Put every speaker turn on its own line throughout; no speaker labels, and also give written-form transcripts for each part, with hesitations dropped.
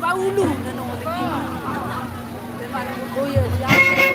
paulu nanong tingin. Oh iya, siapa?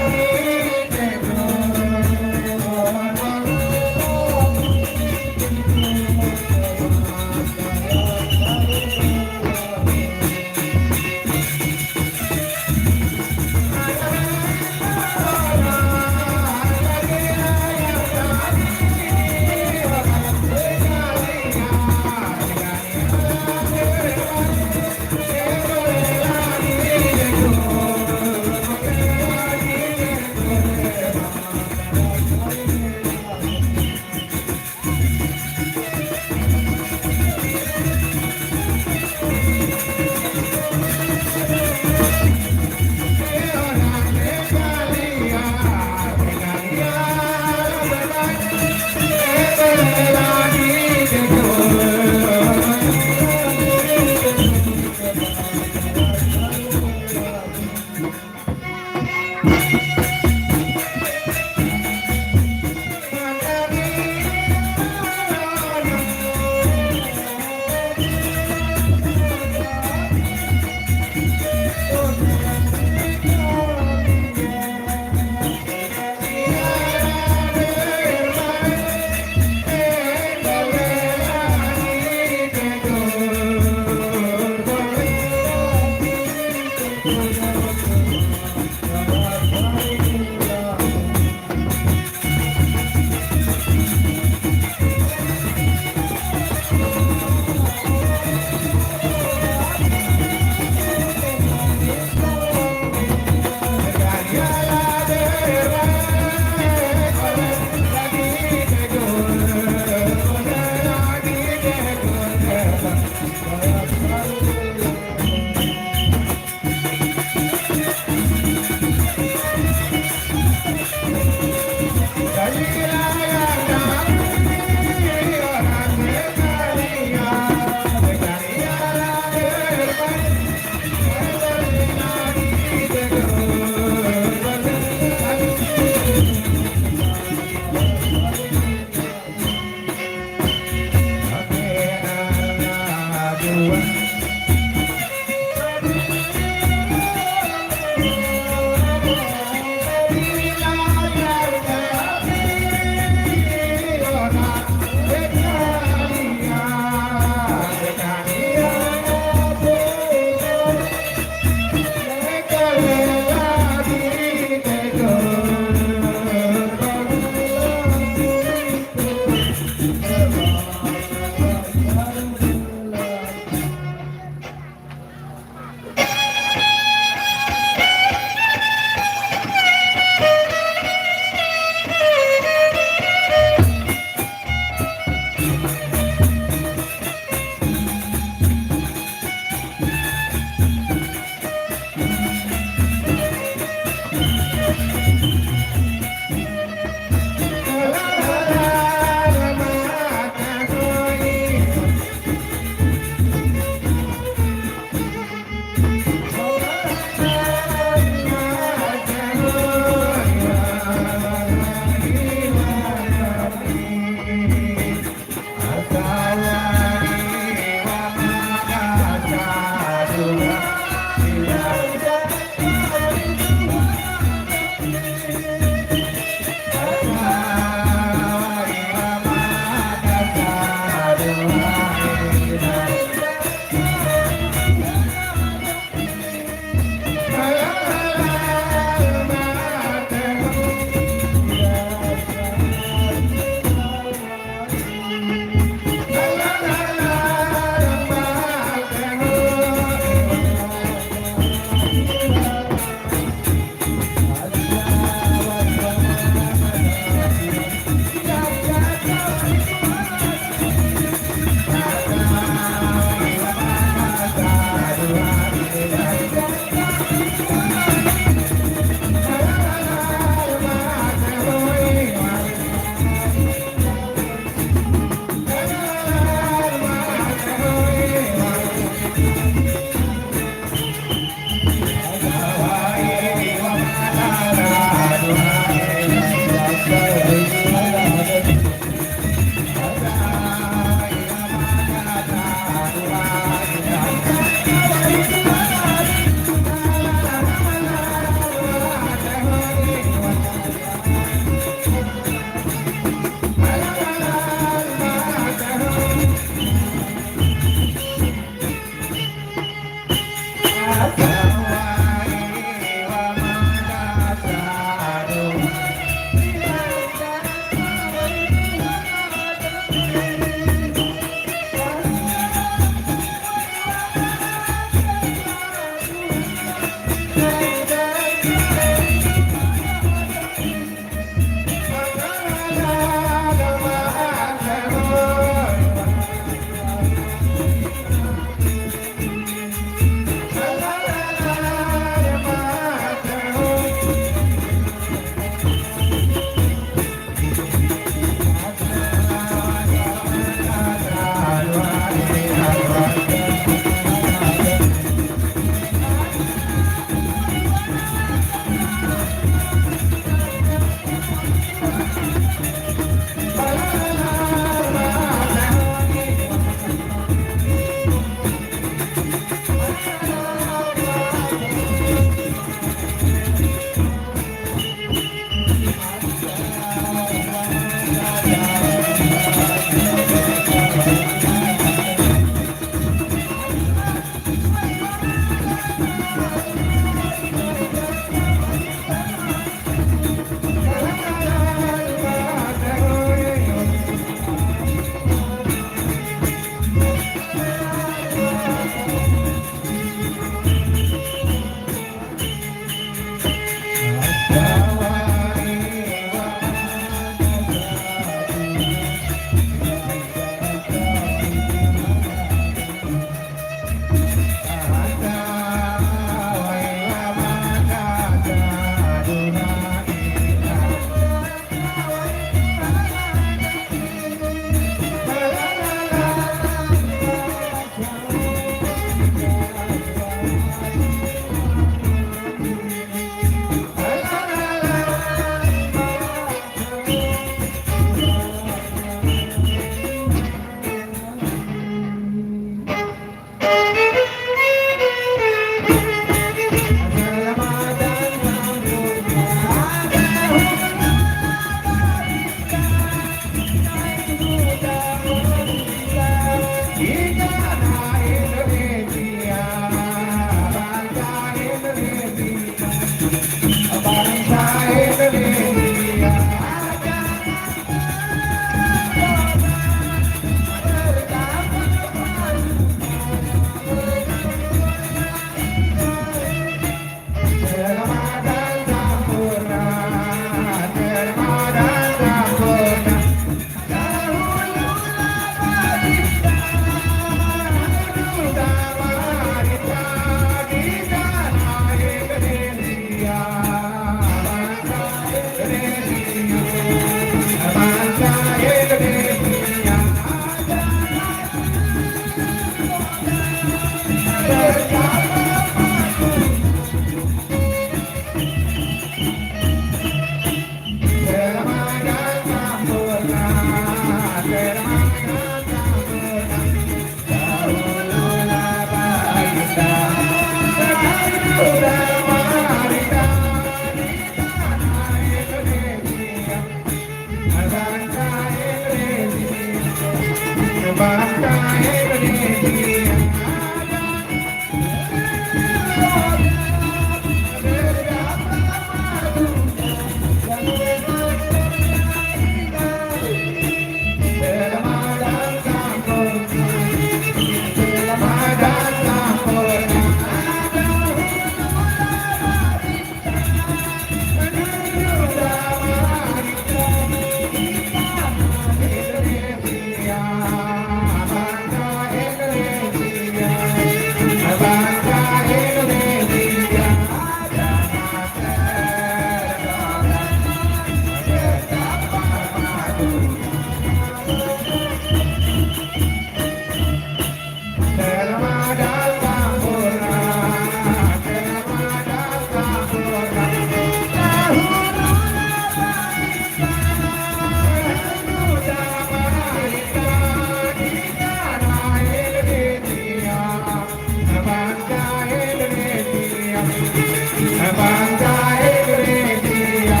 bangsa Indonesia.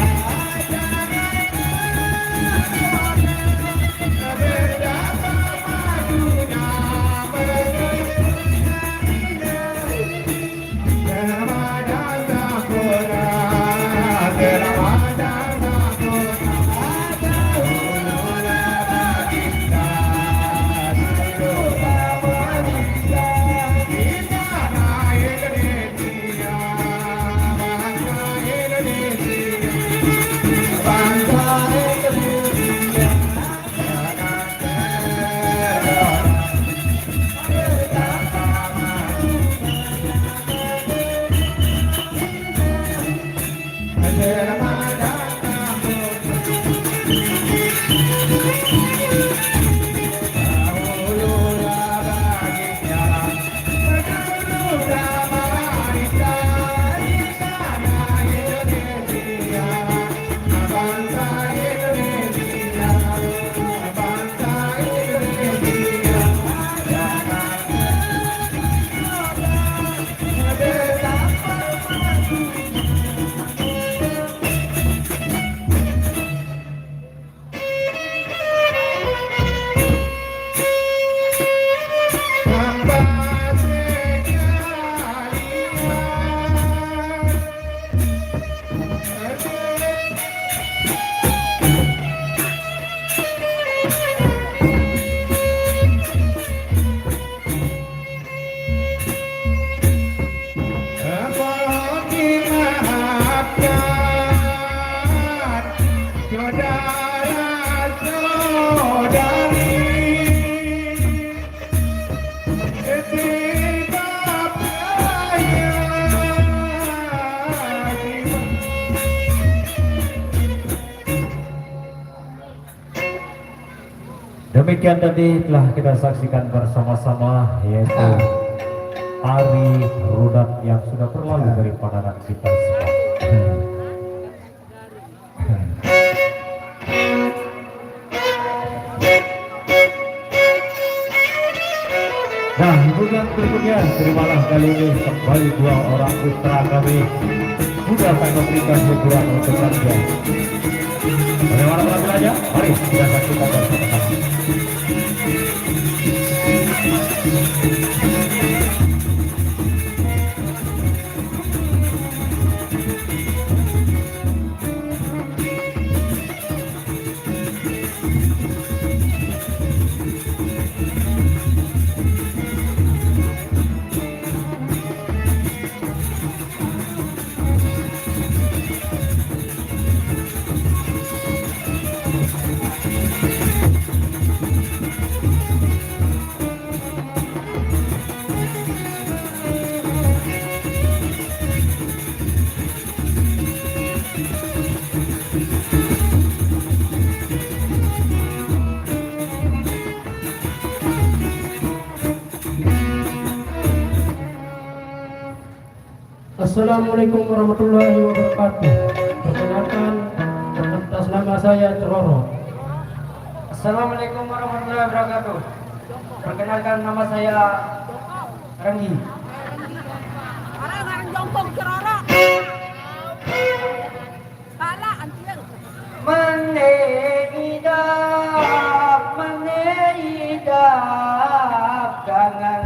Demikian tadi telah kita saksikan bersama-sama, yaitu tari rudat yang sudah berlalu dari pandangan kita semua. Nah, kemudian berikutnya terimalah kali ini kembali dua orang putra kami sudah kami berikan hiburan untuk Anda. Bagaimana penampilannya? Mari kita saksikan bersama-sama.
Assalamualaikum warahmatullahi wabarakatuh. Perkenalkan, atas nama saya Ceroro.
Assalamualaikum warahmatullahi wabarakatuh. Perkenalkan, nama saya Renggi.
Orang jongkok cerorok. Pala antiel.
Menidap, jangan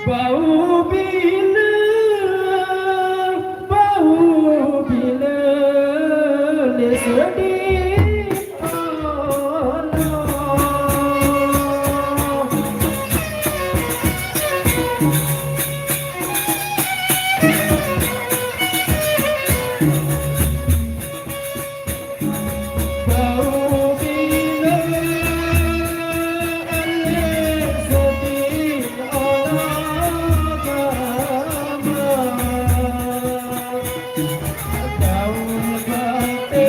Bau bila, ni sedih. Oh no. Bau bila alik sedih orang agama. Daun batin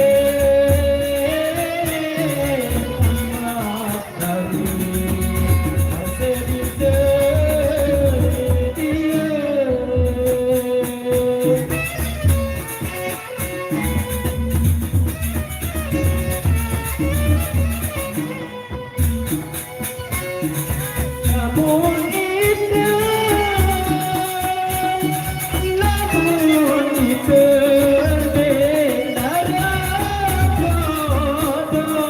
amat dari sedih namun itu benar bodoh.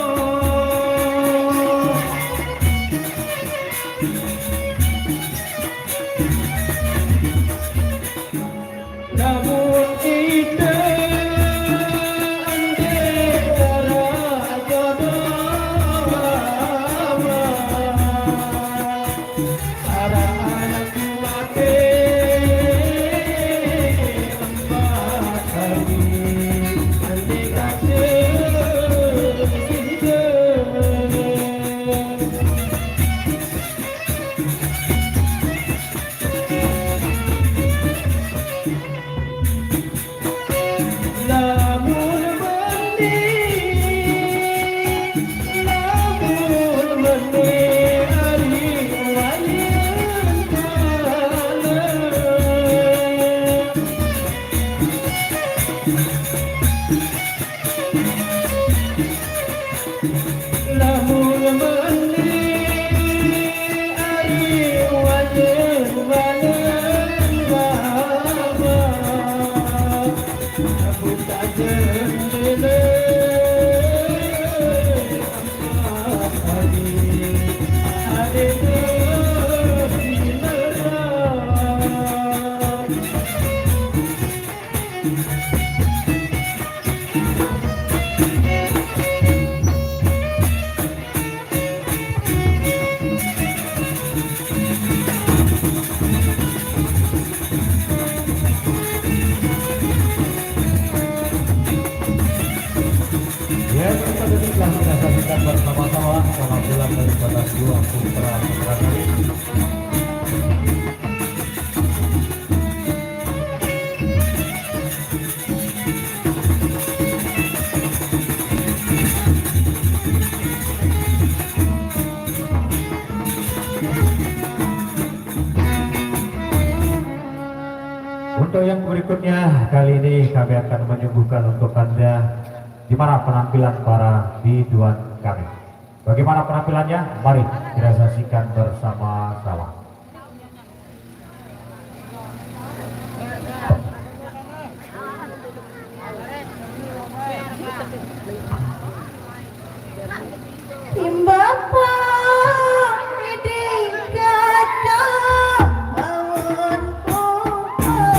Namun itu antara jodoh. Ada anak mati empat kali andai kata kita. Lamun meni hari wayang kala. Lamun meni hari wayang kala. Aku tak jendela empat hari ada bersinar.
Ya, kita demikian kita saksikan bersama-sama penampilan daripada dua putra kami. Untuk yang berikutnya, kali ini kami akan menyuguhkan untuk Anda gimana penampilan para biduan kami. Bagaimana penampilannya? Mari kita saksikan bersama-sama.
Timbapa dikata bangun pulang.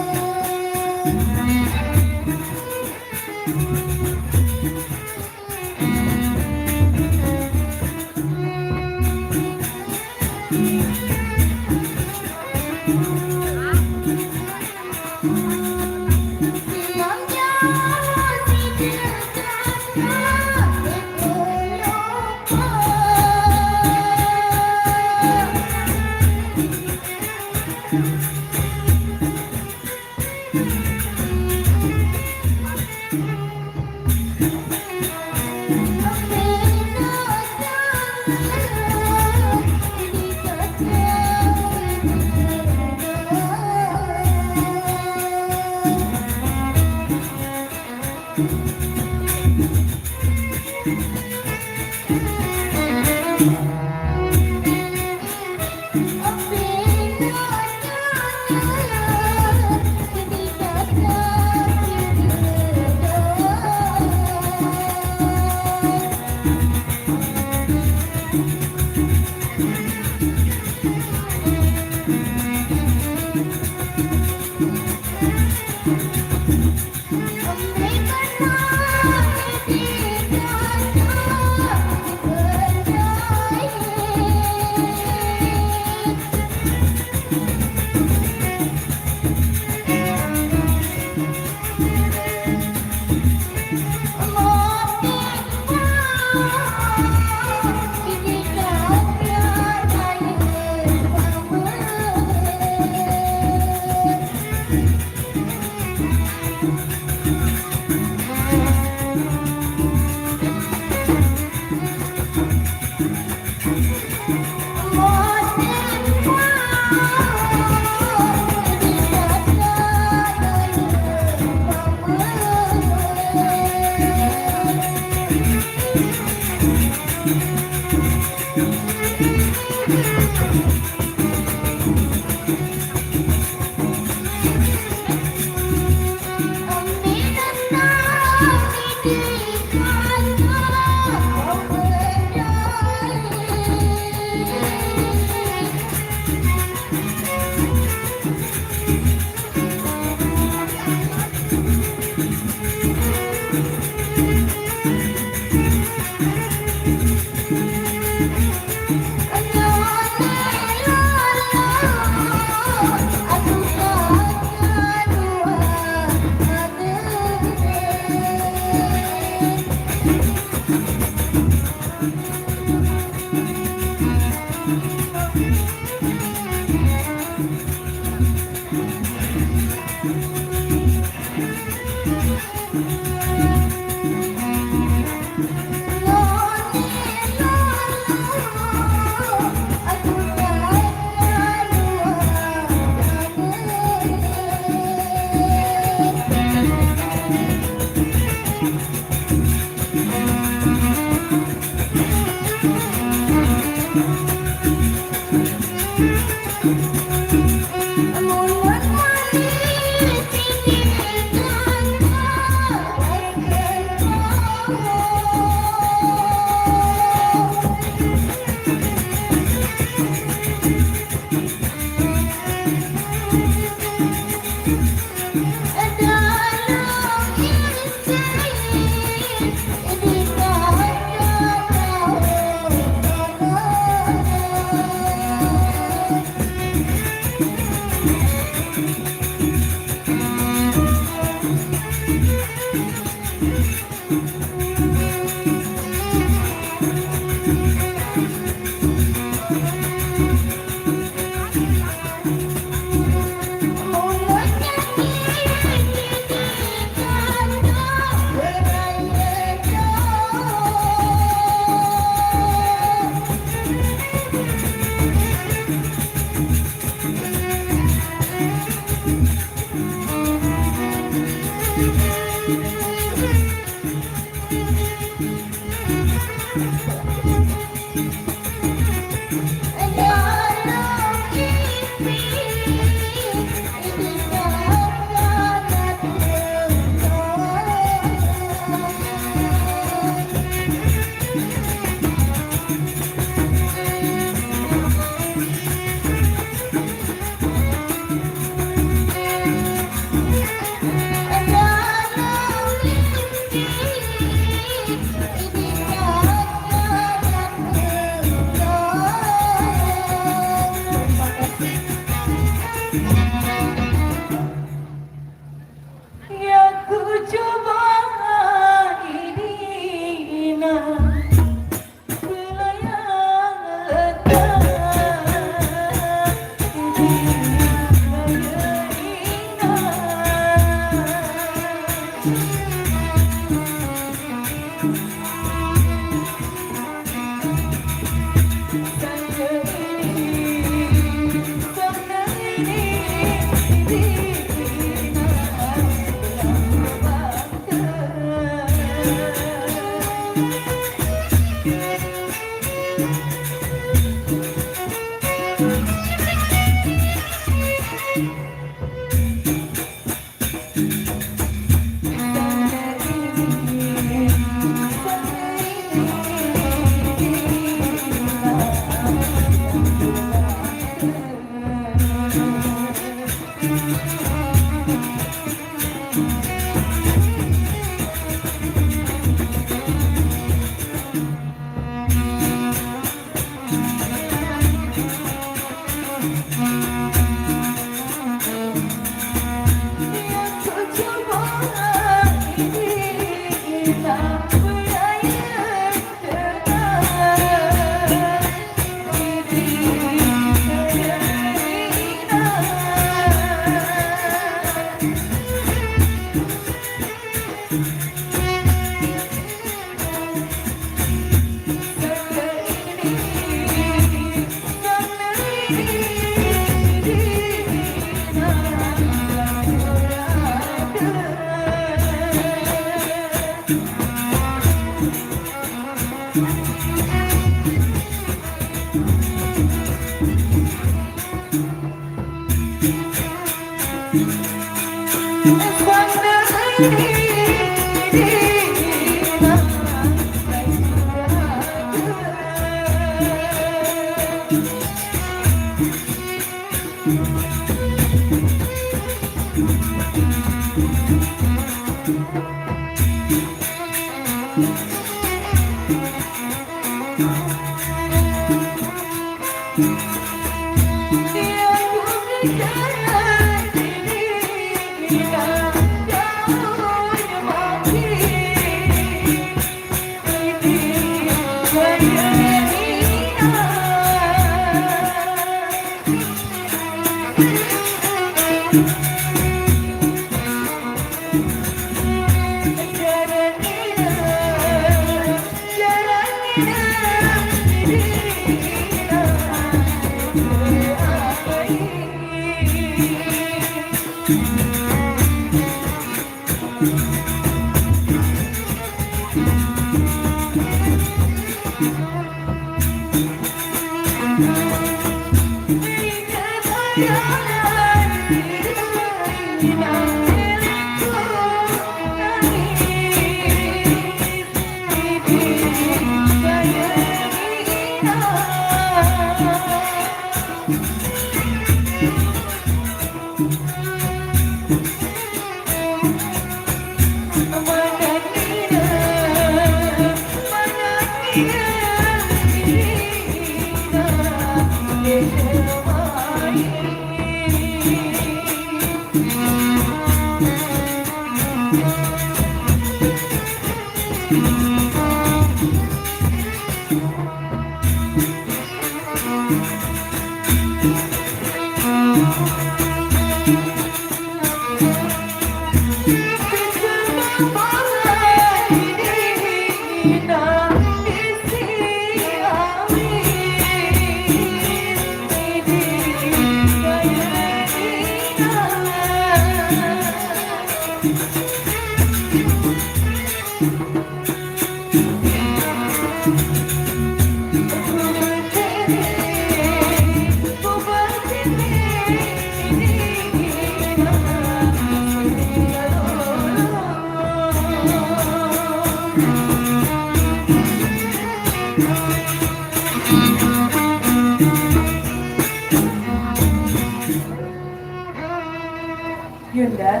Yunda,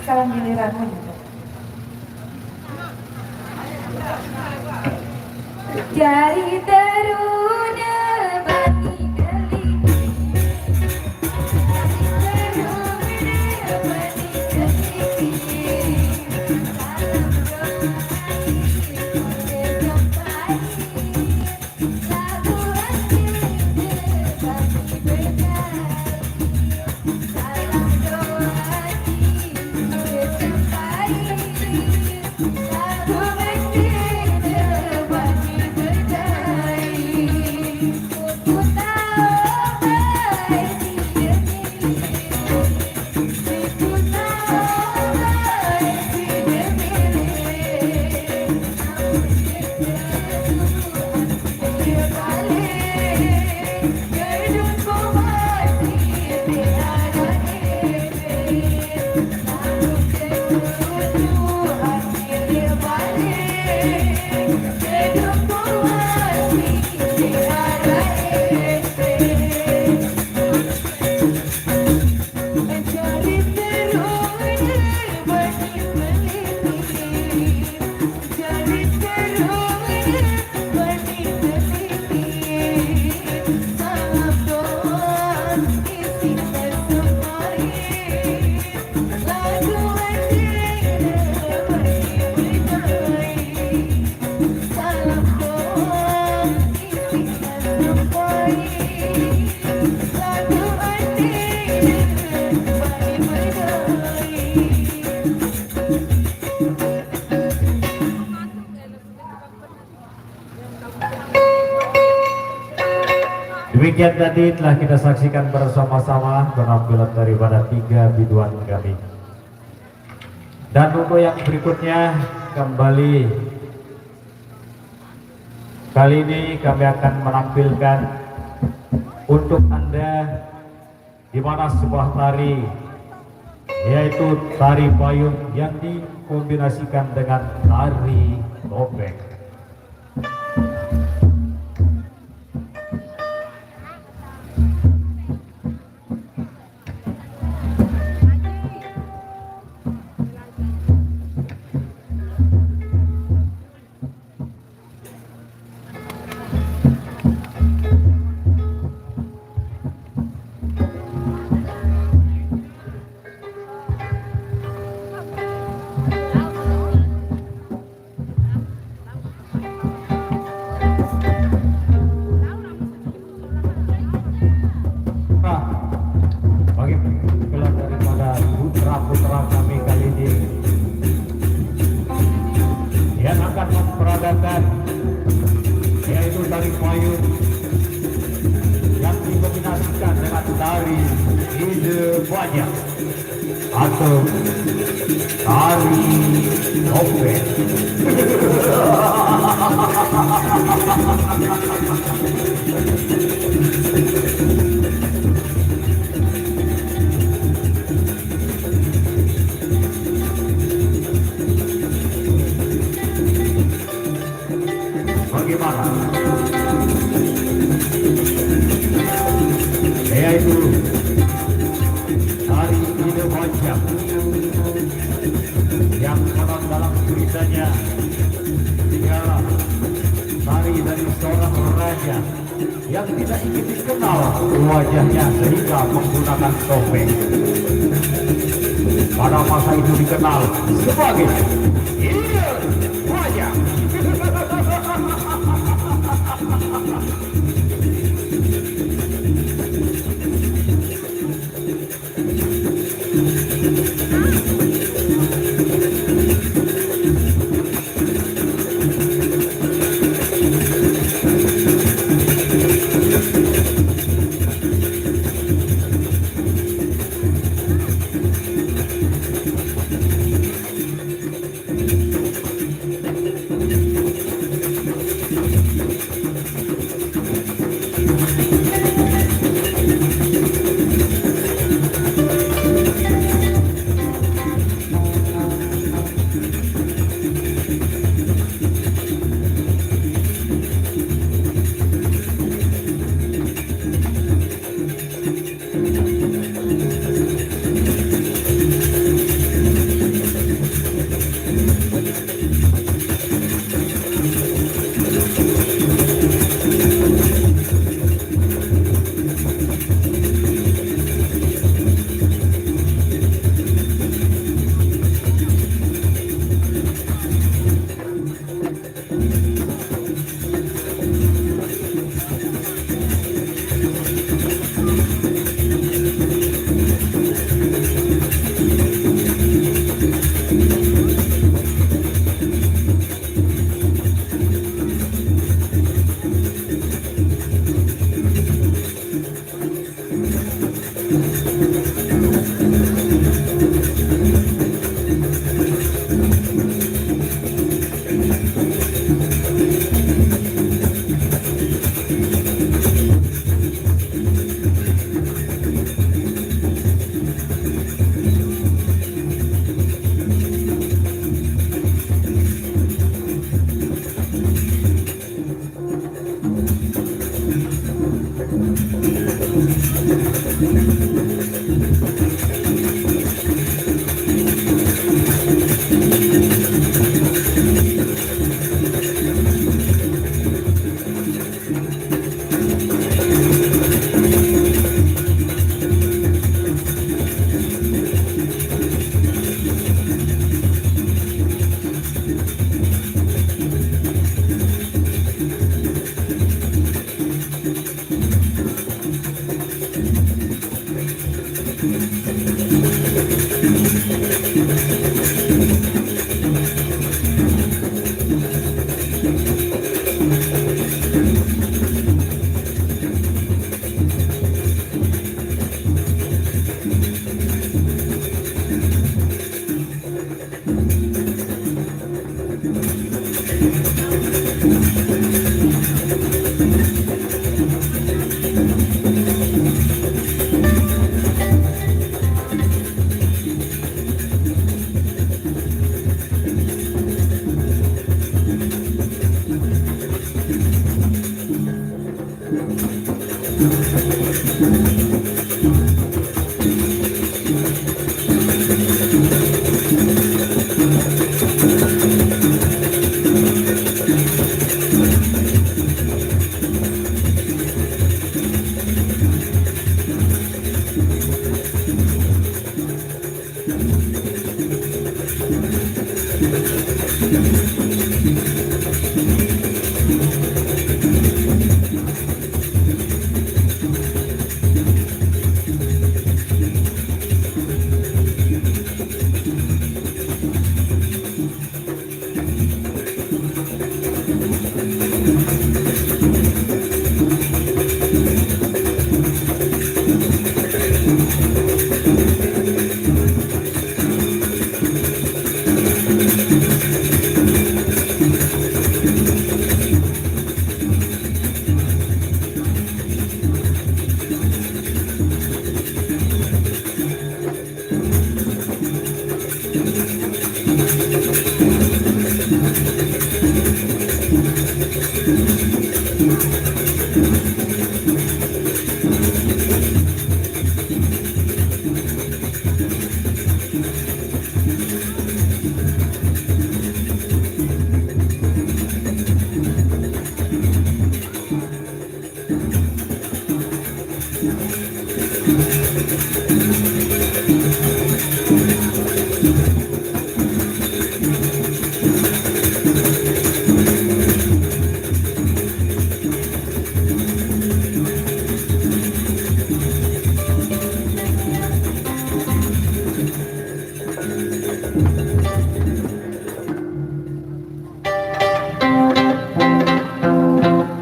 sekarang giliranmu Yunda. Jari teruna bagi keliti, teruna bagi keliti.
Demikian tadi telah kita saksikan bersama-sama penampilan daripada 3 biduan kami. Dan untuk yang berikutnya kembali kali ini kami akan menampilkan untuk Anda di mana sebuah tari yaitu tari payung yang dikombinasikan dengan tari topeng. Bagi pengumpulan daripada putra-putra kami kali ini yang akan memperagakan yaitu tari payung yang dikombinasikan dengan tari ide banyak atau tari topeng. Bagaimana? Yaitu tari ide banyak yang dalam ceritanya ialah tari dari seorang raja yang tidak ingin dikenal wajahnya sehingga menggunakan topeng. Pada masa itu dikenal sebagai ide banyak.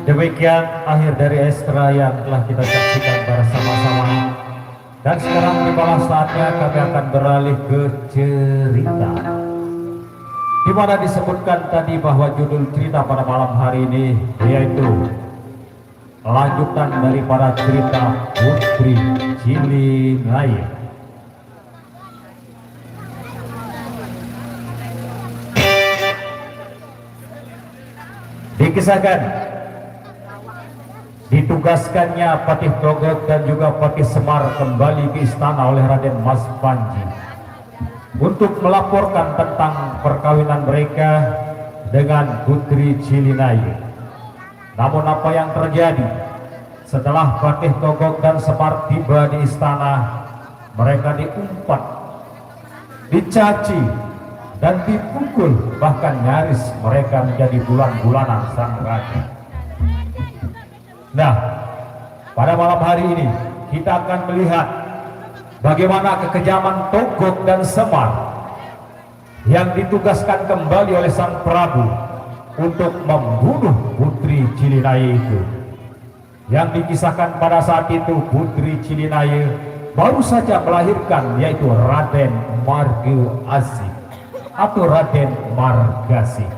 Demikian akhir dari ekstra yang telah kita saksikan bersama-sama. Dan sekarang tibalah saatnya kami akan beralih ke cerita, di mana disebutkan tadi bahwa judul cerita pada malam hari ini yaitu lanjutan daripada cerita Putri Cilinaya. Dikisahkan ditugaskannya Patih Togog dan juga Patih Semar kembali ke istana oleh Raden Mas Panji untuk melaporkan tentang perkawinan mereka dengan Putri Cilinaya. Namun apa yang terjadi setelah Patih Togog dan Semar tiba di istana, mereka diumpat, dicaci dan dipukul, bahkan nyaris mereka menjadi bulan-bulanan sang raja. Nah, pada malam hari ini kita akan melihat bagaimana kekejaman Togog dan Semar yang ditugaskan kembali oleh sang Prabu untuk membunuh Putri Cilinaya itu. Yang dikisahkan pada saat itu Putri Cilinaya baru saja melahirkan, yaitu Raden Margasi atau Raden Margasi.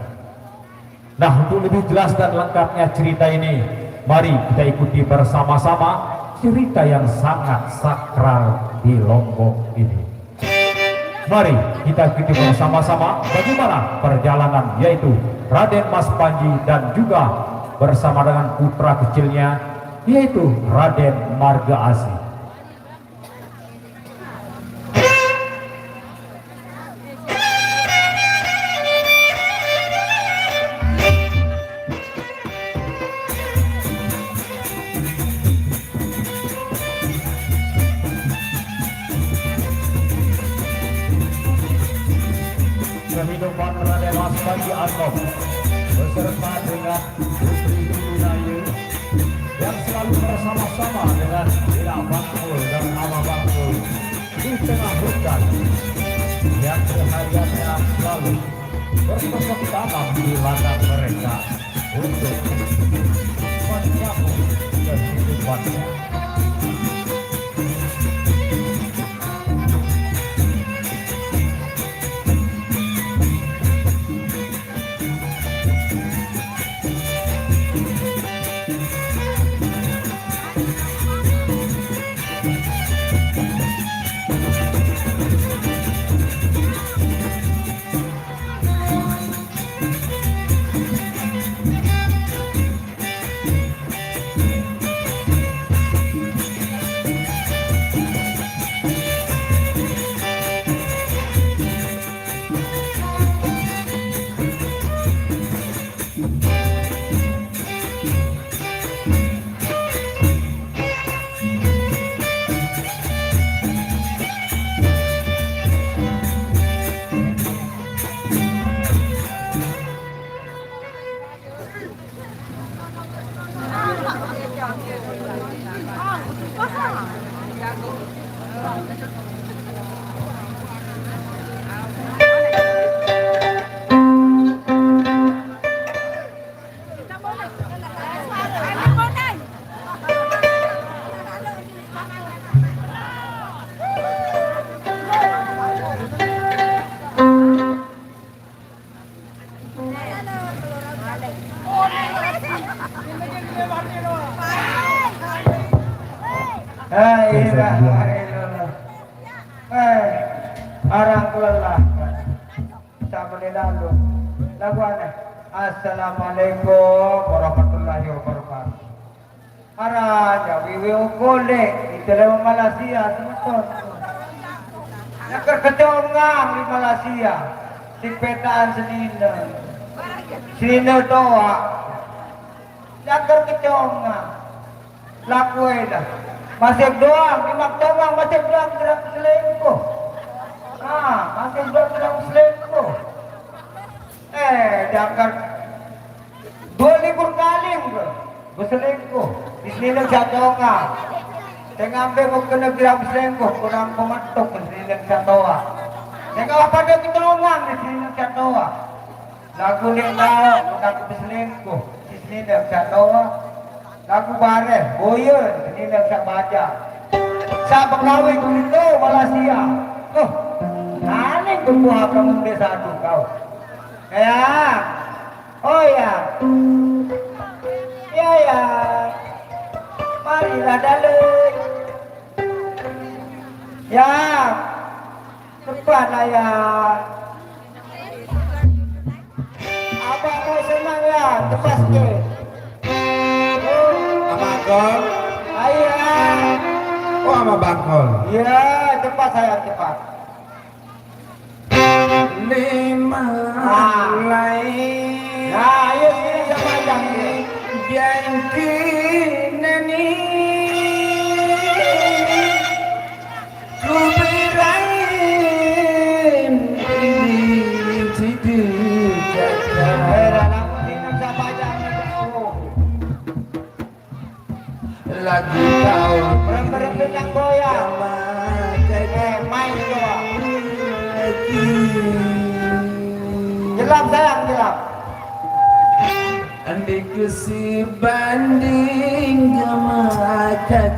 Nah, untuk lebih jelas dan lengkapnya cerita ini, mari kita ikuti bersama-sama cerita yang sangat sakral di Lombok ini. Mari kita ikuti bersama-sama bagaimana perjalanan yaitu Raden Mas Panji dan juga bersama dengan putra kecilnya yaitu Raden Margasi. Kehidupan Raden Mas Panji Anom beserta dengan Putri Cilinaya yang selalu bersama-sama dengan Ira Bangkul dan Ama Bangkul di tengah hutan yang sehariannya selalu bercocok tanam di ladang mereka untuk menyambung kehidupannya. Sebuah
illallah. Arang kelelah. Sampai lalu. Lagu aneh. Assalamualaikum warahmatullahi wabarakatuh. Haraja wiwi ukole di dalam Malaysia semeton. Yang ketongang di Malaysia di petaan Senina doa. Yang ketongang lakuin masih doang di maktongang masih doang gerak selingkuh. Masih doang gerak selingkuh. Jangan 2 libur kali berselingkuh di sini jatuh nggak saya ngambil mau kena bilang selingkuh kurang pematuk di sini jatuh saya nggak apa ada ketolongan di sini jatuh lagu ni tahu bukan berselingkuh di sini jatuh lagu bareng boyer di sini saya baca saya pengawin itu Malaysia aneh berbuah kamu desa satu kau ya oh ya ya marilah dalek ya depan ya abang mau senang ya tepas ke
Abangkol.
ayah
Oh, sama Bangkol.
ya cepat saya cepat
Lima lain.
nah ayo sini sama yang ini
Janji nani ku berain ini tidak lagi tahu
berempat yang goyang main coba gelap sayang gelap
Andi kesi banding gemakat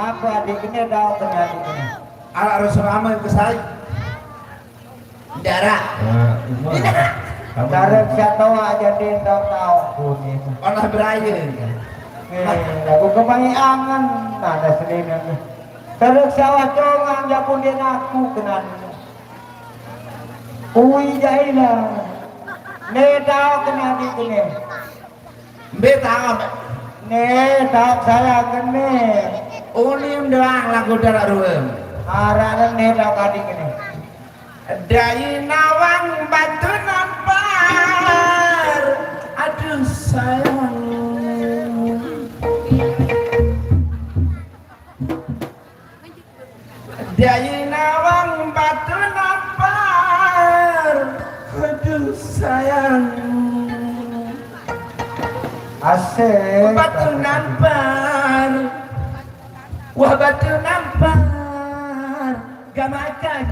Apa adik ini dah penyanyi ini?
Ala harus ramai ke saya. Darah.
Nah, Umar. Kamu
Darah saya tahu aja dia tahu pun itu.
Olah beraya.
Aku kebangi angan ada selina. Terus sawah congang ya pun dia ngaku kenan. Ui jaila. Ne tahu kena di sini.
Betang.
Ne tahu saya kene.
Unim doang lagu darah ruem.
Arah ne tahu kadi kene.
Dari nawang batu nampar. Aduh sayang. Dari nawang batu nampar. Aduh sayang.
Asik.
Batu nampar. Wah batu nampar. Gamaka.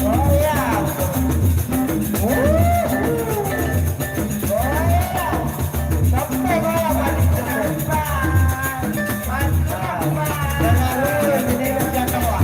Oh ya. Oh ya. Sampai saya balik ke depan. Ini kerja tawa.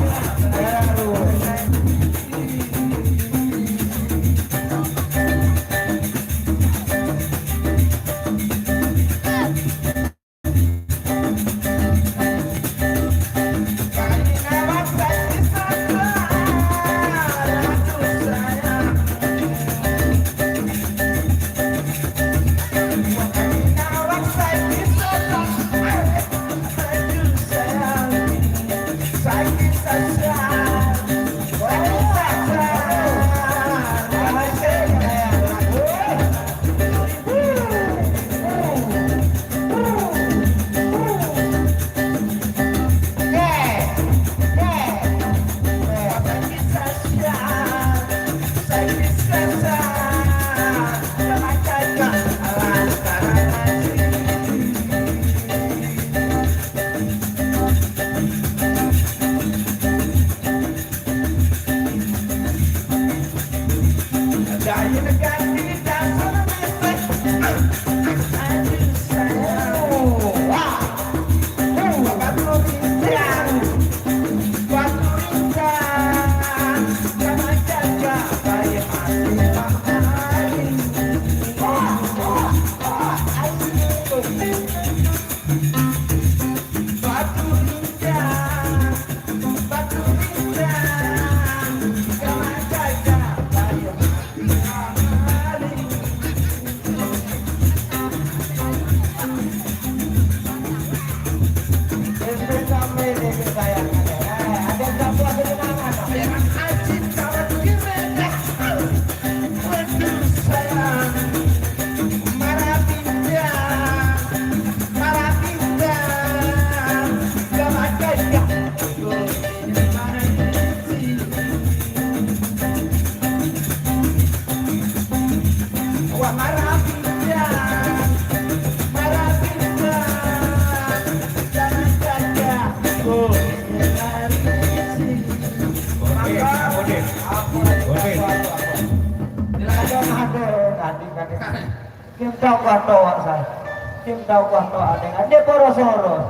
Dia poros-poros.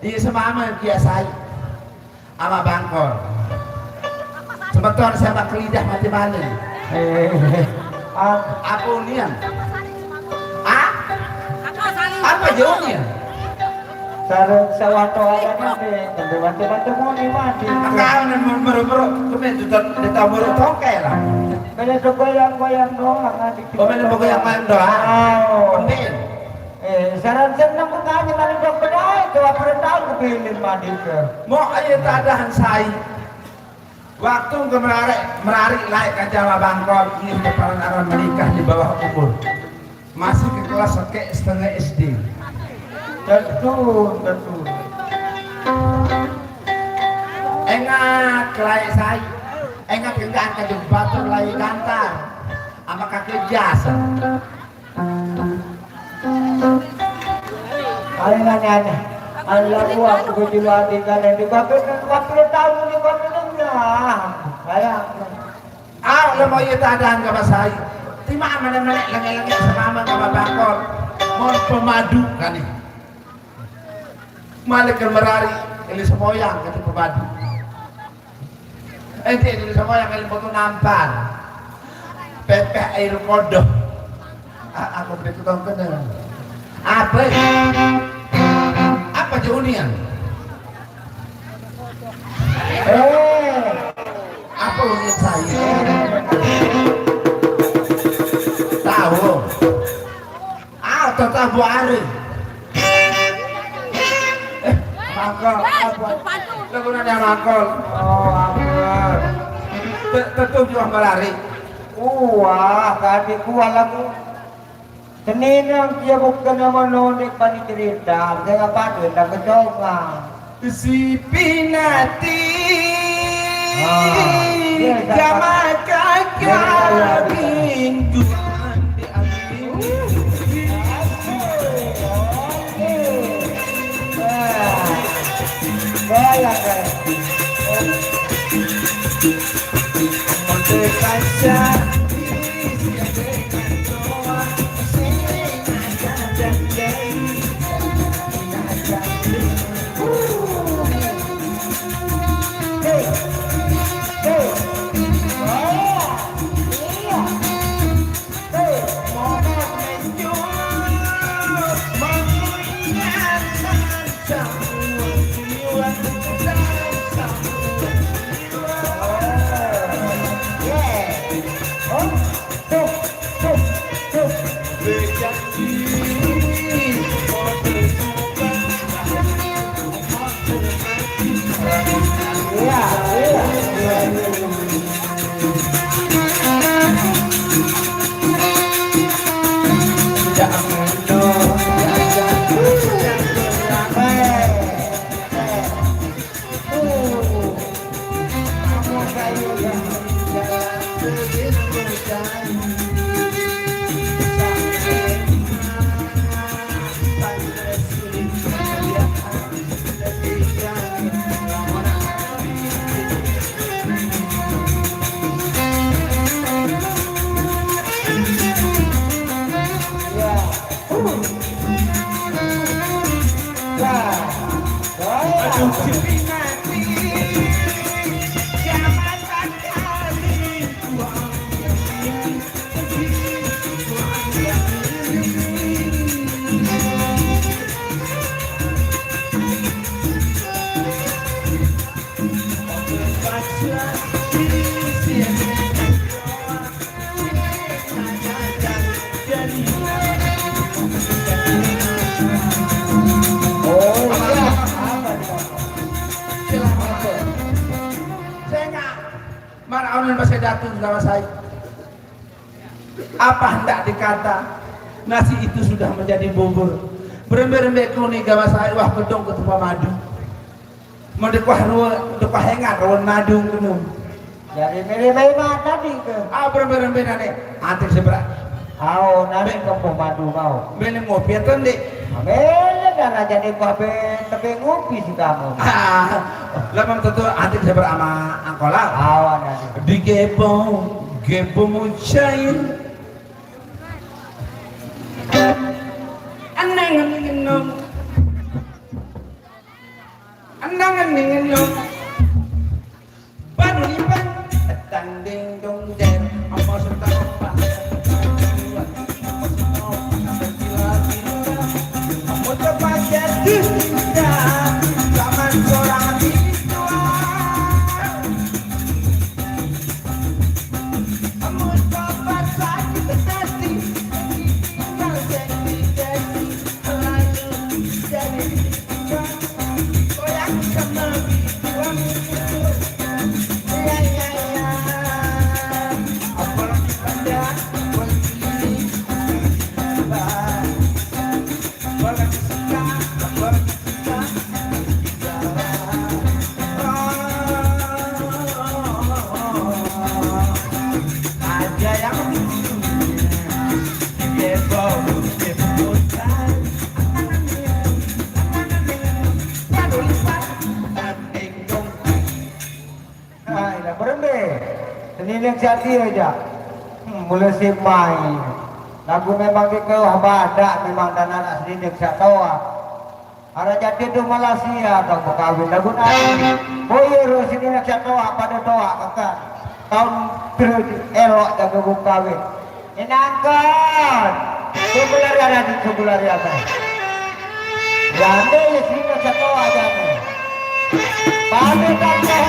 Di semama biasa ama bangkol. Sebetul saya bakal lidah mati balik. Apa unian? Ah? Apa jauhnya?
Sarang sawato ada nanti, tapi bantu-bantu mau nih mati.
Kau nan meru-meru, kami itu tahu meru tongkai lah.
Bela tu goyang-goyang doang adik.
Kau mana mau yang main doa? Penting.
Sarang senang berkanya dari dokter ay, kau apa tahu kepilih mati ke?
Mau aja tadahan saya. Waktu ke merarik naik ke Jawa Bangkok ini depan orang menikah di bawah umur. Masih ke kelas setengah SD.
Betul.
Enggak kelai saya, enggak kengaan ke jembatan lagi kantar, sama kaki jasa.
Aneh. Allah buat kejualan di kanan di waktu tahun di waktunya. Sayang.
Lo mau iya tadaan ke saya. Tima mana-mana lagi-lagi sama sama Bangkok. Mau pemadu kan nih. Malik merari, ini semoyang kata pemadu. Ini semoyang kali foto nampan. Pepe air kodok. Aku begitu tahu kena. Apa? Apa jauhnya? Apa unian saya? Tahu? Tetap buari. Mangkol, lagu nada mangkol.
Oh, ampun.
Tetap juga melari.
Wah, kadi kuah lagu. Senin yang dia bukan nama nonik pani cerita, saya apa tuh tak kecoba.
Si Pinati,
dia
jama kakak minggu. Masih jatuh sama saya. Apa hendak dikata nasi itu sudah menjadi bubur. Berembe-rembe kuning gawa saya wah kedong ketupa madu. Mau dekuah hengan rawan madu kenum.
Jadi mere-mere mah tadi ke.
Berembe-rembe nane antik seberat.
Nanti kampung madu mau.
Beli ngopi atau ndek?
Beli dan aja di kafe tapi ngopi sih kamu.
Lamang tentu antik seberat sama angkola.
Nanti.
Di gepo mucain. Anang-anang. Anang-anang. Baru lipat tanding dong der apa setapa apa coba jadi zaman seorang tua kamu coba sakit hati tinggal jadi lalu jadi goyang sama ya ya ya apalagi pada begini apalagi suka aja yang bebas bebutan aduh lipat tanding dong
Hai, dah berhenti. Seniling jadi aja. Mulai si main. Lagu memang di kau badak memang dan anak seniling sak tawa. Ada jadi tu Malaysia atau berkahwin lagu nanti. Boyer seniling sak tawa pada tawa kakak. Tahun elok jaga berkahwin. Enakan. Sebelari ada di sebelari ada. Jadi seniling sak tawa jadi. Pada kakak.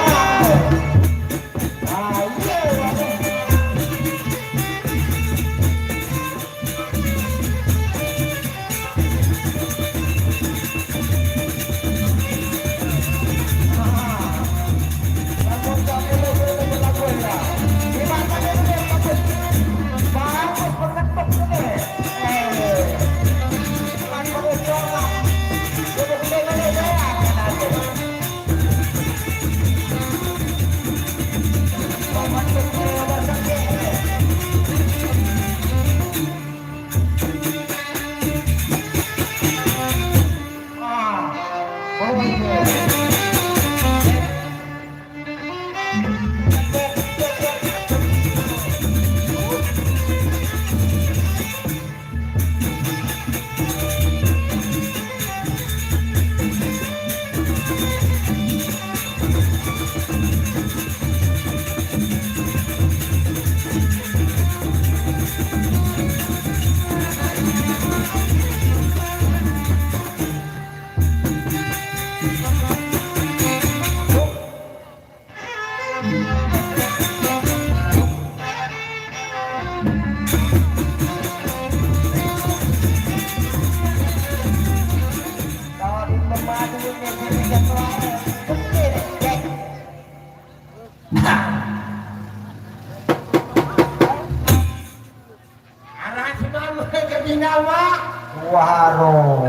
Waro,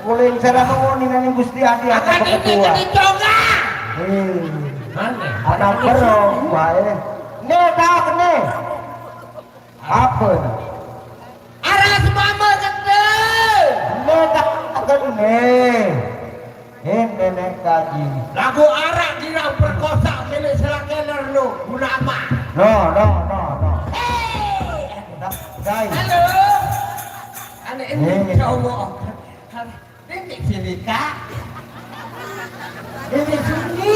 kuling sarang ngoni nang Gusti Adi akan ketua. Ada perong, wae. Ne tak ne. Apa?
Aras mama kete.
Ne tak ne. Nenek kaji.
Lagu arak dirang perkosa kene selakeler lu guna apa?
No. Dai.
Halo. Ane ini cowok. Ini sini kak. Ini sini.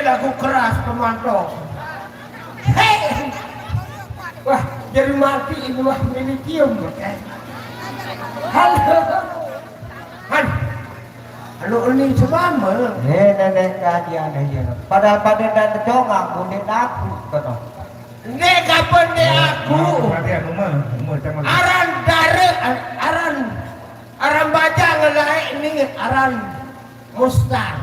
Lagu keras pemantau. Hei. Wah, jadi mati ini wah militium kan. Halo. Halo ini semama.
Nenek kaji aneh. Padahal pada dan congak mudik aku kata.
Ini kapan dia aku? Aran dare, aran baca ngelai ini aran mustar.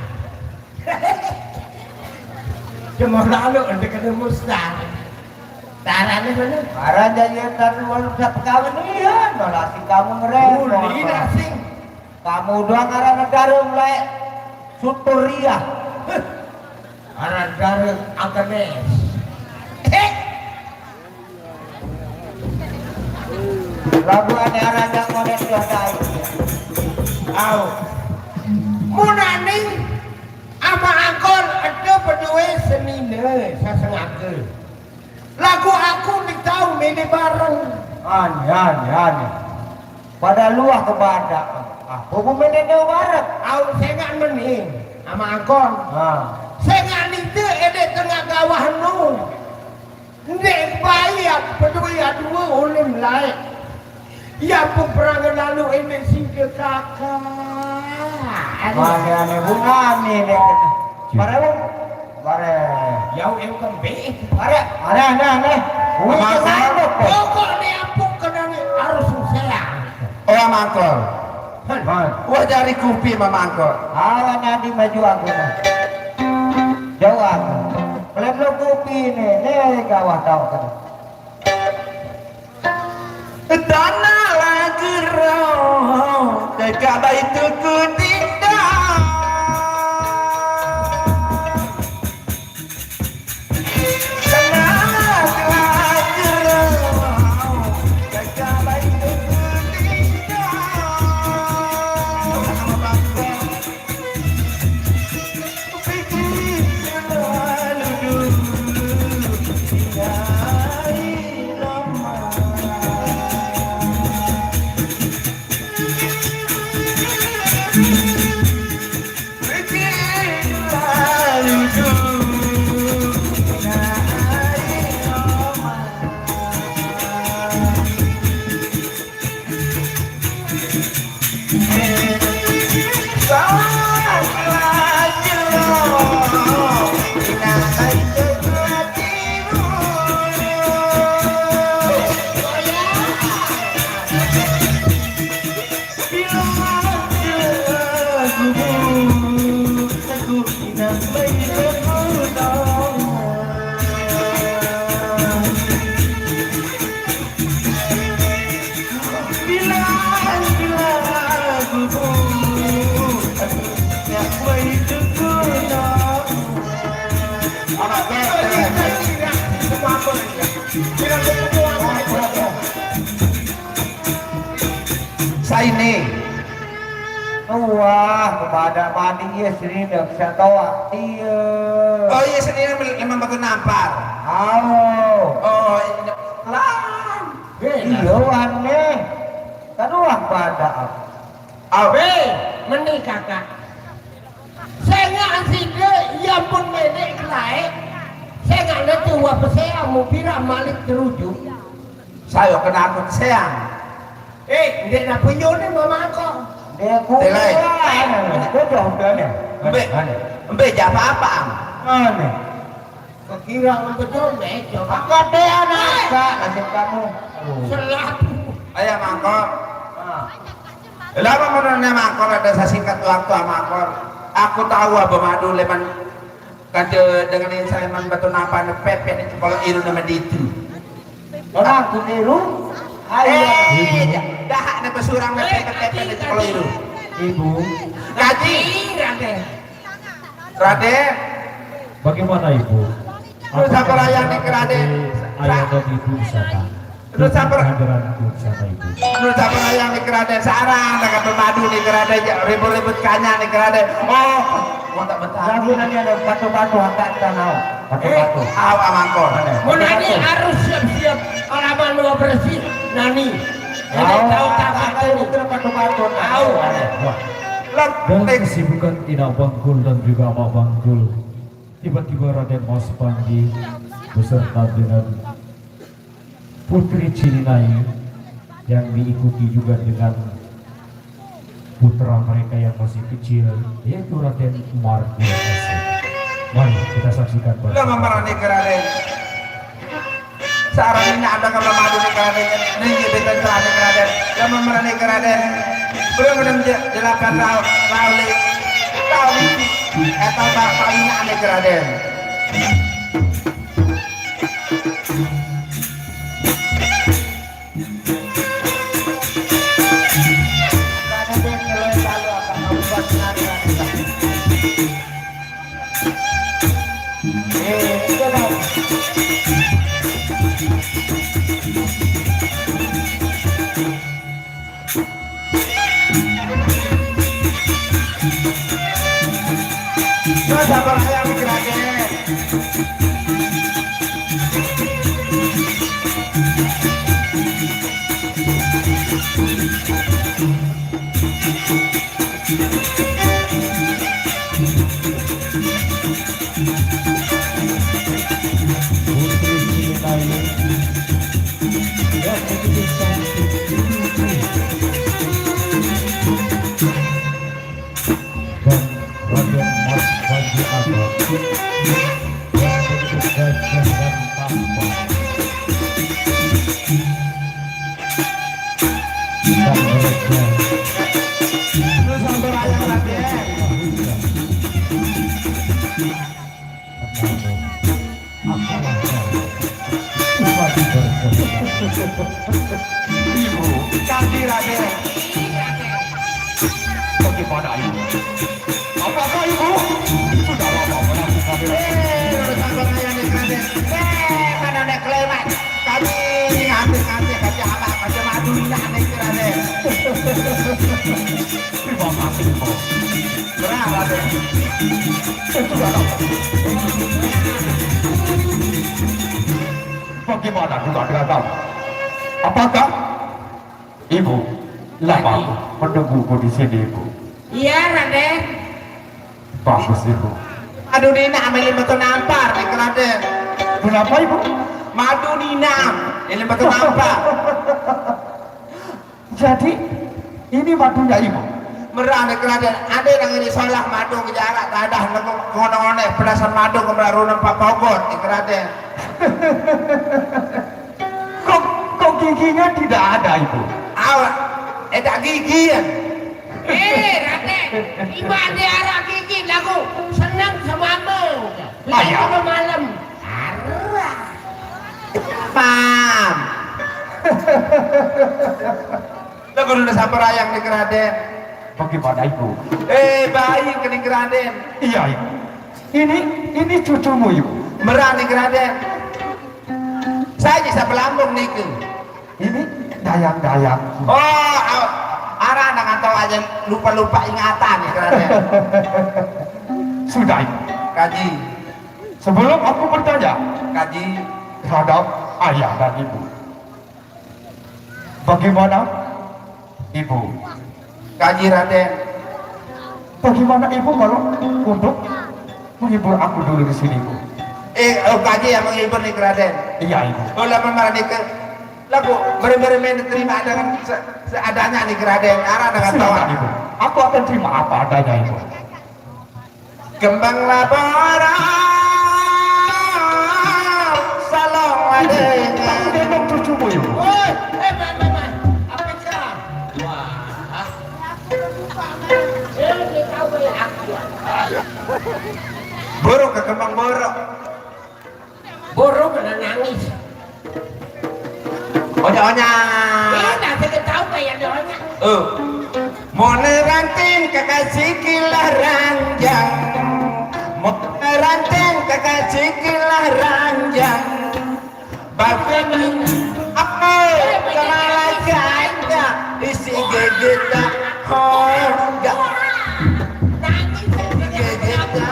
Cuma lalu anda kena mustar. Tarannya mana?
Aran jadi tadi walau tak kawin iya, nolasi kamu ngerem.
Ini nasi.
Kamu doang aran dare mulai suturia.
Aran dare Agnes.
Lagu ada yang model tiada
Au. Munaning ama angkor ada berdua senine sasengake. Lagu aku di tahun ini bareng.
Aneh. Pada luah kepada. Aku meneneu bareng.
Au sengan mening. sama angkon.
Ah.
Saya nggak itu ada tengah gawah nu. Ndek bayar peduli dua oleh mulai. Ya pun perang lalu ini singgah kakak.
Masih aneh bunga nih dek. Pare bu, pare.
Jauh yang kembe.
Pare, aneh.
Pokok ni apa kena ni harus saya. Oh mangkol. Wah dari kupi mamangkol.
Awan adi maju aku nih. Jauh aku. Kalau kopi nih gawah tahu kan.
Tanah lagi roh, dekat itu ku tidak. Tanah lagi roh, dekat itu ku tidak. Pikir selalu dulu, dari lama. Saya ini
Wah, kepada mandi ya sini dah saya tahu dia.
oh iya sendiri memang betul nampar. Oh ini lan.
Iya aneh. Kan wah pada aku.
Awe mending kakak. Saya nggak asik ya pun medek kelai. Saya nggak ngerti apa saya mau pira malik terujuk. Saya kena akut sayang. Dia nak punya ni mama kau.
Dia kuat. Dia jauh dah.
Embe japa apa?
Aneh.
Kira betul deh coba.
Kau dia anak nasib kamu.
Selaku. Ayah mangkok. Lama menurutnya mangkok ada singkat waktu mangkok. Aku tahu apa madu leman kata dengan yang saya man batu napa pepe ni kalau iru nama itu.
Orang tu tiru.
Dah nak pesurang pepe ni kalau iru.
Ibu,
Gaji Raden. Raden.
bagaimana Ibu?
Terus apa yang ni ke Raden?
Ayah dan Ibu wisata.
Terus apa?
Kehadiranku wisata Ibu.
Menurut apa yang ni ke Raden? Sarang dengan pemadu ni ke Raden. Ribut-ribut kanya ni ke Raden. Oh, mau tak betah.
Lagu nanti ada batu-batu hantar tanau. Batu-batu.
Mangkok. Nani harus siap-siap alaman lu bersih. Nani. Tahu tak
itu batu-batu.
Tahu.
Dalam kesibukan Ina Bangkul dan juga Mak Bangkul, tiba-tiba Raden Mas Pandi beserta dengan Putri Cilinai yang diikuti juga dengan putra mereka yang masih kecil, yaitu Raden Margul Asih. Mari kita saksikan
Lu
bersama.
memerani ke Raden. Sekarang ini ada kalau madu ni ke Raden. Ini betul celana ke Raden. Lu memerani ke Raden. Belum jelakan tahu atau bapak ini ada ke Raden. Sabar ayam ke Raden.
Putri Sinitayu dan Putri Santi dan Raden Mas Haji Agok dan Putri Gajah dan Tampak dan mereka
Lu sampai ayam Raden.
Ibu, Kandi Raden. Bagaimana ibu? Apakah ibu sudah lama melakukan
Lu sampai ayam nih Raden. Mana nek klemet. Kami nganti kaca apa kaca madu nih Raden.
Terima kasih ibu.
Berapa Raden?
Sudah lama. Bagaimana juga dengan kamu? Apakah ibu lama menungguku di sini ibu?
Iya Raden.
Bagus ibu.
Aduh Nina ambil betul nampar nih Raden.
Kenapa ibu?
Madu Nina ini betul nampar.
Jadi ini madunya ibu.
Merah nih Raden. Ada yang ini salah madu ke jarak dadah ngono-ngono perasan madu ke melarunan Pak Pogot nih Raden.
Kok giginya tidak ada ibu?
Awak, tak gigian. Raden, ibu ada arah gigi lagu senang semamu.
Ayah.
Lagu malam. Arah. Pam. Lagu udah sampai rayang nih Raden.
Bagaimana ibu?
Baik ke nih Raden.
Iya ibu. Ini cucumu ibu.
Merah nih Raden. Saya bisa belambung nih ke.
Ini dayang-dayang.
Oh, arah nggak tahu aja lupa-lupa ingatan nih Raden.
Sudah ibu.
Kaji,
Sebelum aku bertanya
kaji.
terhadap ayah dan ibu, bagaimana ibu?
Kaji Raden.
Bagaimana ibu kalau untuk menghibur aku dulu di sini ibu?
Kaji yang menghibur nih Raden.
Iya ibu.
Kalau memarah nih ke lagu bener-bener terima dengan seadanya nih Raden. Arah dengan tawa.
Silakan ibu. Aku akan terima apa adanya ibu.
Kembang laporan salong adanya.
Aku nengok cucumu ibu.
Woi, mama, apa kah? Wah, dia tahu kayak aku. Borok ke kembang borok. Borok kena nangis. Onya. Nanti kita tahu kayak doanya. Mau nerantin kekasih kilah ranjang. Mau nerantin kekasih kilah ranjang. Bagaimana apa kemana janda isi gegeta honda. Gegeta.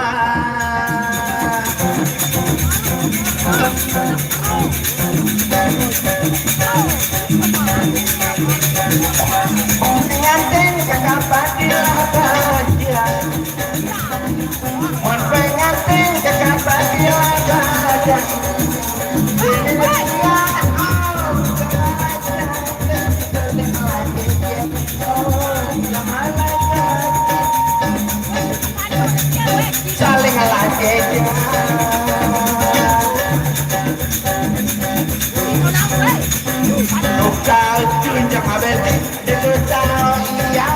Pengantin kakak padilah bahagia. Mon pengantin kakak padilah bahagia. Saling lagi. Kau tunjuk habis, aku tahu iya,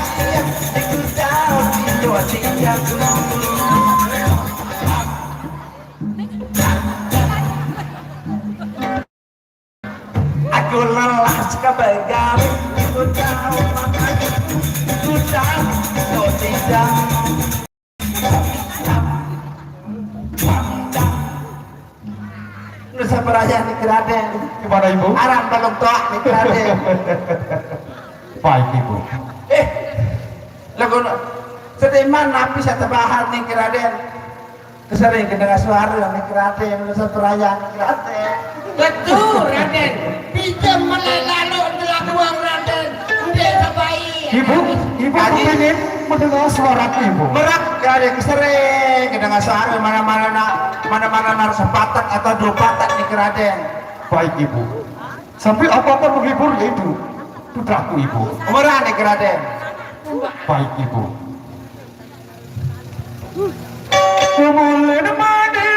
aku tahu situasinya. Aku lelah sekebegal, aku tahu makanya, aku tahu kau tidak. Nusa perayaan nih Raden.
Gimana ibu?
Aram belum tua nih Raden.
Baik ibu.
Lagu sediman napi satu bahan nih Raden. Kesering kedengar suara nih Raden. Nusa perayaan nih Raden. Betul Raden. Pinjam melelalu adalah uang Raden. Udah sebaik.
Ibu
Kaji.
kepingin mendengar suaraku ibu.
Merak dari kesering kita nggak sehari mana-mana harus sepatak atau dua patak nih Raden.
Baik ibu. Sampai apapun menghibur ya ibu. Putraku ibu.
Merak nih Raden.
Baik ibu. Kemuliaan mandi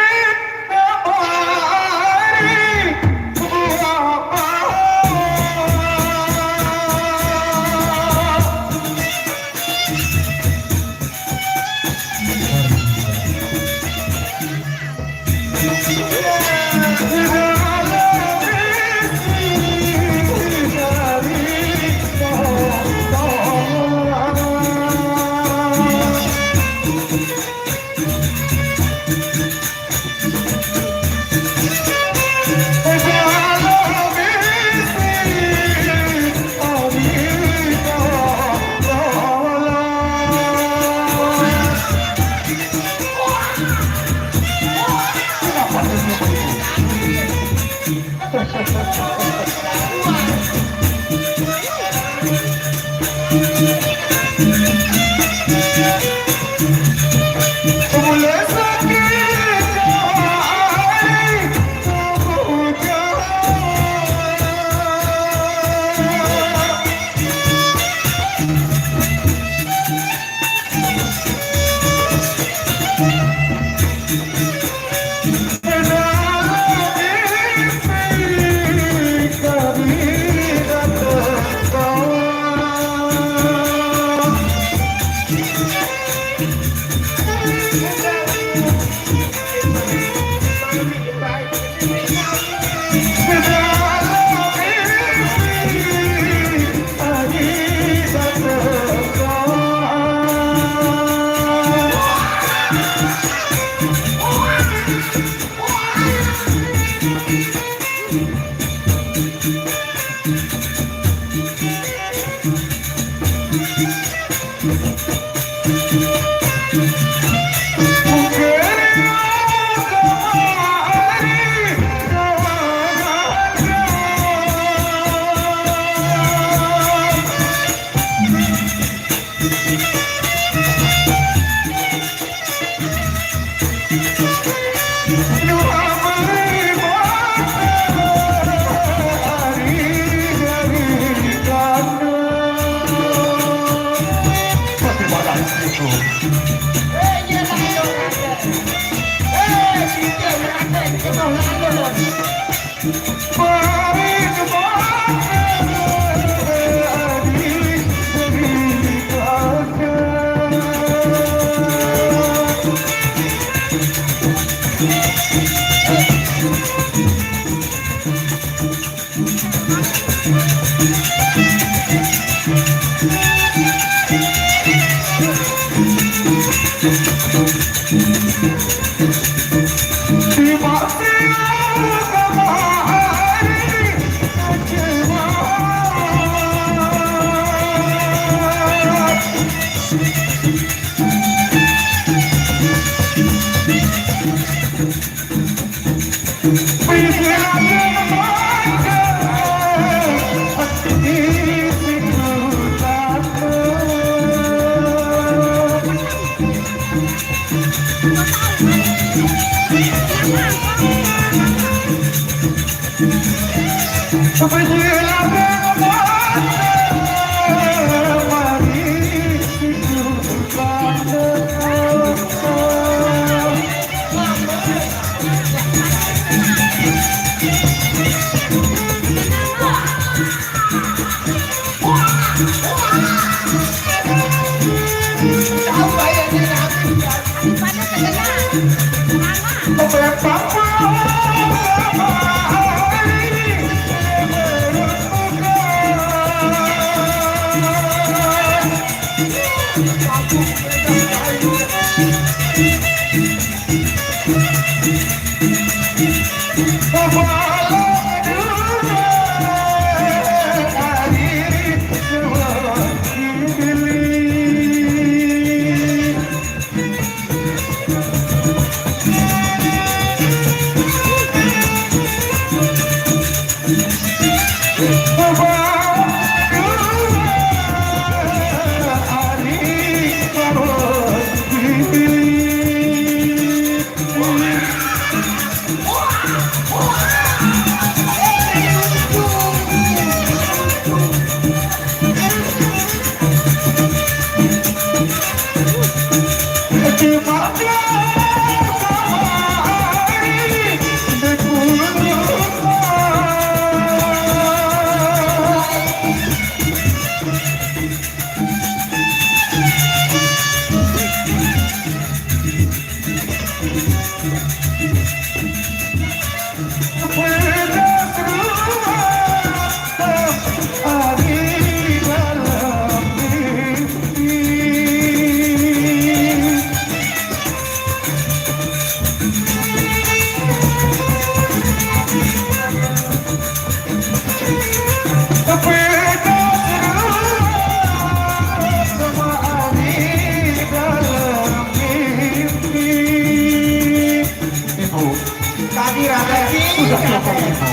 Kehadiran sudah cukup Ibu.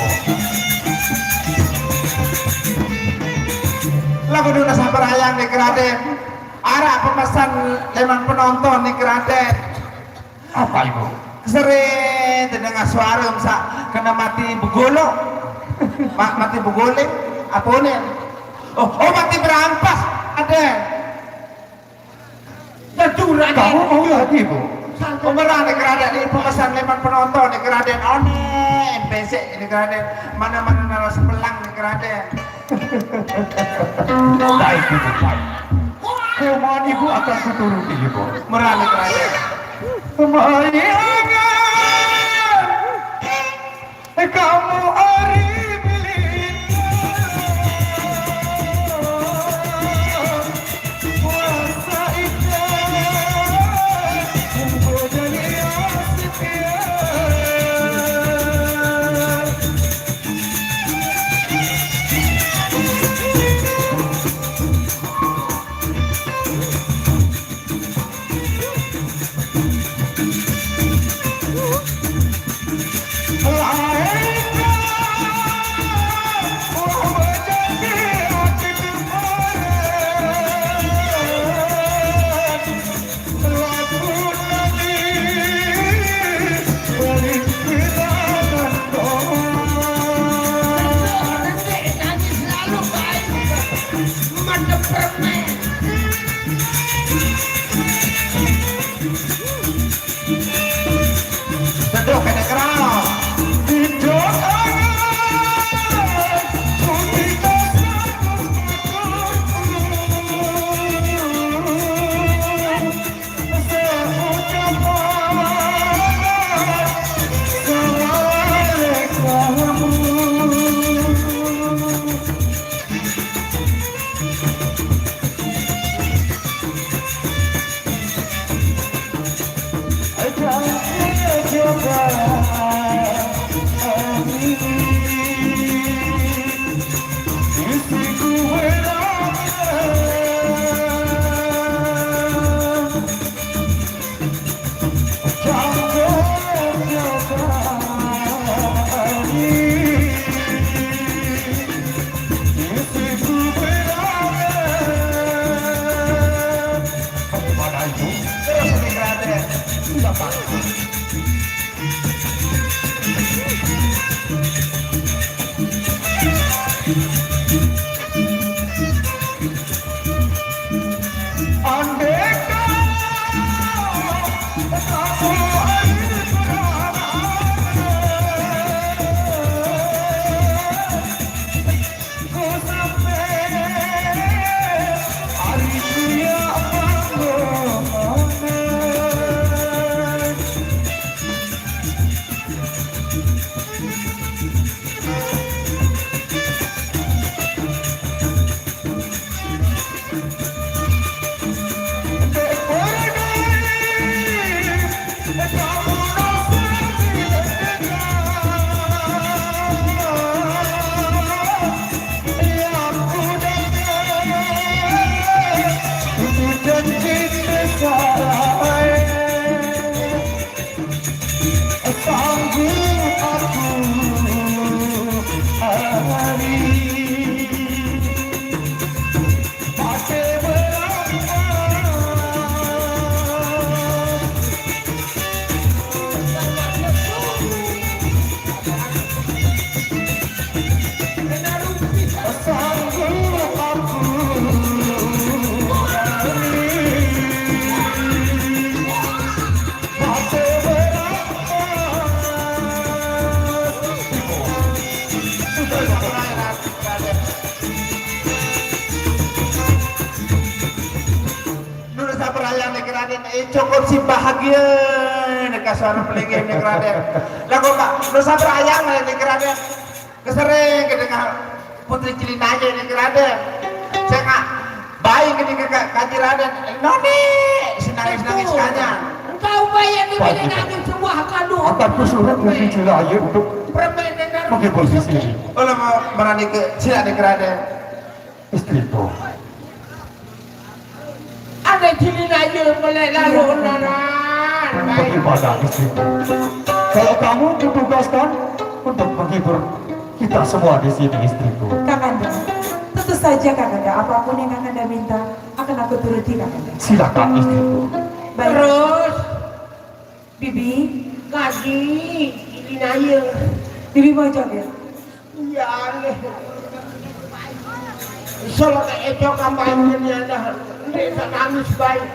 Lagu Duna Sabarayang nih Raden. Arah pemesan leman penonton nih Raden.
Apa Ibu?
Sering terdengar suara kena mati begolok. Mati begoling apa nih? Oh mati berampas ada.
Tentu Raden.
Kamu mau lagi Ibu?
Pemeran nih Raden ini pemesan leman penonton nih Raden. Oh nih NPC ini Raden. Mana-mana naras pelang nih Raden.
Baik Ibu, baik. Kemauan Ibu akan kuturuti Ibu.
Merani Raden.
Kemayangan kamu ari milikku, kuasa ikhlas membodani setia.
Tentu kena kerana. Terus nih Raden. Sudah pasti. cukup si bahagia ke suara pelingin nih Raden. Lah kok Kak, dosa berayang nih Raden. Kesering kedengar putri Cilinanya nih Raden. Saya Kak, baik ini ke Kaji Raden. Noni, nangis kanya.
Engkau bayar di nangis sebuah kado.
Akan kusuruh putri Cilinanya untuk
permainan
menghibur di sini.
Kalau mau berani ke Cilinanya Raden.
Istriku,
ada Cilinanya lalu nanan.
bagaimana istriku? Kalau kamu ditugaskan untuk menghibur kita semua di sini, istriku.
Kakanda, tentu saja Kakanda, apapun yang Kakanda minta akan aku turuti Kakanda.
Silakan istriku.
Baik,
Terus
Bibi,
Kaji Cilinanya.
Bibi mau joget.
Ya aneh. Soalnya itu kampanye ada desa nangis baik.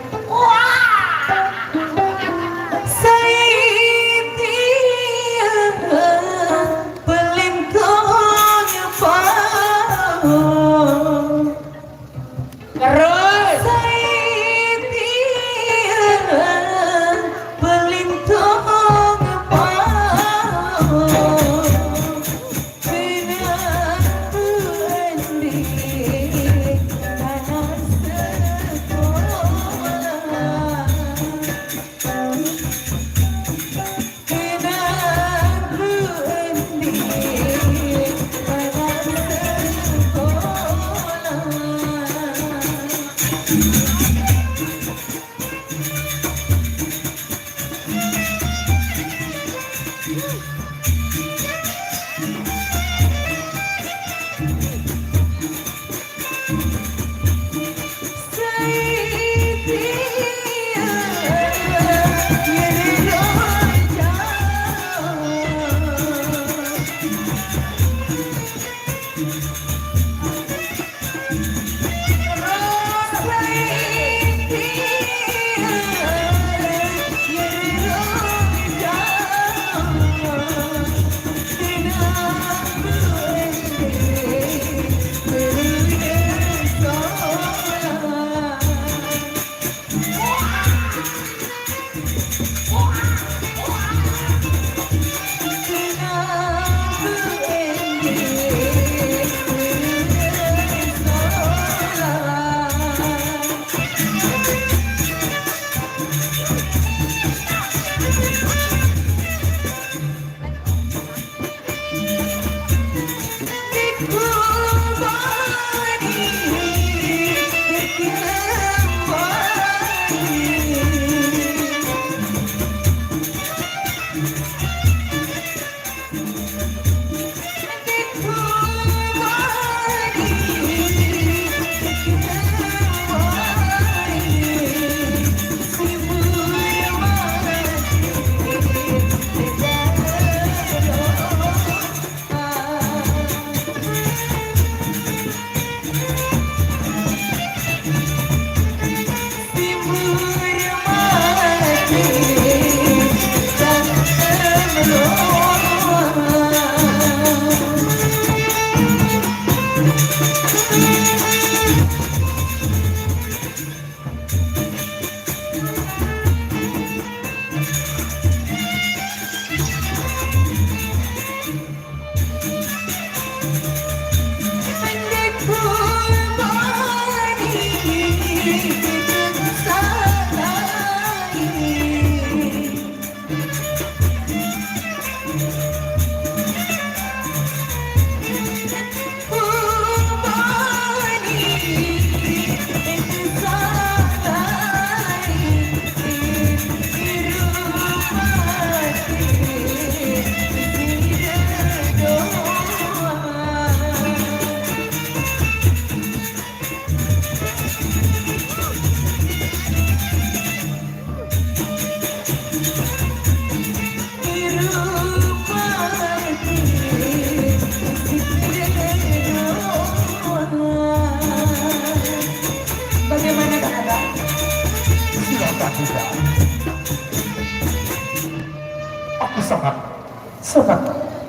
Terus
sangat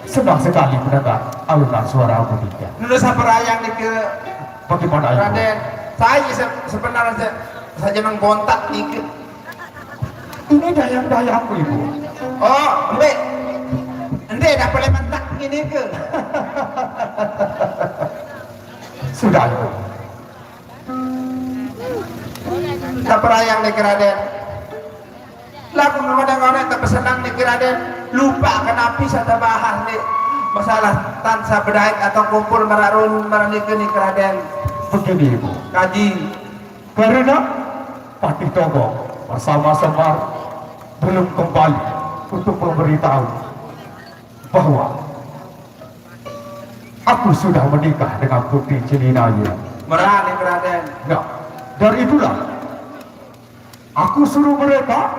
senang sekali mendengar alunan suara Budika.
Nulis perayaan nih ke
Bagaimana Ibu?
Raden. Saya sebenarnya saja menggontak dikit.
Ini dayang-dayangku Ibu.
Oh, Ende dah boleh mentak gini ke?
Sudah Ibu.
Tak perayang nih Raden. Lagu memandang orang tak bersenang nih Raden. Lupa kenapa saya bahas nih masalah tansa berdaik atau kumpul merarun meranik nih Raden.
Begini Ibu.
Kaji.
Karena Patih Togo bersama Semar belum kembali untuk memberitahu bahwa aku sudah menikah dengan Putri Cilinaya.
Merani Raden.
Nah, dari itulah aku suruh mereka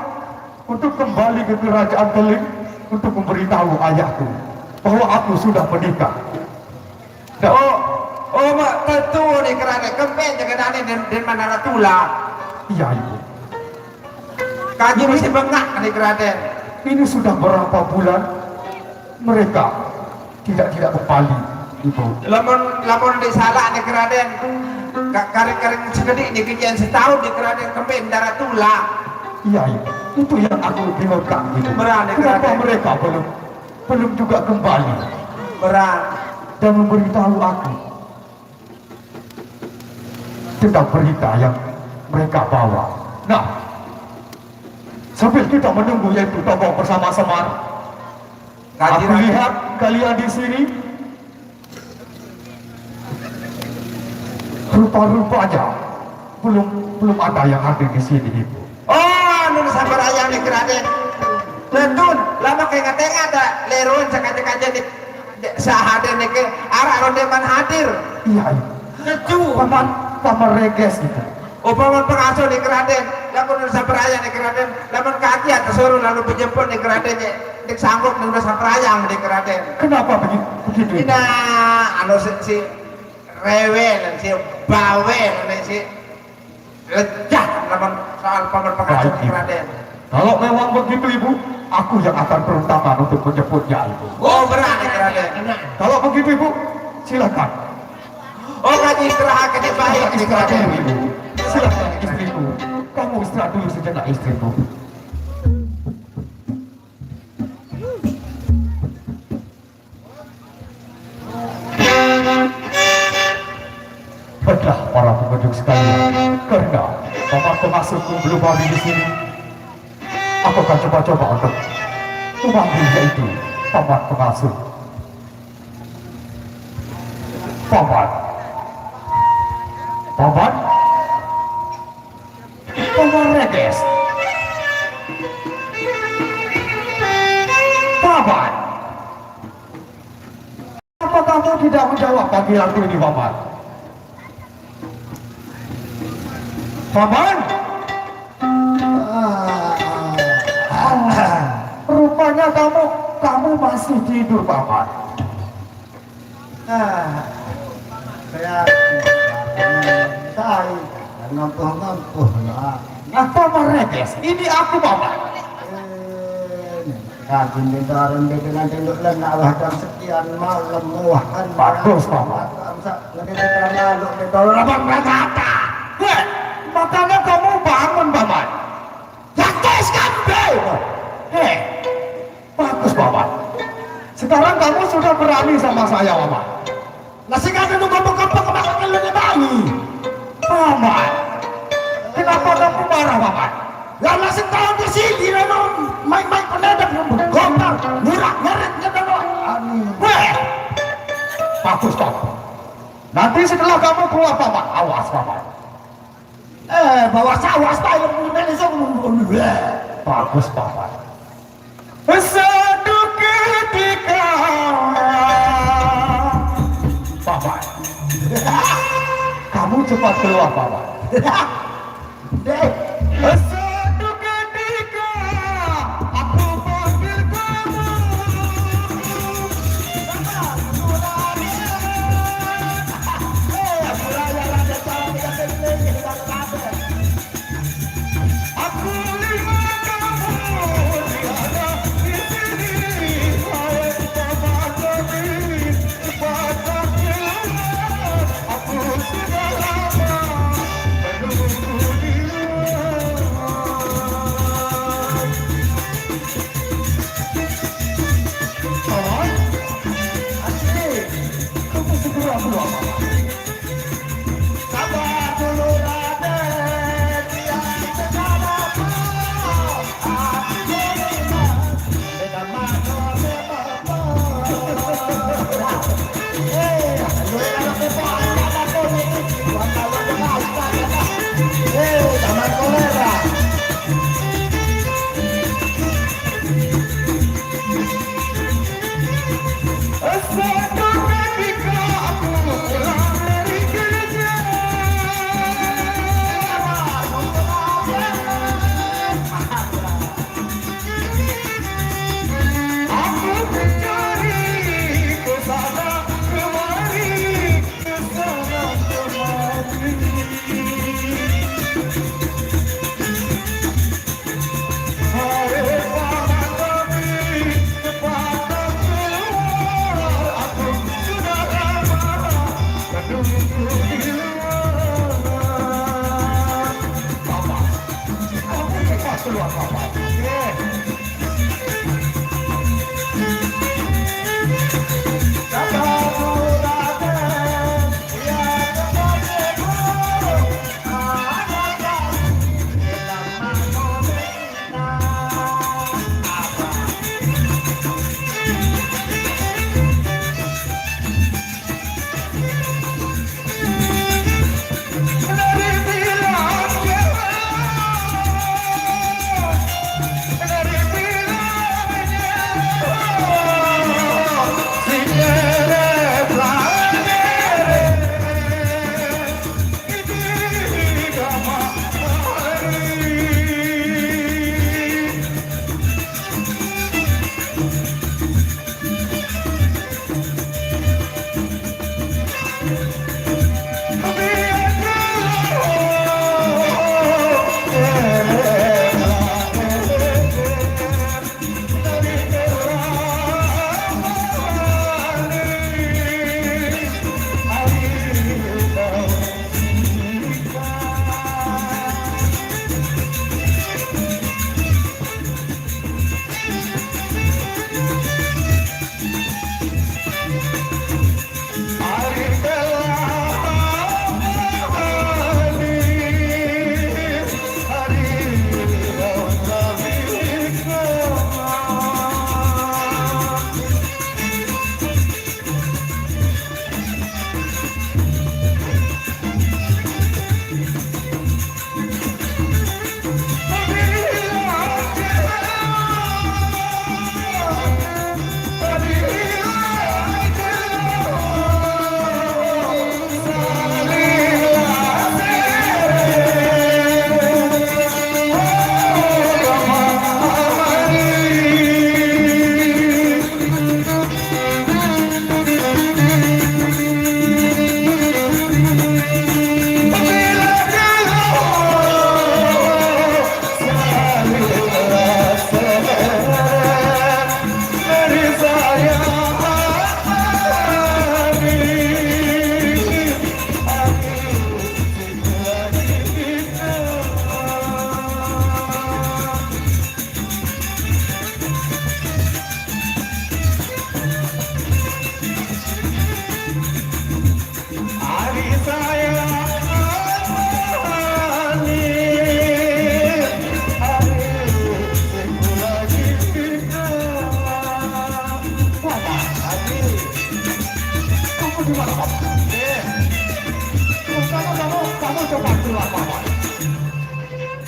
untuk kembali ke kerajaan Teling untuk memberitahu ayahku bahwa aku sudah menikah. Nah,
Mak tentu nih Raden. Kempen jangan aneh dan mana tula.
iya Ibu.
Kaji mesti bengak nih Raden.
Ini sudah berapa bulan mereka tidak kembali, Ibu.
Lamun di salah nih Raden. Karing-karing segede nih kejadian setahun nih Raden kempen darah tula.
Iya Ibu. Itu yang aku bingungkan gitu.
Berani,
Kenapa
berani.
mereka belum juga kembali
Berat.
dan memberitahu aku tentang berita yang mereka bawa. Nah, sambil kita menunggu yaitu Togo bersama Semar,
Kaji
aku
Raden.
lihat kalian di sini rupa-rupanya belum ada yang hadir di sini Ibu.
Oh, nun sabar ayam nih Raden. Lentun, lama kayak ngetengah ada lerun sekaja-kaja di sahadir nih ke arah rondeman hadir.
Iya Ibu.
Kecu.
Paman Reges gitu.
Upaman pengasuh nih Raden. Lamun nun sabar ayam nih Raden. Lamun kaki atau suruh lalu penjemput nih Raden. Dik sanggup nun sabar ayam nih Raden.
Kenapa begitu? Ibu?
Ina anu si rewel, si bawel, si lecah lamun soal paman pengasuh nih Raden.
Kalau memang begitu Ibu, aku yang akan turun tangan untuk menjemputnya Ibu.
Oh berani Raden.
Kalau begitu Ibu, silakan.
Oh kaji istirahat ke baik nih
Istirahat
Raden.
dulu Ibu. Silakan istriku. Kamu istirahat dulu sejenak istriku. Baiklah para pengunjung sekalian, karena paman pengasuhku belum hadir di sini, aku akan coba-coba untuk memanggil yaitu paman pengasuh. Paman, Paman Reges, Paman. Apa kamu tidak menjawab panggilanku ini, Paman? Paman? Rupanya kamu masih tidur, Paman.
Saya ngampuh lah.
Nah, Paman Reges, ini aku, Paman.
Kaki mintaran dengan tinduk lenak lah jam sekian malam muahkan.
Bagus, Paman.
Lebih terlalu ditolong.
Paman berkata, makanya kamu bangun, Paman. Jakes kambing. Bagus, Paman. Sekarang kamu sudah berani sama saya, Paman. Nasi kaki itu kompok-kompok kemakan lebih bayi. Paman, kenapa kamu marah, Paman? Ya masih tahu di sini, memang main-main penedak, gombal, murah, ngeritnya, memang. Bagus, Paman. Nanti setelah kamu keluar, Paman, awas, Paman. Bawa sawas, Paman, bagus, Paman. Satu ketika, Paman. Kamu cepat keluar, Paman. Satu ketika aku panggil kamu. Aku lihat kamu tiada di sini. Hai Paman Reges, cepat keluar. Aku sudah lama menunggu dirimu.
Zaman kolera.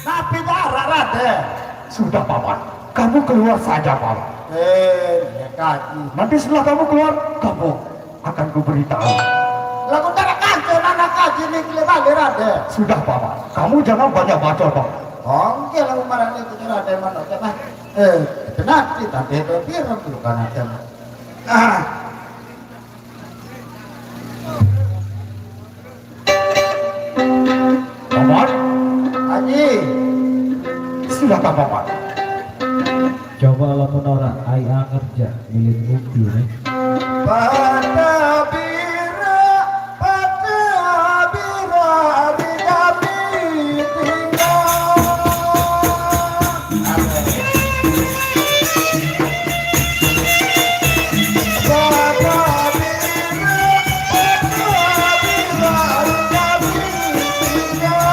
Tapi darah Raden.
Sudah paman, kamu keluar saja paman.
Ya kaji.
Nanti setelah kamu keluar, kamu akan kuberitahu.
Lagu darah kaji, anak kaji ini kembali Raden.
Sudah paman, kamu jangan banyak bacot paman.
Oke, lagu marah itu Raden mana? Coba. Itu nanti tapi itu biar dulu kan Raden.
Paman,
Haji.
silakan paman.
Coba lah menolak ayah kerja milik bukti nih.
Pada bira di kami tinggal. Pada bira di kami tinggal.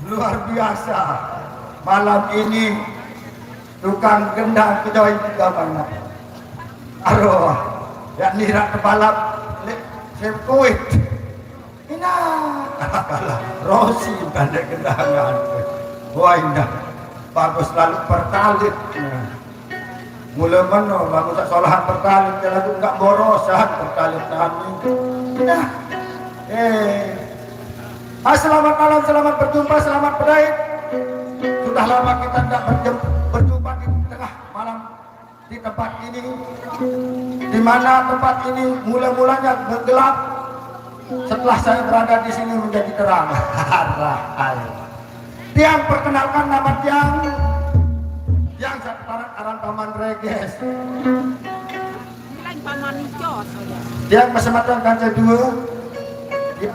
Luar biasa. Malam ini tukang gendang kedoi juga mana. Arwah, yakni rak balap sirkuit. Ina, kalah Rosi bandek gendangan. Wah indah, bagus lalu pertalit. Mula mana bagus tak solahan pertalit, lalu enggak borosan pertalit kami. Nah, selamat malam, selamat berjumpa, selamat berakhir. Sudah lama kita tidak berjumpa di tengah malam di tempat ini, di mana tempat ini mula-mulanya gelap. Setelah saya berada di sini menjadi terang. Tiang, perkenalkan nama Tiang. Tiang Sekretariat Aran Paman Reges. Tiang Pesematan Kancah 2.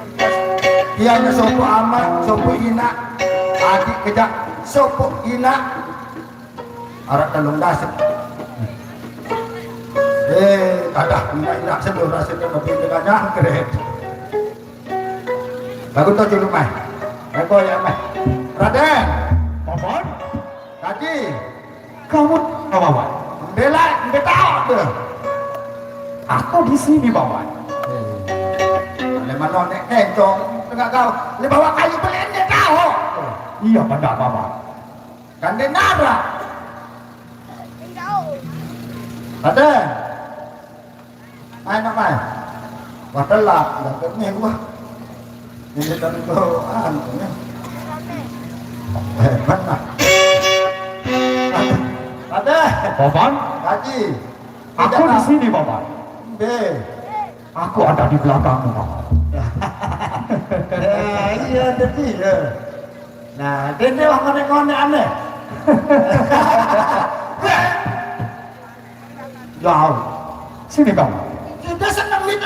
Dia sopo amat, sopo ina, adik kejak, sopo ina, arak talung dasar. Kadah ina sebelum rasanya lebih dengan jangkret. Bagus tu dulu mah, aku ya mah. Raden,
Paman,
tadi
kamu apa?
bela tu.
Aku di sini, Paman.
Mana nek kencong tengah kau, le bawa kayu belendek kau.
Iya, pada Paman.
Kan dia nara. Ada. Ai nak mai. Wah telak, dah kene gua. Ini kan kau ni. Mana? Ada.
Paman,
Haji.
aku di sini, Paman.
B.
Aku ada di belakangmu, Paman.
Iya tadi ya. Nah, dia wah ngonek-ngonek aneh.
Jauh. Sini kamu.
Kita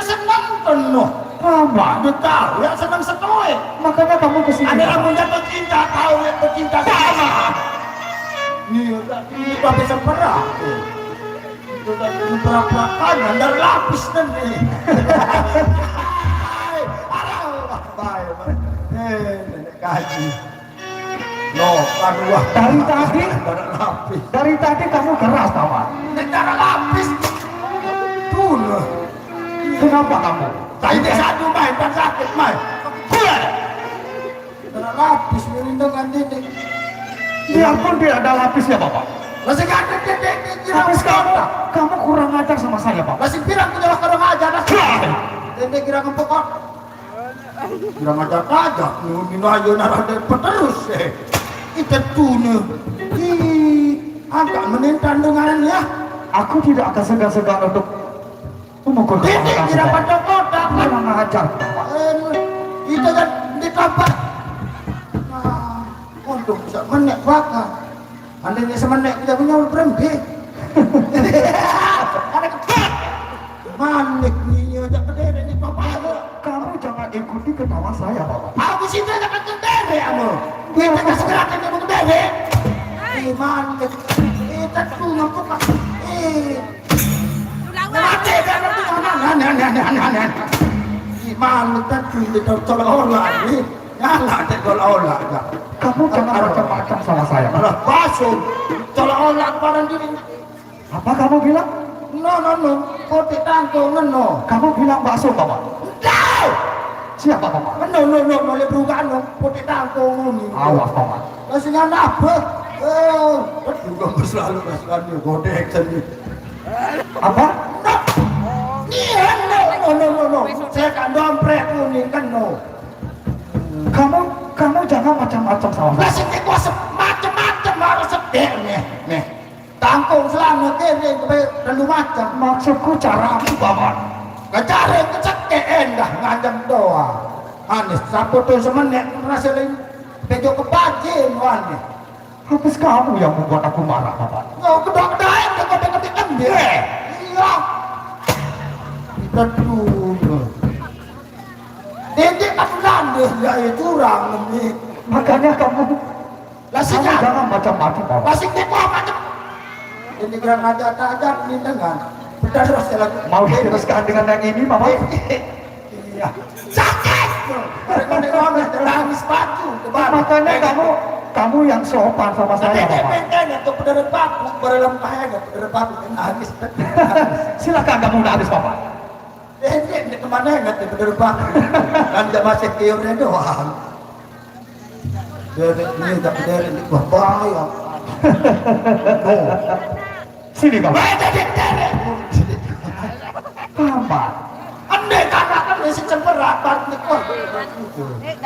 senang penuh.
Paman,
Dia tahu ya senang setoi.
makanya kamu kesini.
Ada kamu jatuh cinta, tahu yang bercinta sama. Ini tapi seperah. Itu tadi perak-perakan, anda lapis nanti. Baik, nenek kaji. No, karuah.
Dari tadi kamu keras, Paman.
Negara lapis. Tuh.
Kenapa kamu?
Ini satu main, tak sakit main. Negara lapis melindungan diri.
Biarpun dia ada lapisnya, Bapak.
Masih ada dedek
Tapi sekarang kamu kurang ajar sama saya, Pak.
masih bilang kita lah kadang aja dah. Dedek kira ngempokot. Kira ngajar aja. Nino ayo narah terus. Kita tuna. Agak menentang dengan ya.
Aku tidak akan segan-segan untuk memukul
Dedek
kepala
kira
kamu.
pada kotak.
Kurang ajar, Pak.
Kita kan ditambah. Untuk bisa menek bakal. Andainya semenek kita punya berhenti. Ada kepala. Manik nih aja kedere di kepala.
Kamu jangan ikuti ketawa saya, Bapak.
Aku sih tidak akan kedere kamu. Kita tak segera akan kedere. Manik. Kita tuh ngampuk. Mati kan nanti mana
aneh. Gimana tadi di tolak olah ini? Nyala di tolak olah.
Kamu jangan macam-macam sama saya.
Malah basuh. Tolak olah barang diri.
Apa kamu bilang?
No. Kotik tangkungan no.
Kamu bilang bakso, Paman.
No.
Siapa, Paman?
No. Boleh berugaan no. Kotik tangkungan ini.
Awas, Paman.
Masihnya apa? Juga selalu godek sendiri.
Apa?
No. Saya kan dompret kuning kan no.
Kamu jangan macam-macam sama saya.
Masih kuasa macam-macam harus sedek nih. Tangkung selama kene terlalu macam.
Maksudku cara aku, Paman.
Cara keceken dah ngajam doa. Anis sapu tuh semenit rasa lain pejo kepajin wani.
Habis kamu yang membuat aku marah, Paman.
Kedok-kedain kedok-kedok kan dia. Iya. Kita dulu. Dedek aku landes ya curang nih.
Makanya kamu
Lasihnya
jangan macam-macam, Paman.
masih kepo macam. Ini kira ngajak-ngajak nih dengan. Betul terus lagi.
Mau diteruskan dengan yang ini, Paman?
Iya. Sakit. Mereka terangis batu.
Makanya kamu yang sopan sama saya, Paman.
Pengen untuk pederet batu, berlempah ya, pederet batu nangis.
Silakan kamu udah habis, Paman.
Ini kemana ya nggak pederet batu? Anda masih kiurnya doang. Dari ini tak pederet ini bahaya.
Sini, Paman.
Paman. Andai kata kan masih cemberat banget kok.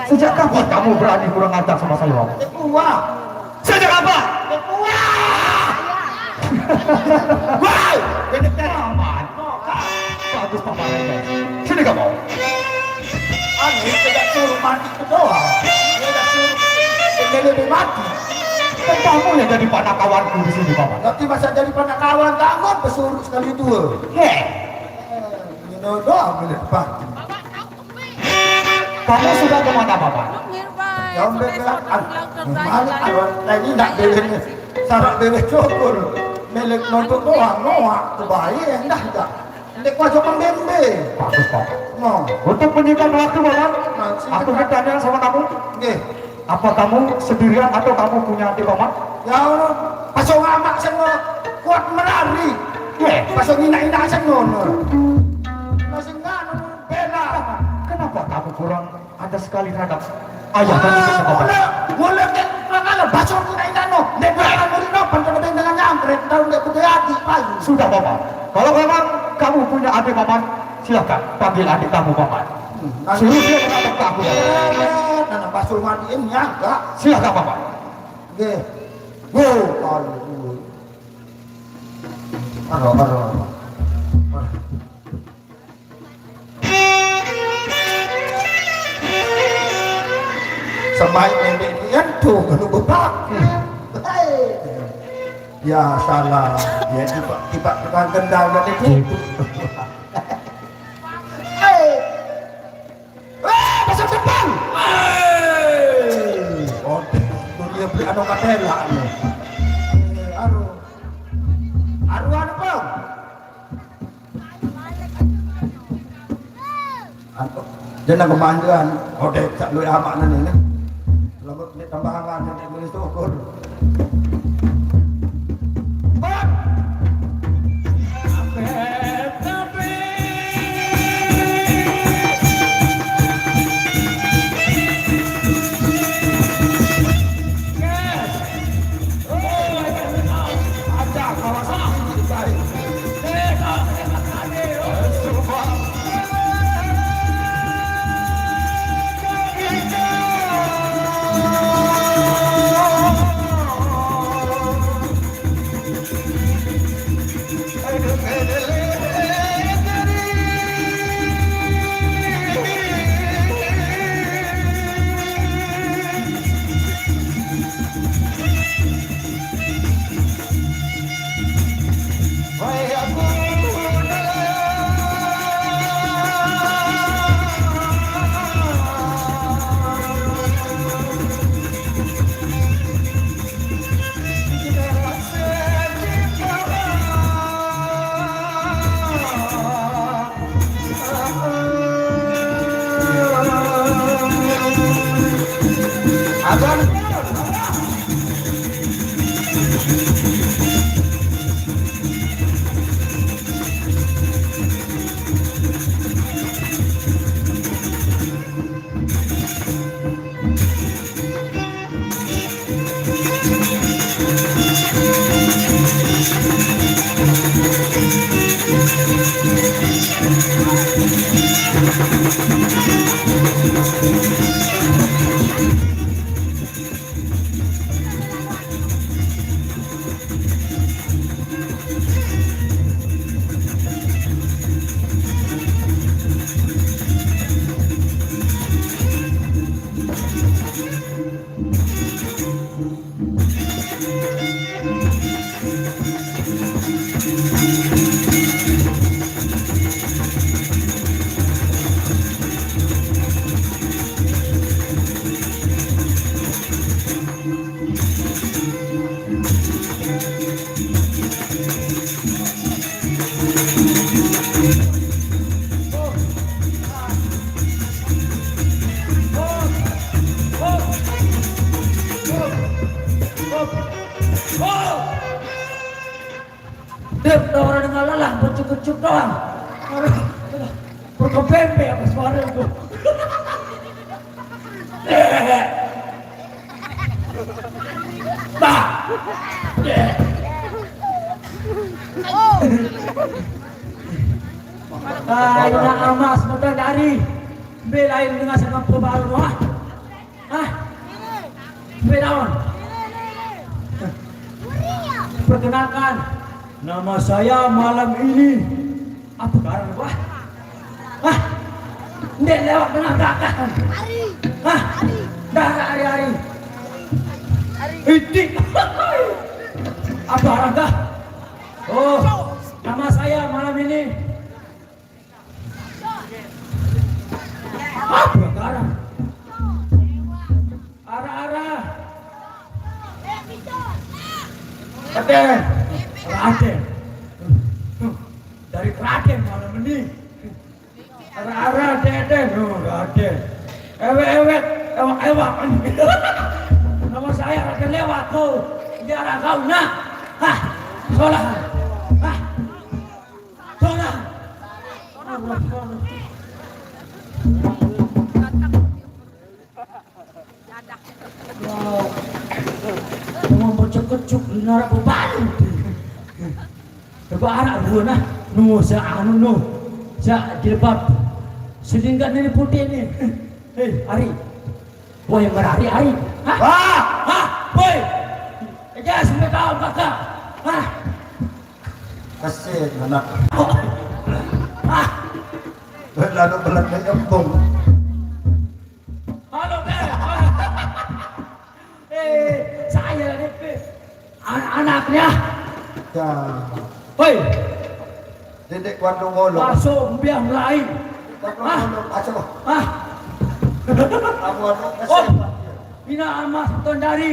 Sejak kapan kamu berani kurang ajar sama saya, Paman?
Wah.
Sejak kapan?
Wah. Wah. Ini
Paman. Bagus, Paman. Sini kamu.
Aneh tidak suruh mati ke doang. Tidak suruh lebih mati.
Kan kamu yang jadi panakawanku di sini, Paman.
Nanti masa jadi panakawan kamu pesuruh sekali dua. Ini doang boleh mati.
Kamu sudah kemana, Paman?
Ya bilang, malah lagi nak beli sarak beli cukur. Milik nonton doang, noak terbaik dah dah. Ini kuasa pembembe.
Bagus, Paman.
No.
Untuk menyingkat waktu, Paman, aku bertanya sama kamu.
Nggih.
Apa kamu sendirian atau kamu punya adik, Paman?
Ya Allah, pasong amak semua kuat melari. Pasong ina-ina semua. Masih nggak bela.
Kenapa kamu kurang ada sekali terhadap ayah dan ibu, Paman?
Boleh kan kalau pasong ina-ina no. Nek berapa murid no, penting dengan nyamret tahu nek kudu hati payu.
Sudah, Paman. Kalau memang kamu punya adik, Paman, silakan panggil adik kamu, Paman. Suruh dia menghadap ke aku, Paman.
Nana pasong mandiin nyaga.
Silakan, Paman.
Nggih. Wow, aduh. Aro. Sampai pendeknya tuh kalau bepak. Ya salah. Ya tiba tukang kendal dan itu. Pasang depan. Oh, dia beli anu katela nih. Aru anu apa? Anu, jangan kemanjuan. Oh, dek tak lu amak nanti nih. Lalu ni tambahan nanti beli syukur.
Dep, orang dengan lelah, bercukup doang. Berkepempe apa suara itu? Bah! Ay, naamas mo na dari. Belain dengan sangat pembaru, ha? Hah? Belaon. Perkenalkan, nama saya malam ini. Apa karang gua? Hah? Ndek lewat dengan belakang. Hah? Dah hari-hari. Itik. Apa karang kah? Oh, nama saya malam ini. Apa karang? Arah-arah. Raden. Dari Raden malam ini. Arah-arah Deden. Oh, Raden. Ewek-ewek. Ewak-ewak. Nama saya Raden lewat tuh. Biar kau nak. Hah? Sholah. Hah? Sholah. Wow. Mau bocok-kecuk di narak beban. Coba anak gua nah. Nu sa anu nu. Sa jilbab. Selingkat ini putih ni. Hei, Ari. Boy yang berari Ari. Hah?
Wah!
Hah? Boy. Eja sampai kau kakak. Hah?
Kasih anak.
Hah?
Lalu belakang empung.
Halo, Bel. Saya ni anak-anaknya.
Ya.
Hei,
Dedek Wandung Ngolong.
masuk biar lain.
Hah? Aco.
Hah?
Abu Wandung
Oh,
kasih.
Ina Amas Tondari.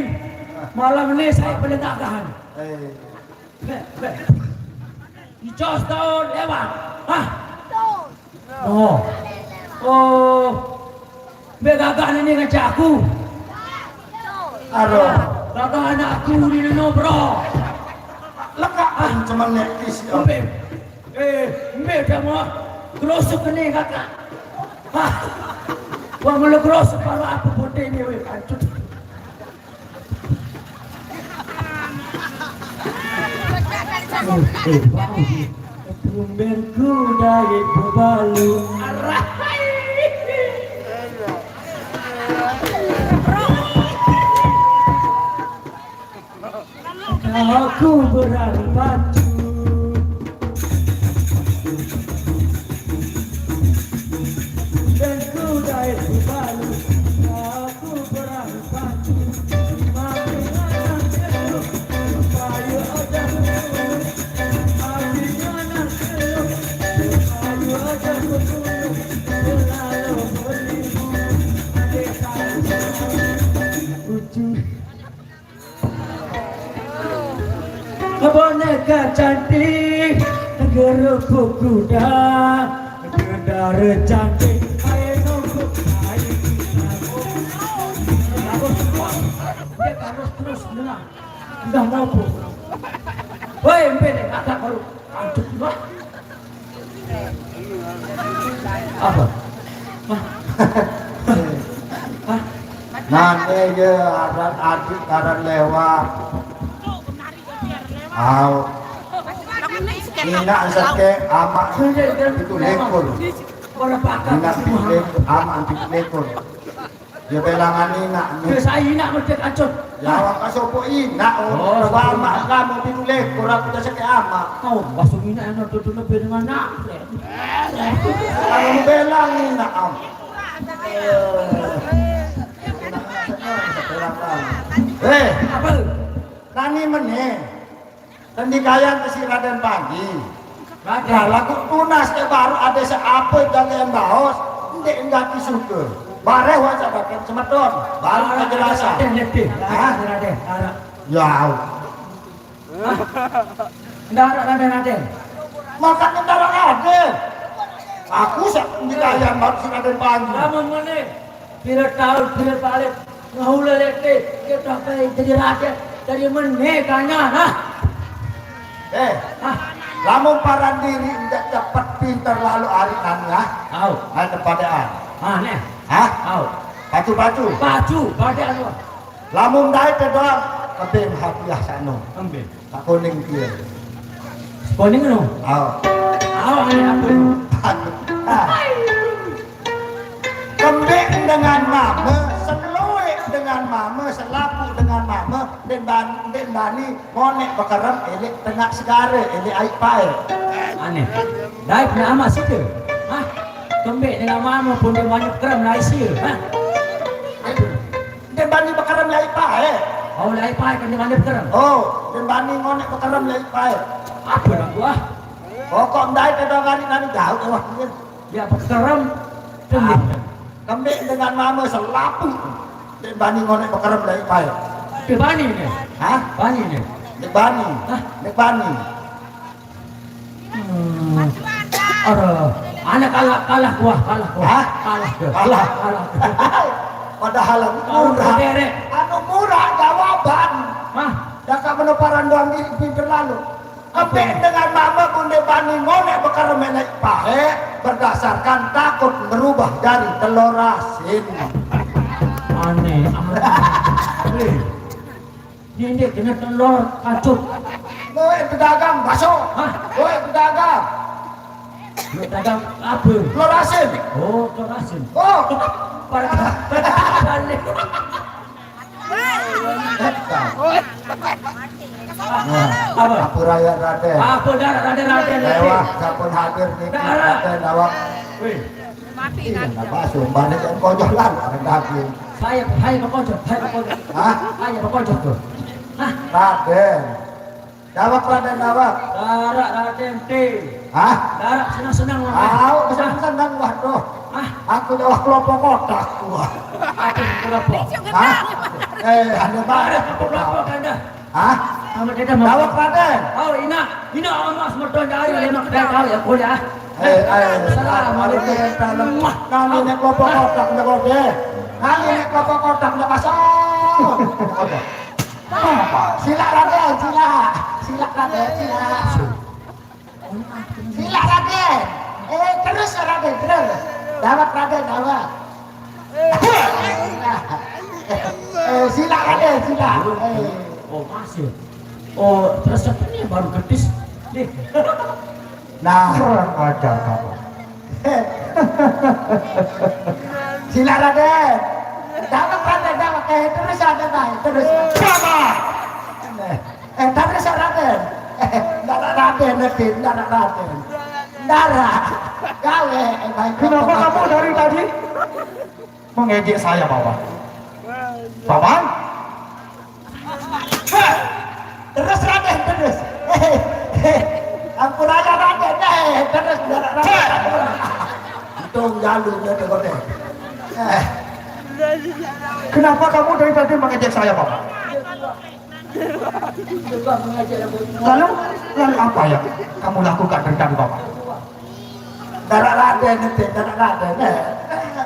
Malam ini saya penegakkan. Dicos tahun lewat. Hah? Oh. Oh. Begagakan ini ngajak aku.
Aduh.
Kakak anakku di Nobro.
Lekak cuman nekis ya.
Umbe. Umbe dah mau kerosok ni kakak. Hah? Wah mula kerosok kalau apa putih ni weh kancut. Umberku dari Pebalu. Aku berani pacu. Dan ku dari Pebalu. Aku berani pacu. Mati anak seluk. Payu aja seluk. Mati anak seluk. Payu aja seluk. Selalu beribu. Dekat ujung. Boneka cantik, gerukuk kuda, gendara cantik, ayo nunggu, ayo kita dia harus terus dengar, enggak mampu. Woi, beda kata baru, antuk juga. Apa? Hah?
Nanti je aran adik aran lewat. Au.
Ina sake ama itu lekor.
Orang pakar
Ina pilih ama itu lekor. Dia belangan ina.
Dia saya nak mesti kacau.
Ya awak kasopo ina. Oh, ama kamu itu lekor aku dah sake ama.
Kau masuk ini anak tu lebih dengan nak.
Kalau belang ina am.
Apa?
Nani meneh. Tandikayan ke si Raden pagi. Nah, lagu tunas ke baru ada seapa kalian bahos. Ndek enggak disuka. Bareh wajah bagian semeton. Baru kejelasan.
Raden.
Ya.
Raden.
Makanya darah ada. Aku tandikayan baru si Raden pagi.
Kamu mana? Bila tahu, bila balik. Ngahula lete. Kita apa jadi raden. Dari mana kanya?
Lamun para diri tidak cepat pintar lalu arinan ya.
Tahu.
Ada padaan.
Nih.
Hah?
Tahu.
Batu-batu.
Baju pada anu.
Lamun dai te doang kebin hadiah sano.
Ambil.
Tak kuning dia.
Kuning anu.
Aw.
Ane apa anu?
Kembing dengan mama, sekeloi dengan mama, selapu dengan mama, dan bani monek bakaram elek tengah segara, elek air pae.
Aneh. Dai punya amat situ. Hah? Kembik dengan mama pun dia banyak keram lai sia. Hah?
Dan bani bakaram air pae.
Oh lai pai kan dia banyak keram.
Oh, dan bani monek bakaram air pae.
Apa nak buah?
Oh, kok ndai te doang nani jauh wah dia.
Dia keram. Kembik.
Kembing dengan mama selapu, dan bani monek bakaram air pae.
Dia bani ni.
Hah?
Bani ni.
Nek bani.
Hah?
Nek bani.
Aduh. Anak kalah kuah.
Hah?
Kalah ke.
Kalah. Padahal
Oh,
murah.
derek.
Anu murah jawaban.
Hah?
Dak menoparan doang di pinggir lalu. Keping dengan mama bunde bani ngone bekar menek pahe berdasarkan takut berubah dari telur asin.
Aneh. Ini kena telur kacuk.
Kowe pedagang bakso.
Hah?
Kowe pedagang
Lu dagang apa?
telur asin.
Oh, telur asin.
Oh,
Para balik. Apa?
Apa raya Raden?
Apa Raden?
Lewat kapun hadir nih Raden awak.
Wih,
Iya, nggak bakso, banyak yang kojolan ada daging.
saya berkocok.
Hah?
Saya berkocok tuh. Hah?
Raden. Jawab Raden jawab.
Darak Raden T.
Hah?
Darak senang-senang lah.
Tahu senang wah doh.
Hah?
Aku jawab kelompok kotak gua.
Apa berapa?
Hah? Ada barang
Berapa Anda?
Hah?
Sama kita mau.
Jawab Raden.
Oh, ina amas merton dari lima kedai kau ya kuliah.
Assalamualaikum. Kami nek kelompok kotak ndak oke. Kami nek kelompok kotak ndak masuk. Sila Raden, sila. Sila Raden, sila. Sila Raden. Terus Raden, terus. Jawab Raden, jawab. Sila Raden, sila.
Oh, masih. Oh, terus ini baru gedis. Nih.
Nah, kurang ajar kamu. Sila Raden. Jawab Raden, jawab. Terus ada naik, terus. Jawab. Terus Raden. Darah Raden, darah Raden. Darah. Gawe, baik.
Kenapa kamu dari tadi mengejek saya, Bapak? Bapak?
Terus Raden, terus. Ampun aja Raden, terus darah Raden. Itu jalurnya deh.
Kenapa kamu dari tadi mengejek saya, Bapak? Lalu apa ya kamu lakukan dari tadi, Bapak?
Darah Raden itu, darah Raden.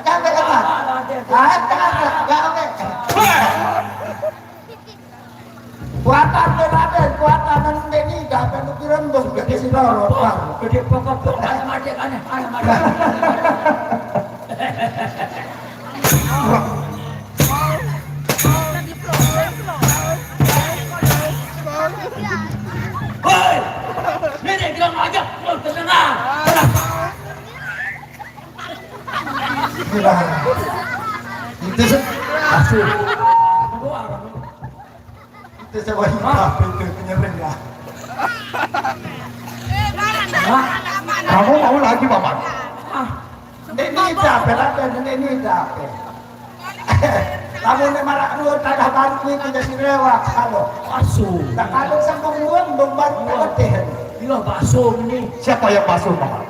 Gawe apa? Gawe. Kuatan Raden, kuatan ini gak perlu dirembuk ke sini orang.
Gede pokok anak adik aneh. Hei, nenek bilang aja
Gila. Itu sih.
Asyik.
Itu sebuah hitam itu penyering ya.
Kamu mau lagi paman?
Ini capek lah, ini capek. Kamu ini malah dua tadah bantu itu jadi rewak kalau.
Basuh.
Tak kalau sambung buang bombar terletih.
Gila basuh ini.
Siapa yang basuh paman?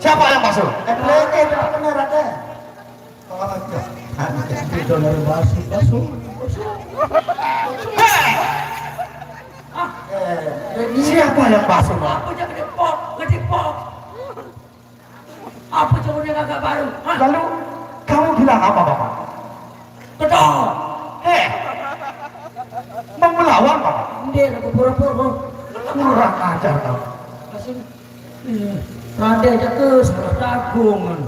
Siapa yang basuh?
Lagi tak benar ada.
Itu dari basuh.
Siapa yang basuh paman?
Apa jangan ngedipok. Apa coba dia agak baru? Hah?
Lalu kamu bilang apa paman?
Kedor.
Mau melawan paman?
Dia nak pura-pura.
Kurang ajar kamu.
Rada aja ke salah tagungan.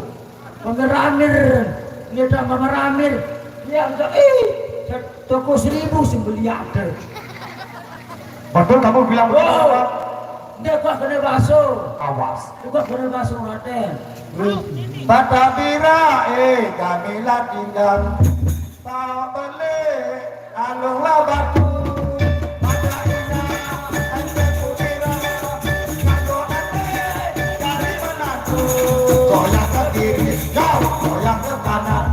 Mengeramir. Dia tak mengeramir. Dia agak toko 1000 sembeli ada.
Betul kamu bilang begitu
Oh,
paman?
dia kok kena basuh.
Awas.
Dia kok kena basuh Raden.
Patabira kamilah tinggal tak boleh alunglah batu. Goyang ke kiri, goyang ke kanan.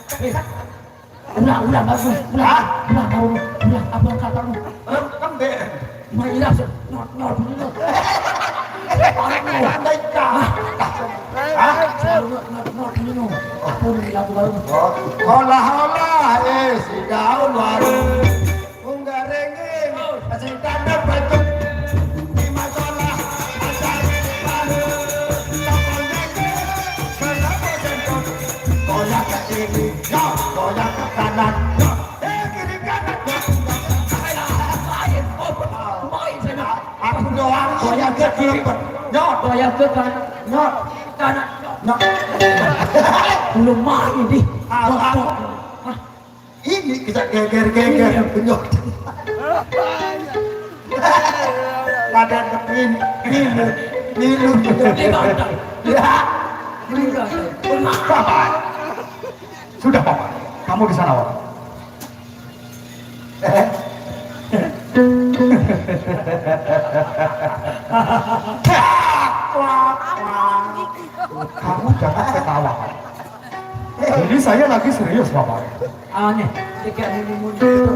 Kiri kanan.
Ulang bagus. Ulang apa katamu?
Kembali.
Marilah not dulu.
Andai kah?
Not dulu. Apa ni lagu baru?
Hola si daun baru. Unggarengin, si tanda baju. Di masalah baru. Goyang ke kiri, goyang ke kanan. Kiri kanan. Aku doang goyang ke kiri. Nyot,
Goyang ke kanan.
nyot,
Kanan.
nyot.
Belum main di.
Ini kita geger penyok. Badan kepin, nilu. Ya,
Paman. Sudah paman. Kamu di sana paman. Kamu jangan ketawa. Ini saya lagi serius paman.
Aneh. Tiga ini muncul.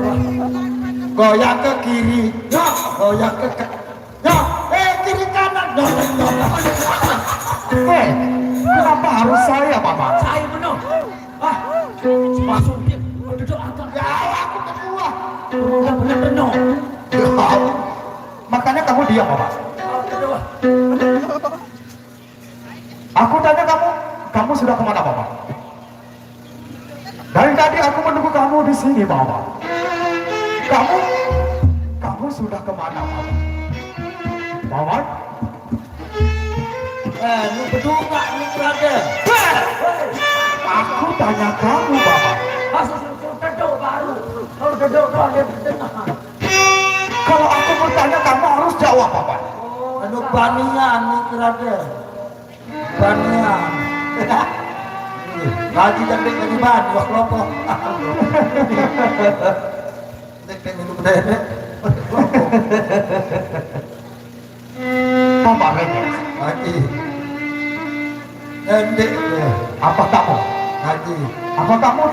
goyang ke kiri, nyok, goyang ke nyok, kiri kanan, nyok.
Kenapa harus saya paman?
Saya benar. Masuk dia. Duduk angkat.
Ya, aku kedua.
Udah benar.
Makanya kamu diam paman.
Kedua.
Aku tanya kamu sudah kemana paman? Dari tadi aku menunggu kamu di sini paman. Kamu sudah kemana paman? Paman?
Ini berdua ini berada.
Aku tanya kamu paman.
Masuk duduk baru. Kalau duduk ada di tengah.
Kalau aku bertanya kamu harus jawab paman.
Anu banian ini berada. Banian. Lagi dan dek lagi ban, wah kelompok. Dek minum dek.
Paman Rengges,
Lagi. Dek.
apa kamu?
Lagi.
Apa kamu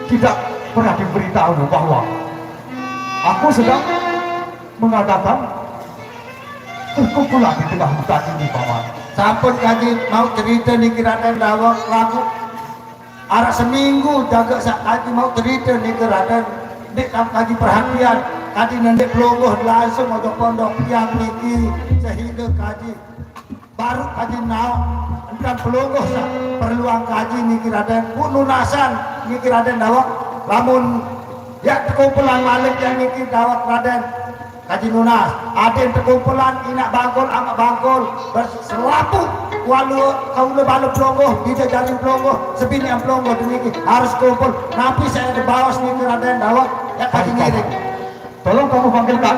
tidak pernah diberitahu bahwa aku sedang mengadakan perkumpulan di tengah hutan ini, paman?
Sampun kaji mau cerita nih kiraden dawang lagu. Arah seminggu jaga sak kaji mau cerita nih kiraden. Dek kaji perhatian. Kaji nendek pelongoh langsung ojo pondok yang niki sehingga kaji baru kaji nau entah pelongoh sak perluang kaji nih kiraden. Bu lunasan nih kiraden dawang. Lamun ya kumpulan malik yang niki dawang kiraden. Kaji lunas, ada yang terkumpulan inak bangkol, amak bangkol, berselapu, walau kau le balu pelongoh, tidak jadi pelongoh, sebini yang pelongoh demikian harus kumpul. Nanti saya di bawah sini Raden Dawang, ya kaji ngiring.
Tolong kamu panggilkan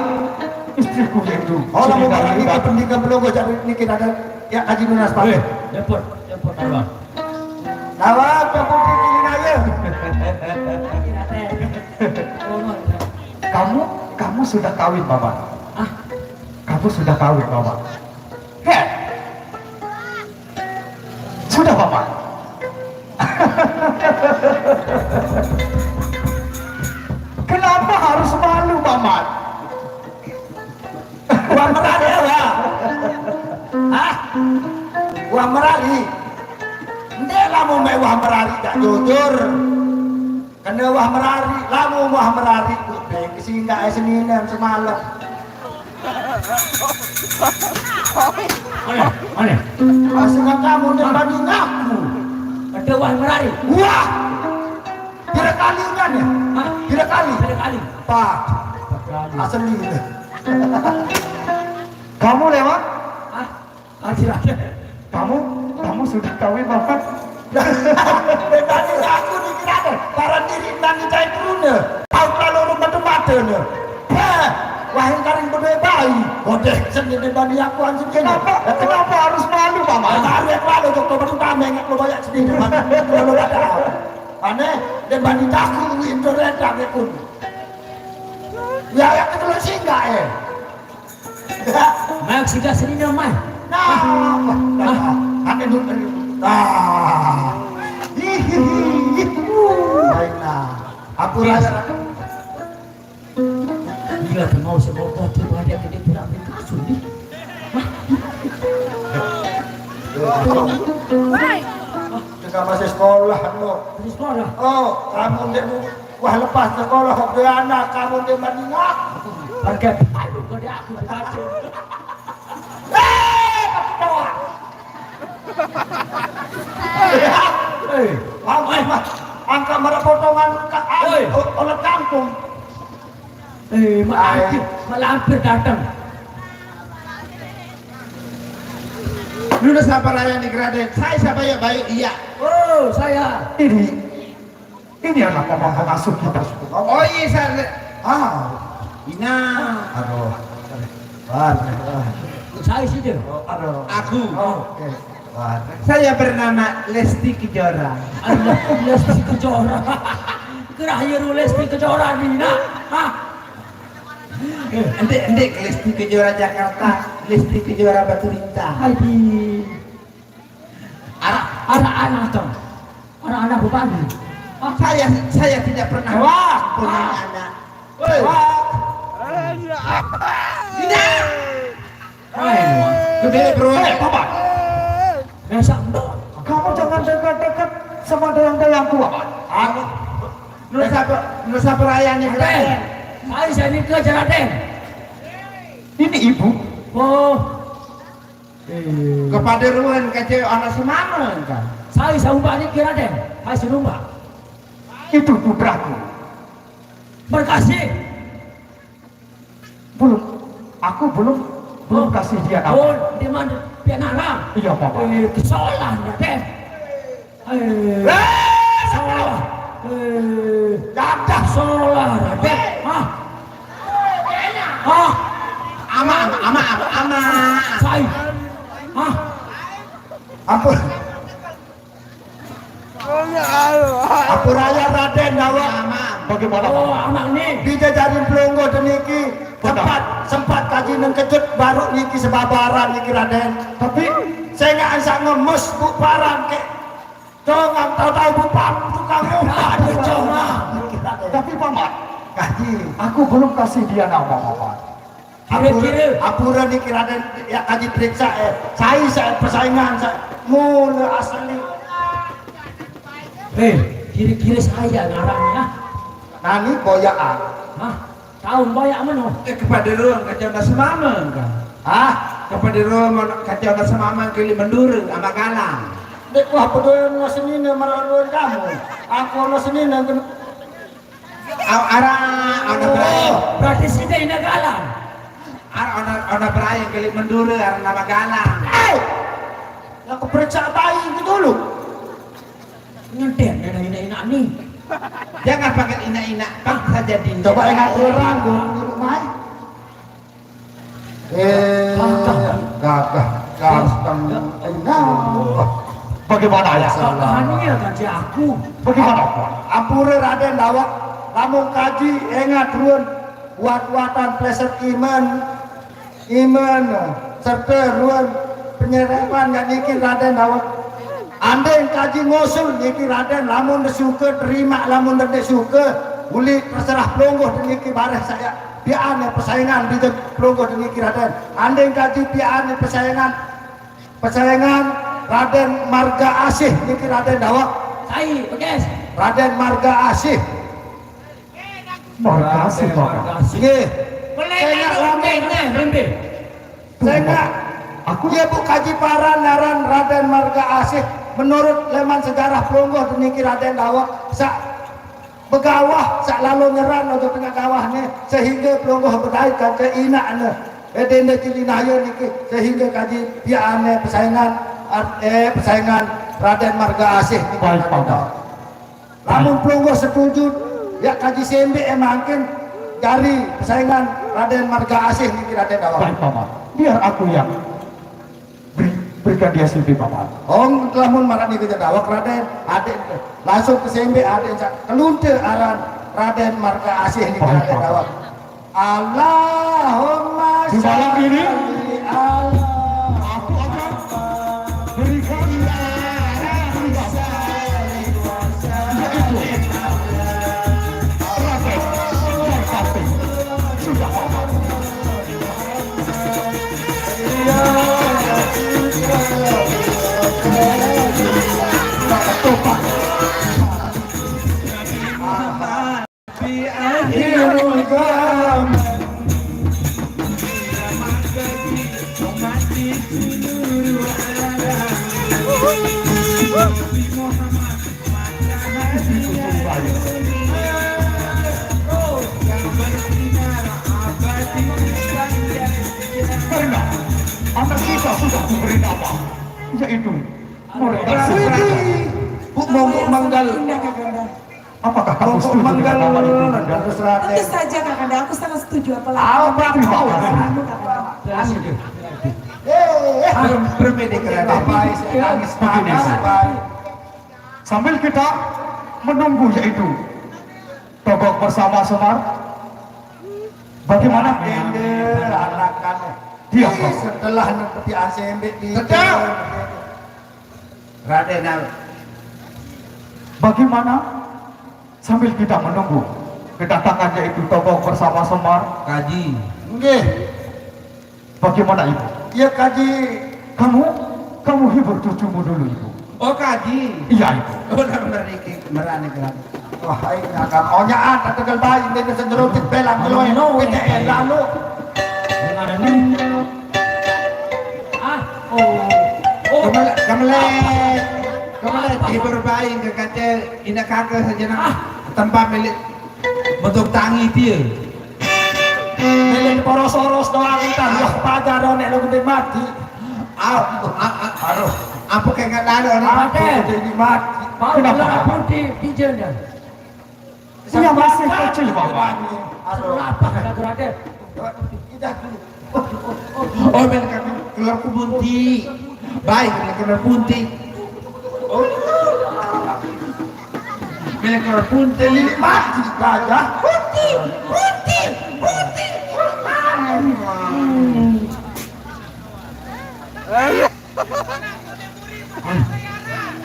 Istriku itu.
Oh,
Sudah
mau barang
niki
ini.
pendidikan belum gue jadi niki ada ya kaji minas pak.
Jemput Arwah.
Nawab kamu kikilin aja. Kamu sudah kawin Bapak. Kamu sudah kawin Bapak. Heh. Sudah Bapak. Kenapa harus malu Bapak?
Wah merari ya. Hah? Wah merari. Ndek lamu mewah merari gak jujur. Kena wah merari, lamu wah merari kuting kesini gak Senin semalam.
Mana?
Pasangan kamu dan banding aku.
Ada wah merari.
Wah! Kira kali kan ya?
Hah?
Kira kali?
Ada kali.
Pak, asli. Kamu lewat?
Silakan.
Kamu sudah kawin Bapak?
Tadi aku dikira para diri nang cai turune. Tahu kalau rumah tempatnya. Wah yang karing berdua bayi. Bodeh sendiri bani aku anjing.
Kenapa harus malu Bapak?
Tarik lalu dokter baru kami nggak lo banyak sendiri. Kalau ada aneh dan bani taku internet lagi pun. Ya yang kedua singgah
Mak sudah sini namai.
Aneh dulu. Baiklah. Aku rasa
Gila tu mau sebab tu ada kita tidak berkasus ni.
Juga masih sekolah lo.
Di sekolah.
oh, kamu dia wah lepas sekolah hok dia anak kamu dia mandi ngak.
Pakai aduh kau dia aku berkasus.
Angka merah potongan oleh kampung.
Malah hampir datang.
Lu udah siapa raya di Graden? Saya siapa ya bayu iya.
Oh, saya.
Ini anak mama pengasuh kita.
Oh iya saya. Ina.
Aduh.
Saya situ.
Aduh.
Aku.
Oke.
Saya bernama Lesti Kejora.
Allah, Lesti Kejora. Kerahir Lesti Kejora ni nak.
Endek Lesti Kejora Jakarta, Lesti Kejora Batu Lintang.
Hai. Anak-anak tu. Anak-anak bupani.
Saya tidak pernah punya anak. Tidak. Gede bro.
Bapak,
Biasa.
kamu jangan dekat-dekat sama dayang-dayang tua.
Aku Nusa Perayaan yang
Raden. Saya ni ke Raden.
Ini ibu.
Oh.
kepada ruan kecil anak semama kan.
Saya sumba ni ke Raden. Saya sumba.
Itu putraku.
Berkasih.
Aku belum kasih dia nama.
Oh, di mana? Pianara.
Iya Bapak.
Kesalahan Raden. Salah.
Dadah
Salah Raden.
Ama.
Saya.
Aku raya Raden Dawa.
Bagaimana
Oh,
Bapak?
anak ni.
Dijajarin pelongo deniki sempat kaji neng kejut baru niki sebabaran niki Raden.
Tapi
Saya nggak bisa ngemes bu parang ke Congang tahu-tahu bu pam tukang
Aduh, cuma.
Tapi Paman,
kaji
aku belum kasih dia nama Paman.
Kira-kira.
apura niki Raden ya kaji periksa saya persaingan saya mula asli.
Kira-kira saya ngarangnya.
Nani boyaan.
Tahun banyak mana?
Kepada ruang kecil anak semama kan. Kepada ruang kecil anak semama kili mendurung sama galang.
Dek wah peduli ngasih ini meraruan kamu. Aku ngasih ini
Ana berayang.
Berarti sini ini galang.
Ana berayang kili mendurung nama galang.
Aku periksa bayi itu dulu.
Ngeden ini ni.
Jangan pakai ina-ina, pak saja dinda.
Coba ingat orang di rumah.
Gagah ganteng.
Bagaimana ya?
Hanya kaji aku.
Bagaimana?
Ampure Raden Dawak, lamun kaji ingat ruan wat-watan pleset iman serta ruan penyereman yang niki Raden Dawak. Andai kaji ngosul niki Raden, lamun suka terima, lamun tidak suka uli terserah pelonggoh niki bareh saya pian persaingan di pelonggoh niki Raden. Andai kaji pian persaingan Raden Marga Asih niki Raden Dawak.
Saya, guys.
Raden Marga Asih.
Makasih Bapak.
Nggih.
Boleh
Saya
nak
lamun
rembek.
saya enggak. Dia bu kaji paran naran Raden Marga Asih menurut leman sejarah pelonggoh niki Raden Dawak sak begawah sak lalu nyeran atau tengah gawah ni sehingga pelonggoh berdait kan ke inaknya edenda cilinaya niki sehingga kaji piane persaingan Raden Marga Asih niki
Baik,
Raden
Pak.
Dawak. Lamun pelonggoh setuju ya kaji sembe emangkin dari persaingan Raden Marga Asih niki Raden Dawak.
Baik Paman, biar aku yang berikan dia silbi Paman.
Lamun marani ke Dawak Raden, adik langsung ke sembe adik kelunte aran Raden Marga Asih niki
Baik,
Raden
Pak.
Dawak. Allahumma
Di malam ini,
sholli ala
aku akan berikan
akhirul zaman.
Karena anak kita sudah diberi nama, yaitu mereka
Bu monggo manggal.
Indah Kakanda.
Apakah kamu
Monggo
setuju
manggal
dengan nama itu?
terus
Tentu
Raden.
saja Kakanda, aku sangat setuju apalagi.
Terima kasih.
Kamu, Kakanda.
Berbeda kerana
Bapak saya nangis panas, Pak.
Sambil kita menunggu yaitu Togok bersama Semar. Bagaimana?
Ende anakan.
Dia, Pak.
Setelah netepi ACMB di
Betul. Raden
Bagaimana? Sambil kita menunggu kedatangan yaitu Togok bersama Semar.
kaji.
Nggih,
Bagaimana Ibu?
ya kaji
Kamu hibur cucumu dulu Ibu.
Oh kaji.
Iya Ibu.
Oh benar iki merane kerana.
wah aing akan onyaan tegal bayi ini senjerotit belang keloe PTN lalu.
Kemana hibur bayi ke kaca ina kakak saja nak tanpa milik bentuk tangi dia.
Milik poros-poros doang kita wah pagar nek lu gede mati.
Aduh, apa kayak nggak ada orang?
Aku gede mati.
Kenapa?
Pun di jalan.
Saya masih kecil Bapak.
Aduh,
Apa kata Raden?
kita dulu.
Oh mereka keluar kubunti. Baik mereka keluar bunti. Mereka keluar bunti.
Ini mati gajah.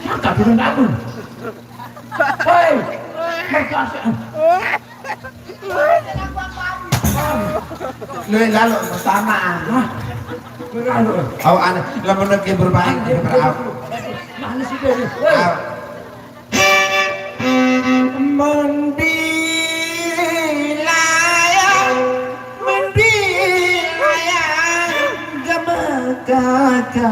Maka turun aku. Hei, makasih.
Lalu pertama.
Lalu.
Oh anak, lalu lagi bermain berapa?
Mana sih dia? Hei.
Mendilayang gemegaka.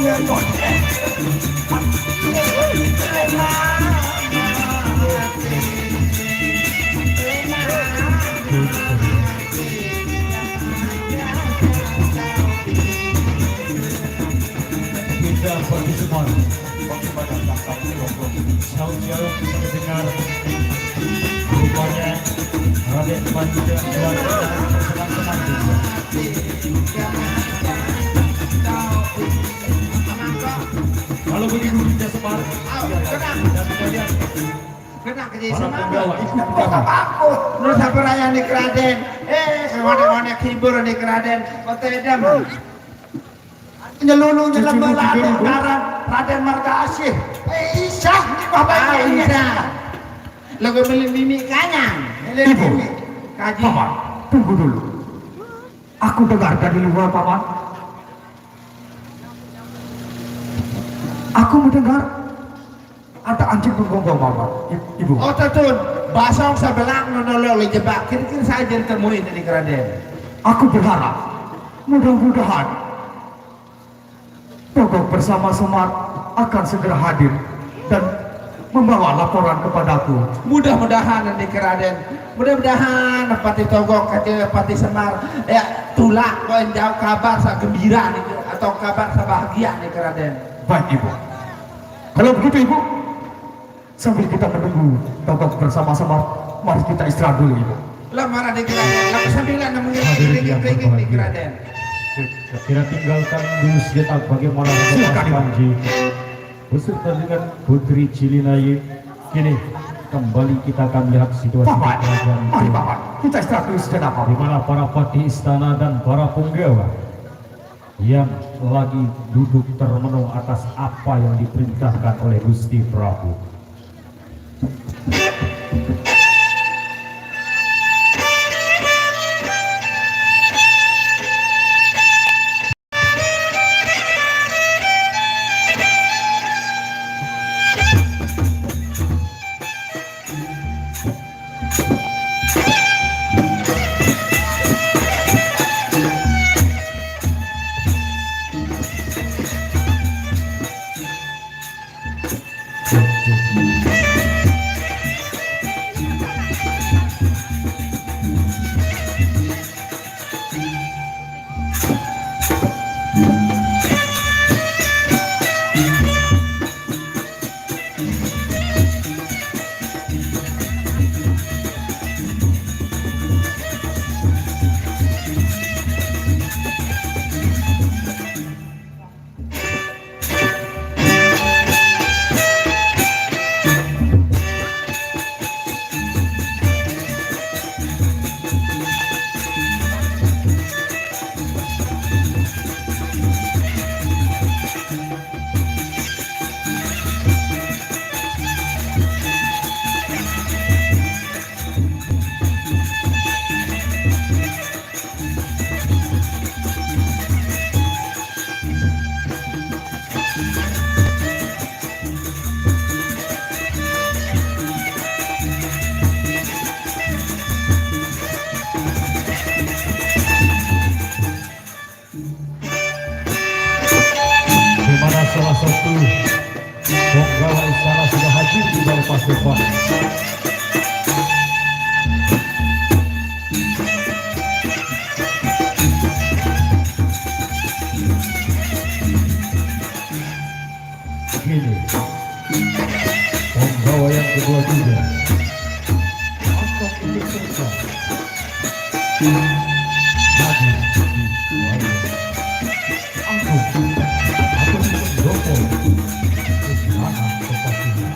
Kita bagi semua. Jauh-jauh bisa mendengar rupanya Raden Panji dan teman-teman juga. Kalau begitu kita Semar dan kalian
Kena kerja
para
sama.
penggawa ikut
Kok
kami.
aku? Lu sampai raya nih keraden. Semuanya hibur nih keraden. Kota Edam. Nyelulung nyelam Raden Karan, Raden Marga Asih. Isah nih bapaknya ini. Lo gue beli mimi kanyang.
Ibu.
Kaji.
Paman, tunggu dulu. Aku dengar dari luar, Paman. Aku mendengar ada anjing menggonggong, Paman. Ibu.
Oh tetun, basong sebelang nonolol jebak. Kira-kira saja ditemuin di keraden.
Aku berharap mudah-mudahan Togok bersama Semar akan segera hadir dan membawa laporan kepadaku.
Mudah-mudahan nanti keraden, mudah-mudahan Pati Togok kata Pati Semar ya tulak kau jauh kabar sa gembira nih atau kabar sa bahagia nih keraden.
Baik, Ibu. Kalau begitu, Ibu, sambil kita menunggu Togok bersama Semar, mari kita istirahat dulu, Ibu.
Lah marah nih keraden, lalu sambilan
Hadirin
mengiring
yang
nih
berbahagia.
keraden.
Kita tinggalkan dulu sejenak bagaimana
Silakan, Ibu.
Panji beserta dengan Putri Cilinaye. Kini kembali kita akan lihat situasi
Paman,
kerajaan
mari Paman, kita istirahat dulu sejenak,
di
Paman.
mana para patih istana dan para penggawa yang lagi duduk termenung atas apa yang diperintahkan oleh Gusti Prabu. Di mana salah satu penggawa istana sudah hadir di dalam paseban. Kini penggawa yang kedua juga angkat untuk serta hadir di wayang. Aku Joko istana Kepatihan.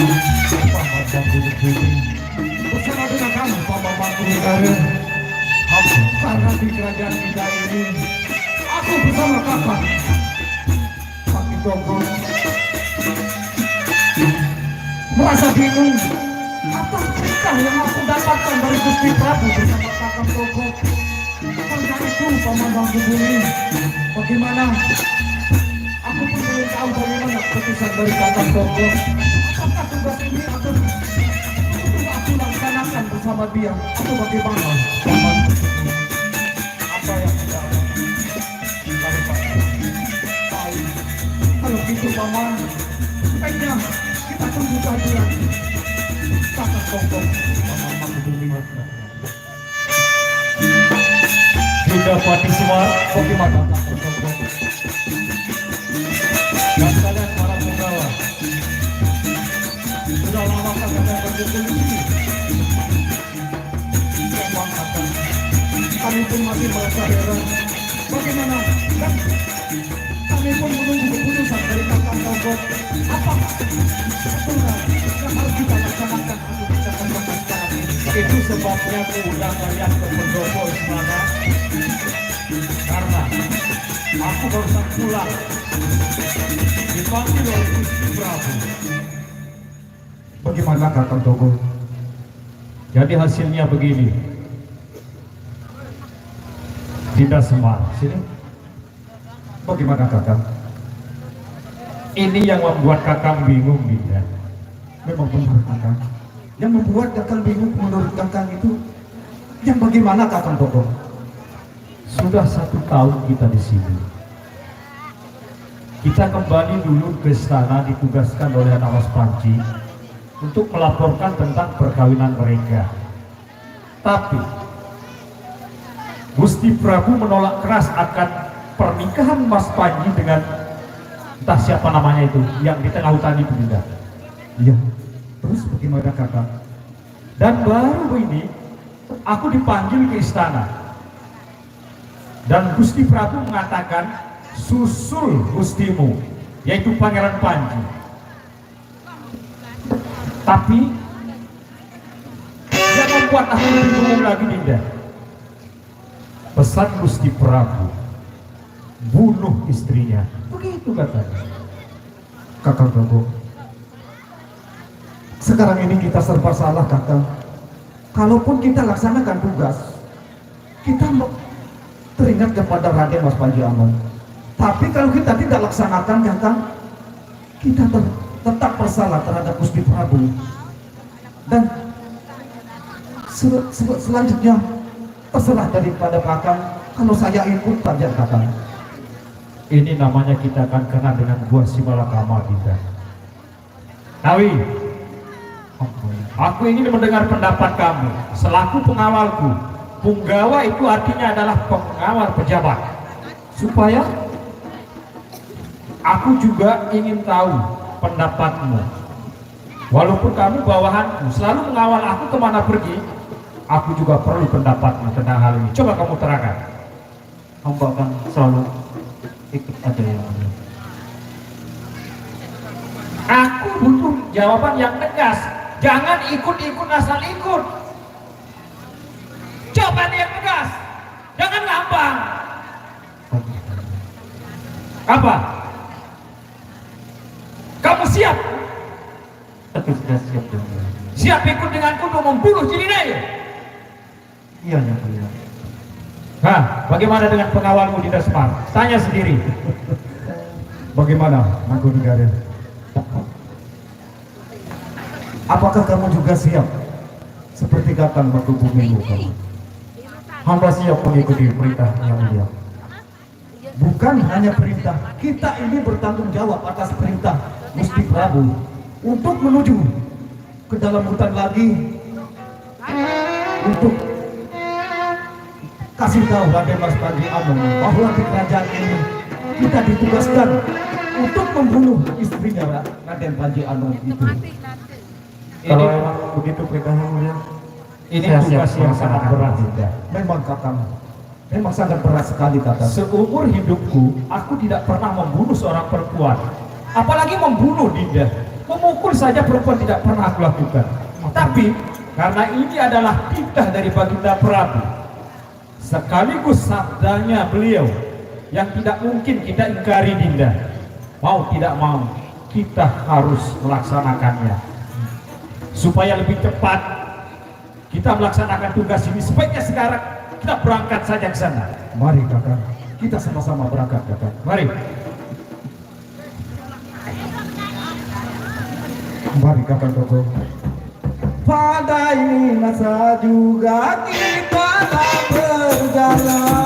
Paman Bangku Bumi bersama dengan kamu Paman Bangku Negara. Karena di kerajaan kita ini aku bersama kakak Pati Togong merasa bingung apa cerita yang aku dapatkan dari Gusti Prabu bersama kakak Togong. Karena itu Paman Bangku Bumi, bagaimana aku pun belum tahu bagaimana keputusan dari kakak Togong. Apakah tugas ini akan aku laksanakan bersama dia atau bagaimana? Paman, apa yang kita lakukan? Baik, kalau gitu Paman, sebaiknya kita tunggu saja kakak Togong. Paman Bangku Bumi. Sudah Pati Semar, bagaimana kakak Togong? Dan kalian para penggawa, sudah lama kalian berkumpul di sini. Memang kakak, kami pun masih merasa heran. Bagaimana? Dan kami pun menunggu keputusan dari kakak Togong. Apakah aturan yang harus kita laksanakan untuk bisa kembangkan sekarang ini? Itu sebabnya aku undang kalian ke pendopo istana. Karena aku barusan pulang dipanggil oleh Gusti Prabu. Bagaimana kakak Togong? Jadi hasilnya begini. Dinda Semar, sini. Bagaimana kakak? Ini yang membuat kakak bingung, Dinda. Memang benar kakak. Yang membuat kakak bingung menurut kakak itu yang bagaimana kakak Togong? Sudah 1 tahun kita di sini. Kita kembali dulu ke istana ditugaskan oleh anak Mas Panci untuk melaporkan tentang perkawinan mereka. Tapi Gusti Prabu menolak keras akan pernikahan Mas Panji dengan entah siapa namanya itu yang di tengah hutan itu juga. Iya. Terus bagaimana kakak? Dan baru ini aku dipanggil ke istana. Dan Gusti Prabu mengatakan susul gustimu, yaitu Pangeran Panji. Tapi yang membuat aku lebih bingung lagi, Dinda, pesan Gusti Prabu bunuh istrinya. Begitu katanya. Kakak Togong, sekarang ini kita serba salah kakak. Kalaupun kita laksanakan tugas, kita teringat kepada Raden Mas Panji Anom. Tapi kalau kita tidak laksanakan kakak, kita tetap bersalah terhadap Gusti Prabu. Dan selanjutnya terserah daripada kakak. Kalau saya ikut saja kakak. Ini namanya kita akan kena dengan buah simalakama kita. Tawi, aku ingin mendengar pendapat kamu selaku pengawalku. Punggawa itu artinya adalah pengawal pejabat. Supaya aku juga ingin tahu pendapatmu. Walaupun kamu bawahanku, selalu mengawal aku kemana pergi, aku juga perlu pendapatmu tentang hal ini. Coba kamu terangkan. Hamba akan selalu ikut aja yang ada. Aku butuh jawaban yang tegas. Jangan ikut-ikut asal ikut. Jawaban yang tegas. Jangan ngambang. Apa? Kamu siap?
Tapi sudah siap dong.
Siap ikut denganku untuk membunuh Cilinaya?
Iya yang mulia.
Hah, bagaimana dengan pengawalmu Dinda Semar? Tanya sendiri. Bagaimana, Mangkunegara? Apakah kamu juga siap? Seperti kakak Mangku Bumi kamu. Hamba siap mengikuti perintah yang mulia. Bukan hanya perintah, kita ini bertanggung jawab atas perintah Gusti Prabu untuk menuju ke dalam hutan lagi untuk kasih tahu Raden Mas Panji Anom bahwa di kerajaan ini kita ditugaskan untuk membunuh istrinya Raden Panji Anom itu. Kalau memang begitu perintahnya mulia, ini tugas yang sangat berat. Memang kakak, memang sangat berat sekali kakak. Seumur hidupku, aku tidak pernah membunuh seorang perempuan, apalagi membunuh Dinda.
Memukul saja perempuan tidak pernah aku lakukan. Tapi karena ini adalah titah dari Baginda Prabu, sekaligus sabdanya beliau yang tidak mungkin kita ingkari, Dinda. Mau tidak mau kita harus melaksanakannya. Supaya lebih cepat kita melaksanakan tugas ini, sebaiknya sekarang kita berangkat saja ke sana.
Mari kakak, kita sama-sama berangkat kakak.
Mari.
Mari kakak Koko.
Pada ini masa juga kita tak berjalan.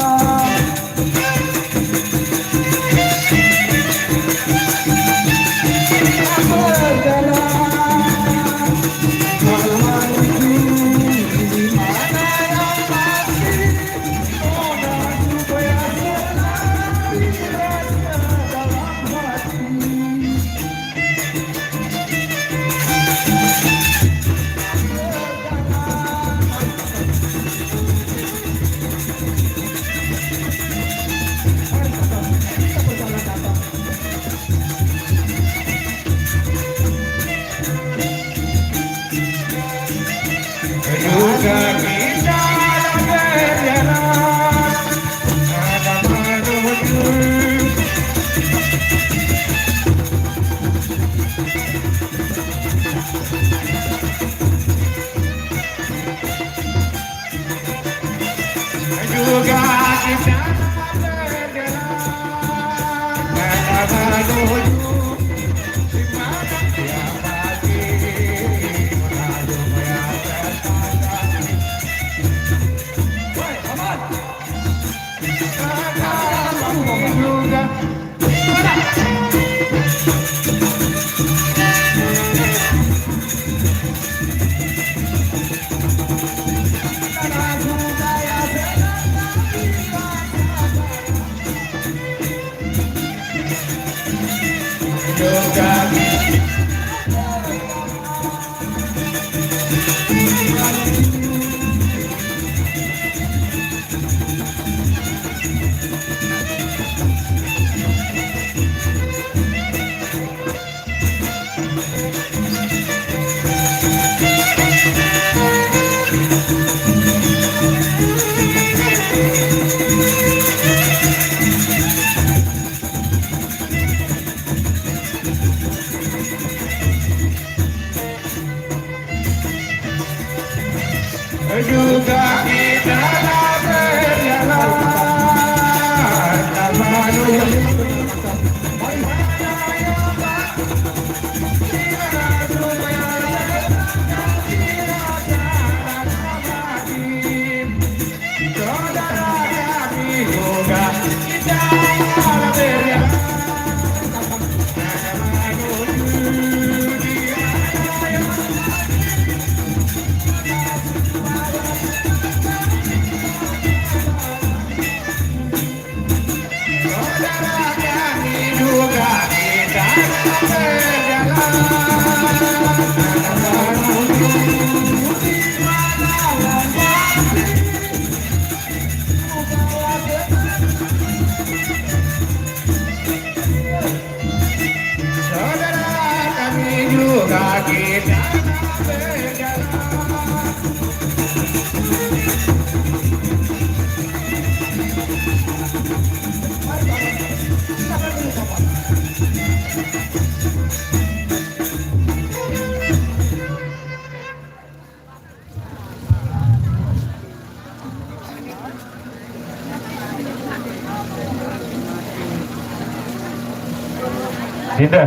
Dinda,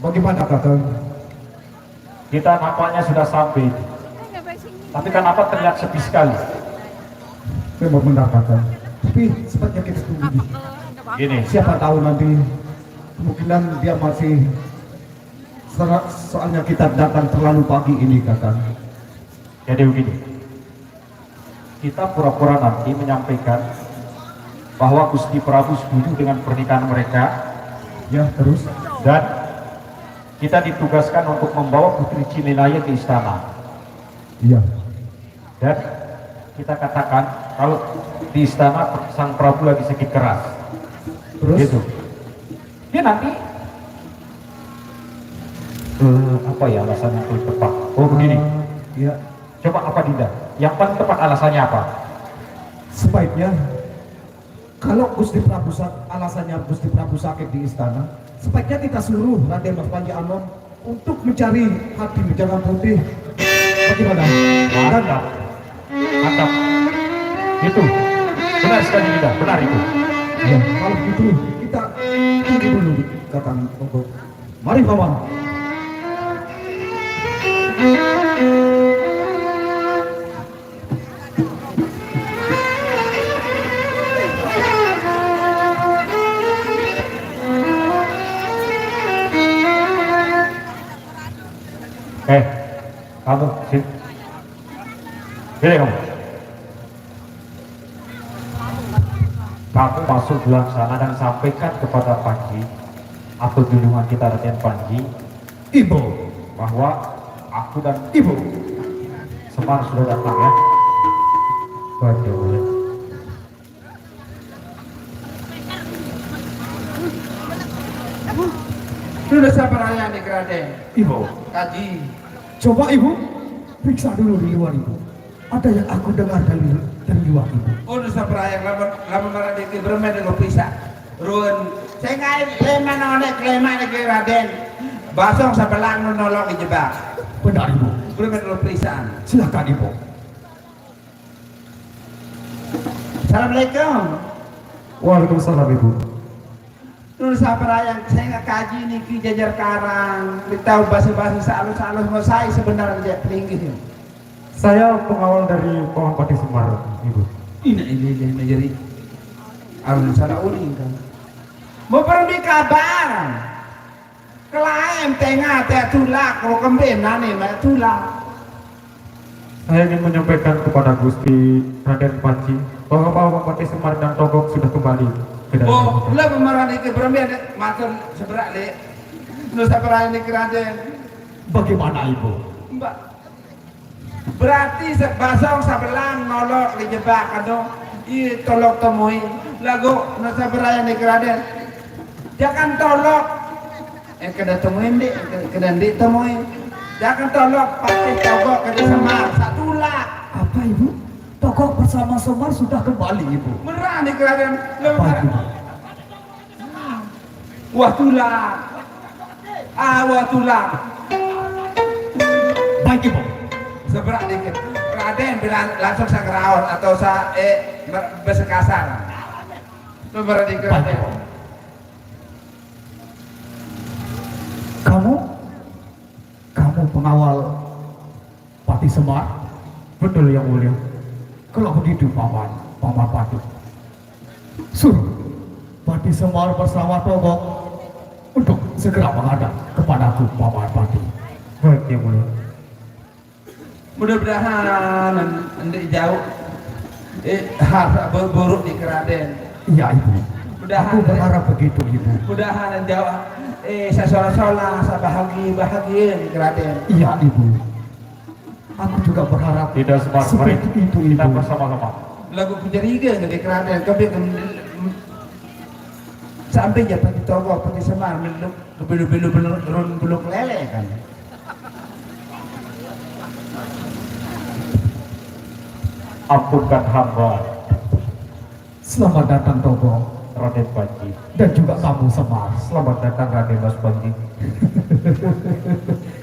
Bagaimana kakak?
kita nampaknya sudah sampai. Tapi kenapa terlihat sepi sekali?
Memang benar kakak. Tapi sepertinya kita tunggu di.
Gini,
Siapa tahu nanti kemungkinan dia masih soalnya kita datang terlalu pagi ini kakak.
jadi begini. Kita pura-pura nanti menyampaikan bahwa Gusti Prabu setuju dengan pernikahan mereka,
Ya terus.
dan kita ditugaskan untuk membawa Putri Cilinaya ke istana.
Iya.
Dan kita katakan kalau di istana Sang Prabu lagi sakit keras.
Terus.
Gitu. Dia nanti
Apa ya alasan yang paling tepat? Oh begini.
Ya,
Coba apa Dinda? Yang paling tepat alasannya apa?
sebaiknya kalau alasannya Gusti Prabu sakit di istana, sebaiknya kita suruh Raden Mas Panji Anom untuk mencari hati Jangan Putih. Bagaimana?
Mantap. Mantap. Itu. Benar sekali Dinda, benar itu.
Ya, kalau begitu kita tunggu dulu Kakang Togok. Mari Paman.
Kamu sini. Sini kamu. Kamu masuk dalam sana dan sampaikan kepada Panji atau junjungan kita Raden Panji
Ibu,
bahwa aku dan
Ibu.
Semar sudah datang ya. Waduh.
Sudah sabar ayah nih Raden.
Ibu,
Kaji.
coba Ibu periksa dulu di luar Ibu. Ada yang aku dengar dari luar Ibu.
Udah sabar ayah lamun Raden ki bermain dengan pisah. Ruan. Saya ngai lema nonek lema nih Raden. Basong sabelang menolong dijebak.
Benar Ibu.
Bermain dengan pisah.
Silakan Ibu.
Assalamualaikum.
Waalaikumsalam Ibu.
Nur sabar yang saya nggak kaji nih ki jajar karang, tahu bahasa-bahasa salus-salus mau saya sebenarnya tinggi.
Saya pengawal dari Pohon Pati Semar, Ibu.
Ini jadi alun salah uling kan. Mau pergi kabar. Kelaim tengah teh tulak kalau kembali nane mah tulak.
Saya ingin menyampaikan kepada Gusti Raden Panji bahwa Pohon Pati Semar dan Togok sudah kembali.
Oh, lah pemeran itu bermain matur seberak le. Nur sabar ini Raden.
Bagaimana Ibu?
Mbak. Berarti sebasong sabelang nolok dijebak aduh. I tolok temui. Lagu nur sabar ini Raden. Jangan tolok. Kena temuin dek, kena ditemuin. Jangan tolok pakai Togok ke Semar satulah.
Apa Ibu? Togok bersama Semar sudah kembali Ibu.
Beneran nih Raden.
Apa Ibu?
Wah tulang. Wah tulang.
Baik Ibu.
Seberak dikit. Raden bilang langsung saya keraon atau saya bersekasar. Seberak dikit Raden.
Kamu pengawal Pati Semar? Betul yang mulia. Kalau begitu Paman Pati. Suruh Pati Semar bersama Togok untuk segera menghadap kepadaku Paman Pati. Baik yang mulia.
Mudah-mudahan nanti jauh harap buruk di Raden.
Iya Ibu.
Mudahan
Aku berharap begitu Ibu.
mudahan jauh saya sholat-sholat, saya bahagia di Raden.
Iya Ibu. Aku juga berharap
Tidak Semar, mari
seperti itu
kita
Ibu.
bersama-sama.
Lagu penjariga di Raden, kami sampai jatuh di Togok pergi Semar, belum lele kan.
Ampunkan hamba
Selamat datang Togok
Raden Panji.
dan juga kamu Semar.
Selamat datang Raden Mas Panji.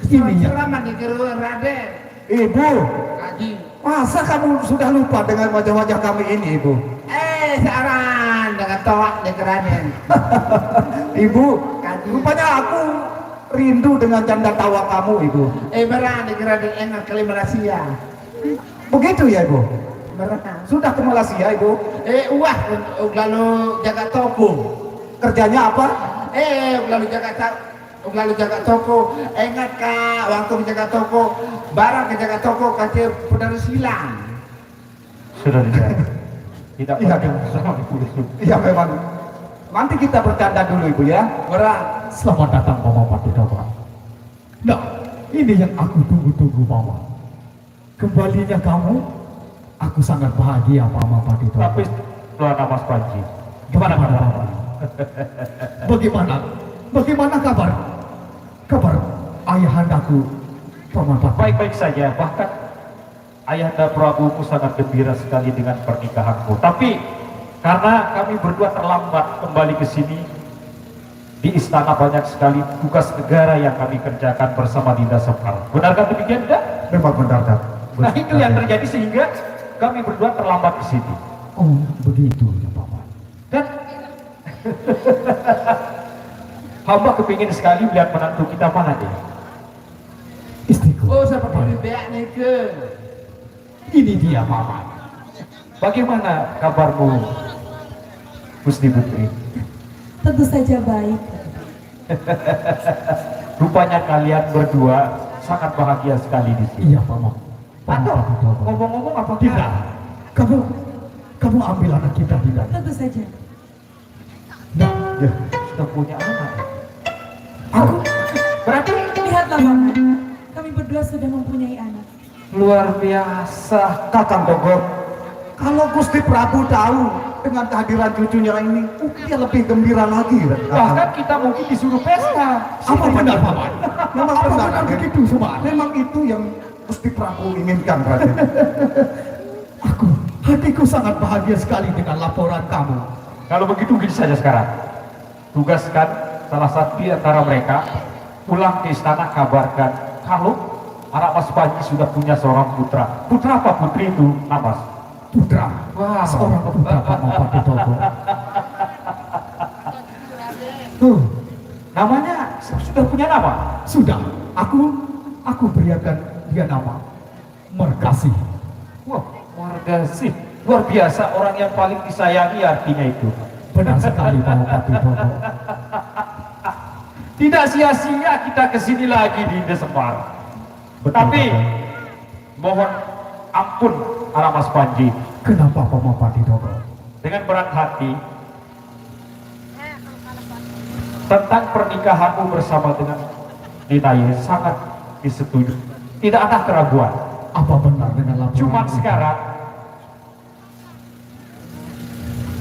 Ini ya.
Selamat di Raden.
Ibu,
Kaji.
masa kamu sudah lupa dengan wajah-wajah kami ini Ibu?
Saran dengan toak di Raden.
Ibu, rupanya aku rindu dengan canda tawa kamu Ibu.
Beran di Raden enak kali Malaysia.
Begitu ya Ibu?
Beran.
Sudah ke Malaysia Ibu?
Wah, lalu jaga toko.
Kerjanya apa?
Lalu jaga toko. Ingat kak, waktu menjaga toko, barang kejaga toko kasih pudar silang.
Sudah tidak. Tidak
Iya,
penting
Ibu.
sama Ibu.
Iya memang. Nanti kita bercanda dulu Ibu ya.
Beran.
Selamat datang Paman Pati Togok. Nah, ini yang aku tunggu-tunggu Paman. Kembalinya kamu, aku sangat bahagia Paman Pati Togok.
Tapi Tuan Mas Panji,
Gimana Paman? Bagaimana? Bagaimana kabar? Kabar
ayahandaku Pamapati. Baik-baik saja, bahkan Ayahanda Prabuku sangat gembira sekali dengan pernikahanku. Tapi karena kami berdua terlambat kembali ke sini, di istana banyak sekali tugas negara yang kami kerjakan bersama Dinda Sekar. Benarkah demikian, Dinda?
Memang benar, Dak.
Nah, itu yang terjadi sehingga kami berdua terlambat ke sini.
Oh, begitu ya, Paman.
Dan hamba kepingin sekali melihat menantu kita mana dia.
Istriku.
Oh, seperti beak nih ke.
Ini dia, Paman. Bagaimana kabarmu, Gusti Putri?
Tentu saja baik.
Rupanya kalian berdua sangat bahagia sekali di sini.
Iya, Paman.
Atau ngomong-ngomong apa
Tidak. Kamu ambil anak kita, tidak?
Tentu saja.
Ya, sudah punya anak.
Aku
Berarti
Lihatlah Paman, kami berdua sudah mempunyai anak.
luar biasa.
Kakang Togor, kalau Gusti Prabu tahu dengan kehadiran cucunya ini, dia lebih gembira lagi.
Bahkan kita mungkin disuruh pesta.
apa benar, Paman?
Memang
Apa
benar,
benar
Raden.
begitu, Semar?
Memang itu yang Gusti Prabu inginkan, Raden.
Hatiku sangat bahagia sekali dengan laporan kamu.
Kalau begitu gini saja sekarang. Tugaskan salah satu di antara mereka pulang ke istana, kabarkan kalau anak Mas Panji sudah punya seorang putra. Putra apa putri itu, Namas?
Putra.
Wow.
Seorang putra Pamapati Togor. Tuh,
Namanya sudah punya nama?
sudah. Aku berikan dia nama Merkasih.
Wah, warga sih. Luar biasa, orang yang paling disayangi artinya itu.
Benar sekali, Pamapati Togor.
Tidak sia-sia kita kesini lagi di Desemar.
Betul,
Tapi
Kakak.
mohon ampun anak Mas Panji.
Kenapa Pamapati Togor?
Dengan berat hati tentang pernikahanmu bersama dengan Dinaye sangat disetujui. Tidak ada keraguan.
Apa benar dengan laporan
Cuma
itu?
sekarang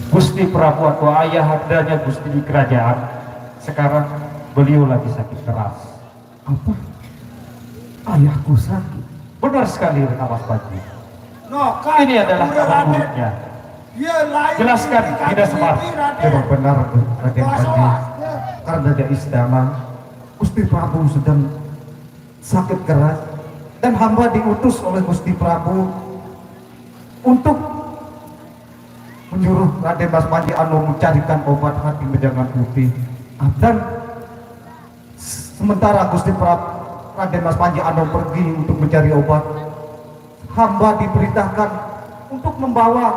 Gusti Prabu atau ayahandanya Gusti di kerajaan sekarang beliau lagi sakit keras.
Apa? Ayahku sakit.
Benar sekali Mas Panji.
No,
Ini adalah kabar buruknya. Jelaskan tidak sempat.
Memang benar, Raden Panji. Karena di istana, Gusti Prabu sedang sakit keras dan hamba diutus oleh Gusti Prabu untuk menyuruh Raden Mas Panji Anu mencarikan obat hati menjangan putih. Dan sementara Gusti Prabu Raden Mas Panji Anu pergi untuk mencari obat, hamba diperintahkan untuk membawa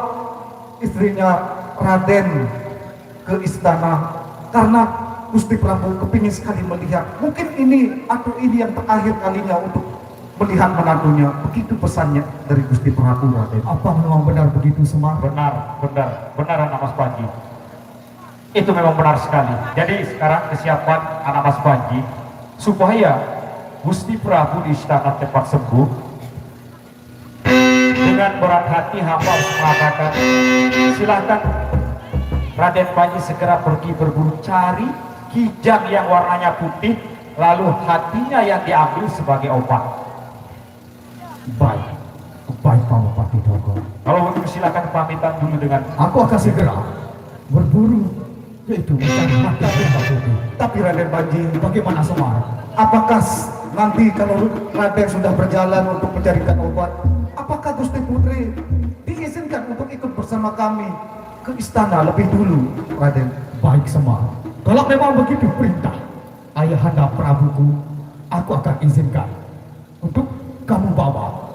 istrinya Raden ke istana karena Gusti Prabu kepingin sekali melihat, mungkin ini atau ini yang terakhir kalinya untuk melihat menantunya. Begitu pesannya dari Gusti Prabu, Raden.
Apa memang benar begitu, Semar?
Benar anak Mas Panji. Itu memang benar sekali. Jadi sekarang kesiapan anak Mas Panji supaya Gusti Prabu di istana cepat sembuh. Dengan berat hati hamba harus mengatakan, silakan Raden Panji segera pergi berburu cari kijang yang warnanya putih, lalu hatinya yang diambil sebagai obat.
Baik, baik Pamapati Togor.
Kalau begitu silakan pamitan dulu dengan
Aku akan segera berburu, yaitu mencari hati yang putih.
Tapi Raden Panji,
Bagaimana, Semar?
apakah nanti kalau Raden sudah berjalan untuk mencarikan obat, apakah Gusti Putri diizinkan untuk ikut bersama kami ke istana lebih dulu, Raden?
Baik, Semar. Kalau memang begitu perintah Ayahanda Prabuku, aku akan izinkan untuk kamu bawa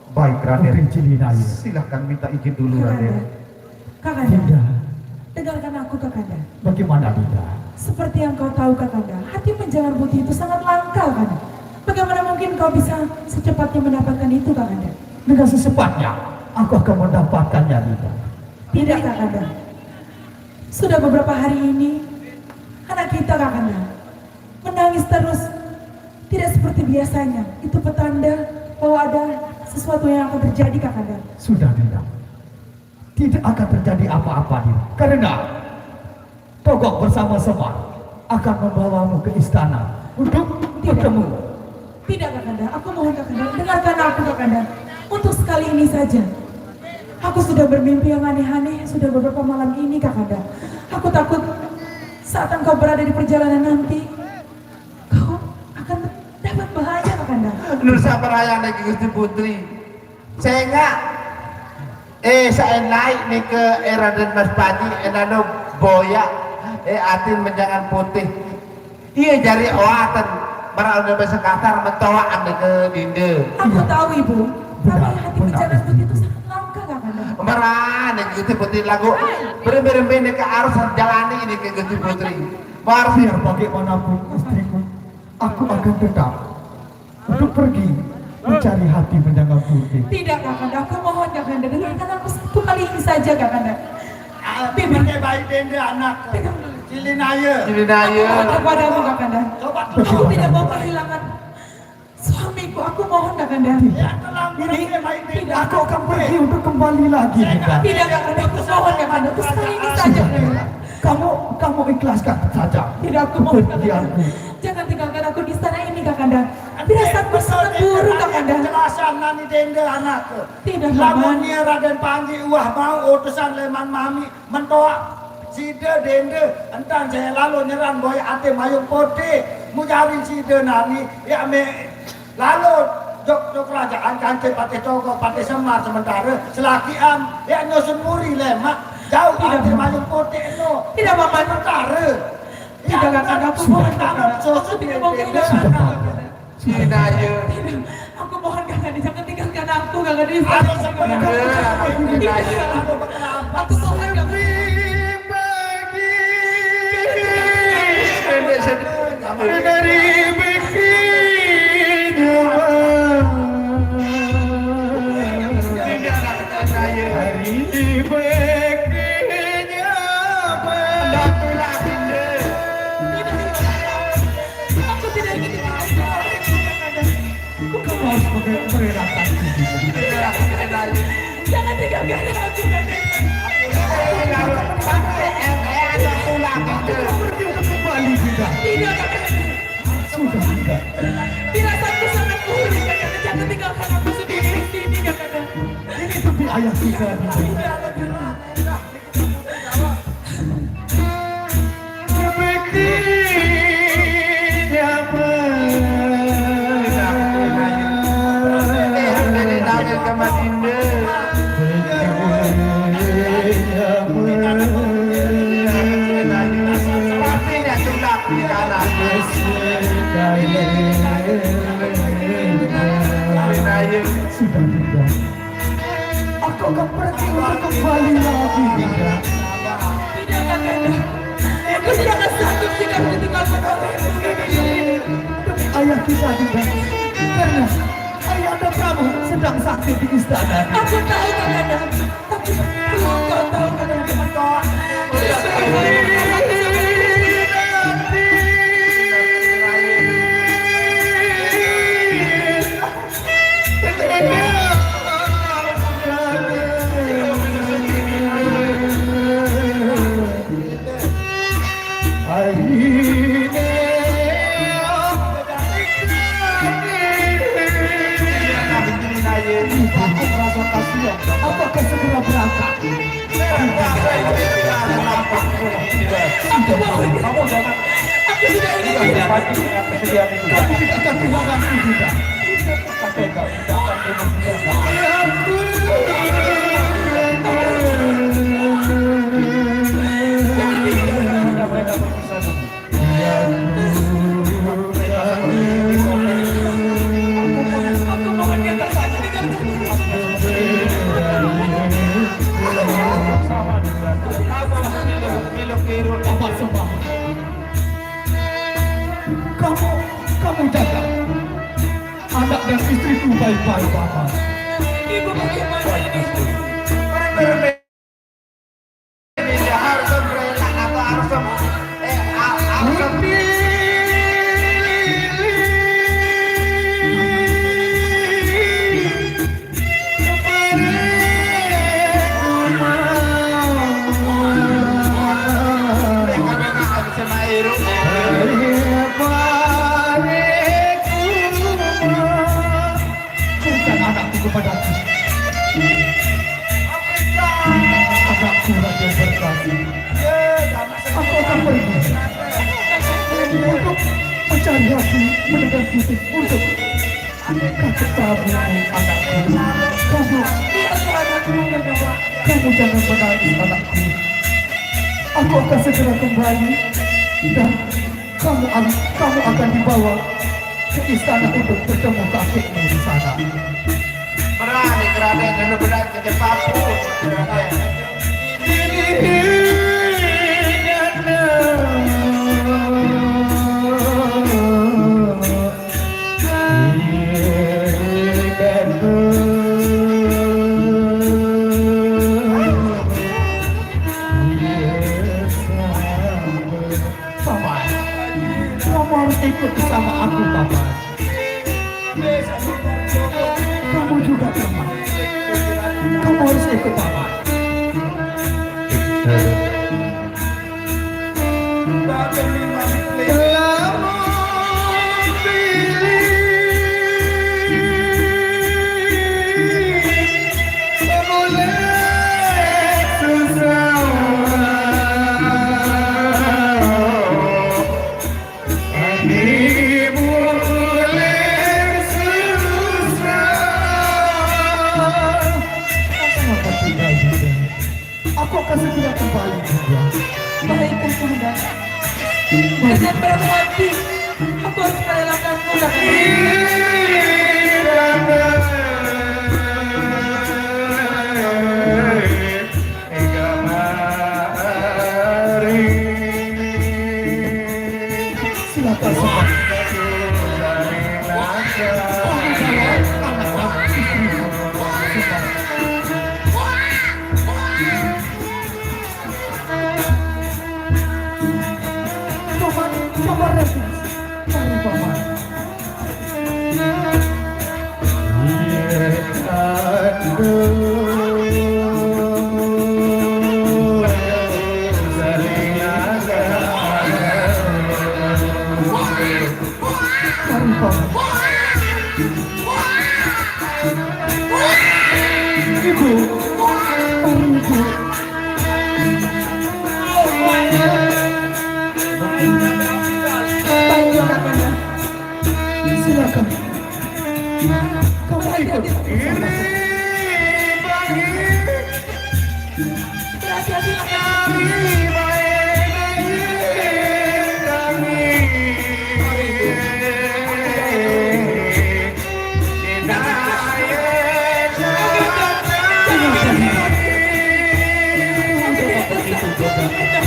Baik,
Putri
Raden.
Cilinaya.
Silahkan minta izin dulu, Raden.
Kakanda,
Dinda,
dengarkan aku Kakanda.
bagaimana Dinda?
Seperti yang kau tahu Kakanda, hati menjangan putih itu sangat langka Kakanda. Bagaimana mungkin kau bisa secepatnya mendapatkan itu Kakanda?
Dengan secepatnya, aku akan mendapatkannya, Dinda.
Tidak Kakanda. Sudah beberapa hari ini, anak kita Kakanda menangis terus. Tidak seperti biasanya. Itu petanda bahwa ada sesuatu yang akan terjadi Kakanda.
Sudah, Dinda. Tidak akan terjadi apa-apa, Dinda. Karena Togok bersama Semar akan membawamu ke istana untuk bertemu
Tidak Kakanda, aku mohon Kakanda, dengarkan aku Kakanda. Untuk sekali ini saja. Aku sudah bermimpi yang aneh-aneh sudah beberapa malam ini Kakanda. Aku takut saat engkau berada di perjalanan nanti, kau akan dapat bahaya Kakanda.
Nur sabar hayang lagi Gusti Putri. Saya naik nih ke Raden Mas Panji, enano boya, atin menjangan putih. Iya jari oatan, maral udah bahasa kasar mentoaan ke dinde.
Aku tahu Ibu, tapi hati perjalanan begitu sangat langka Kakanda.
Marah nih Gusti Putri lagu berembe-rembe ke arus jalani ini ke Gusti Putri. Harus
Biar bagaimanapun istriku, aku akan tetap untuk pergi mencari hati menjangan putih.
Tidak Kakanda, aku mohon Kakanda, dengarkan aku satu kali ini saja Kakanda.
Pakai baik dende anak. Cilinaya.
Cilinaya.
Aku mohon kepadamu Kakanda.
Coba
Aku tidak mau kehilangan suamiku, aku mohon Kakanda.
ya tenang ini baik dende.
Aku akan pergi untuk kembali lagi. Bunda.
Tidak Kakanda, aku mohon Kakanda, untuk sekali ini saja Kakanda.
Kamu ikhlaskan saja.
Tidak, aku mohon Kakanda.
Kepergianku.
Jangan tinggalkan aku di sana ini Kakanda. Firasatku sangat buruk Kakanda.
Jelasan nani dende anak.
Tidak
Lamun
Paman.
dia Raden Panji wah mau utusan leman mami mentoa sida dende entan saya lalu nyeran boy ate mayung putih mujarin sida nani ya me lalu jok kerajaan kancil pati toko pati semar sementara selaki ya nyusun muri lemak jauh
Tidak,
ate
Paman.
mayung putih itu
Tidak, Paman.
sementara
Tidak Kakanda, aku mohon Kakanda. Aku tidak mau kehilangan Kakanda.
Cilinaya.
Tidak, aku mohon Kakanda, jangan tinggalkan aku Kakanda di sana.
Aku sebenarnya
Cilinaya.
aku berkenapa
Aku mohon Kakanda. Aku tidak ingin tinggalkan
Kamu harus merelakan diri.
jangan tinggalkan aku Kakanda.
Pergi untuk kembali Bunda.
Tidak Kakanda.
Sudah Bunda.
Firasatku sangat buruk Kakanda, jangan tinggalkan aku sendiri di sini Kakanda.
Ini demi ayah kita Bunda. Sudah Bunda. Aku akan pergi untuk kembali lagi Bunda.
Tidak Kakanda. Aku tidak akan sanggup jika aku ditinggalkan olehmu Kakanda.
Demi ayah kita Bunda. Karena ayah anda Prabu sedang sakit di istana.
Aku tahu Kakanda, tapi belum kau tahu Kakanda.
Aku akan segera berangkat.
Aku mohon. Aku tidak ingin
Tapi kita akan kehilangan Bunda.
Aku mohon kita saja
Apa semua? Kamu jaga anak dan istriku baik-baik Papa.
Ibu bagaimana ini?
Sama Iru.
kepadaku. Anakku Raden Berkasih, aku akan pergi untuk mencari hati mendengar titik untuk Prabu anakku. Kamu jangan menangis anakku. Aku akan segera kembali dan kamu akan dibawa ke istana untuk bertemu kakekmu di sana.
Berani Raden dan berat ke Papu.
Kamu harus ikut bersama aku, Paman. Kamu juga, Paman. Kamu harus ikut, Paman. Aku akan segera kembali juga.
Baik, Kakanda. Jangan berhenti. Aku harus merelakanmu, Kakanda.
Silakan semua. Coba revisi. Mari, Paman. Mari, Paman. Ibu, mari, Ibu.
Baik, Kakanda.
Silakan. Kamu ikut.
Hati-hati, Kakanda.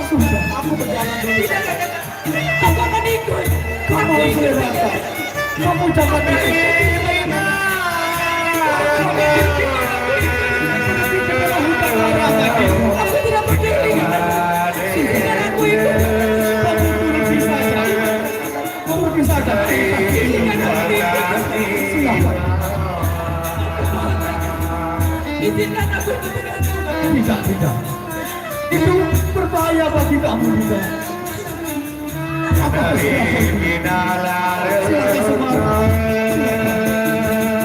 Sudah, aku berjalan dulu.
Aku akan ikut.
Kamu harus relakan. Kamu jangan ikut.
Aku tidak peduli. Biar aku ikut.
Kamu bisa saja. Silakan.
Izinkan aku ikut denganmu.
Tidak. Itu berbahaya bagi kamu juga. Aku akan segera pergi. Silakan semua.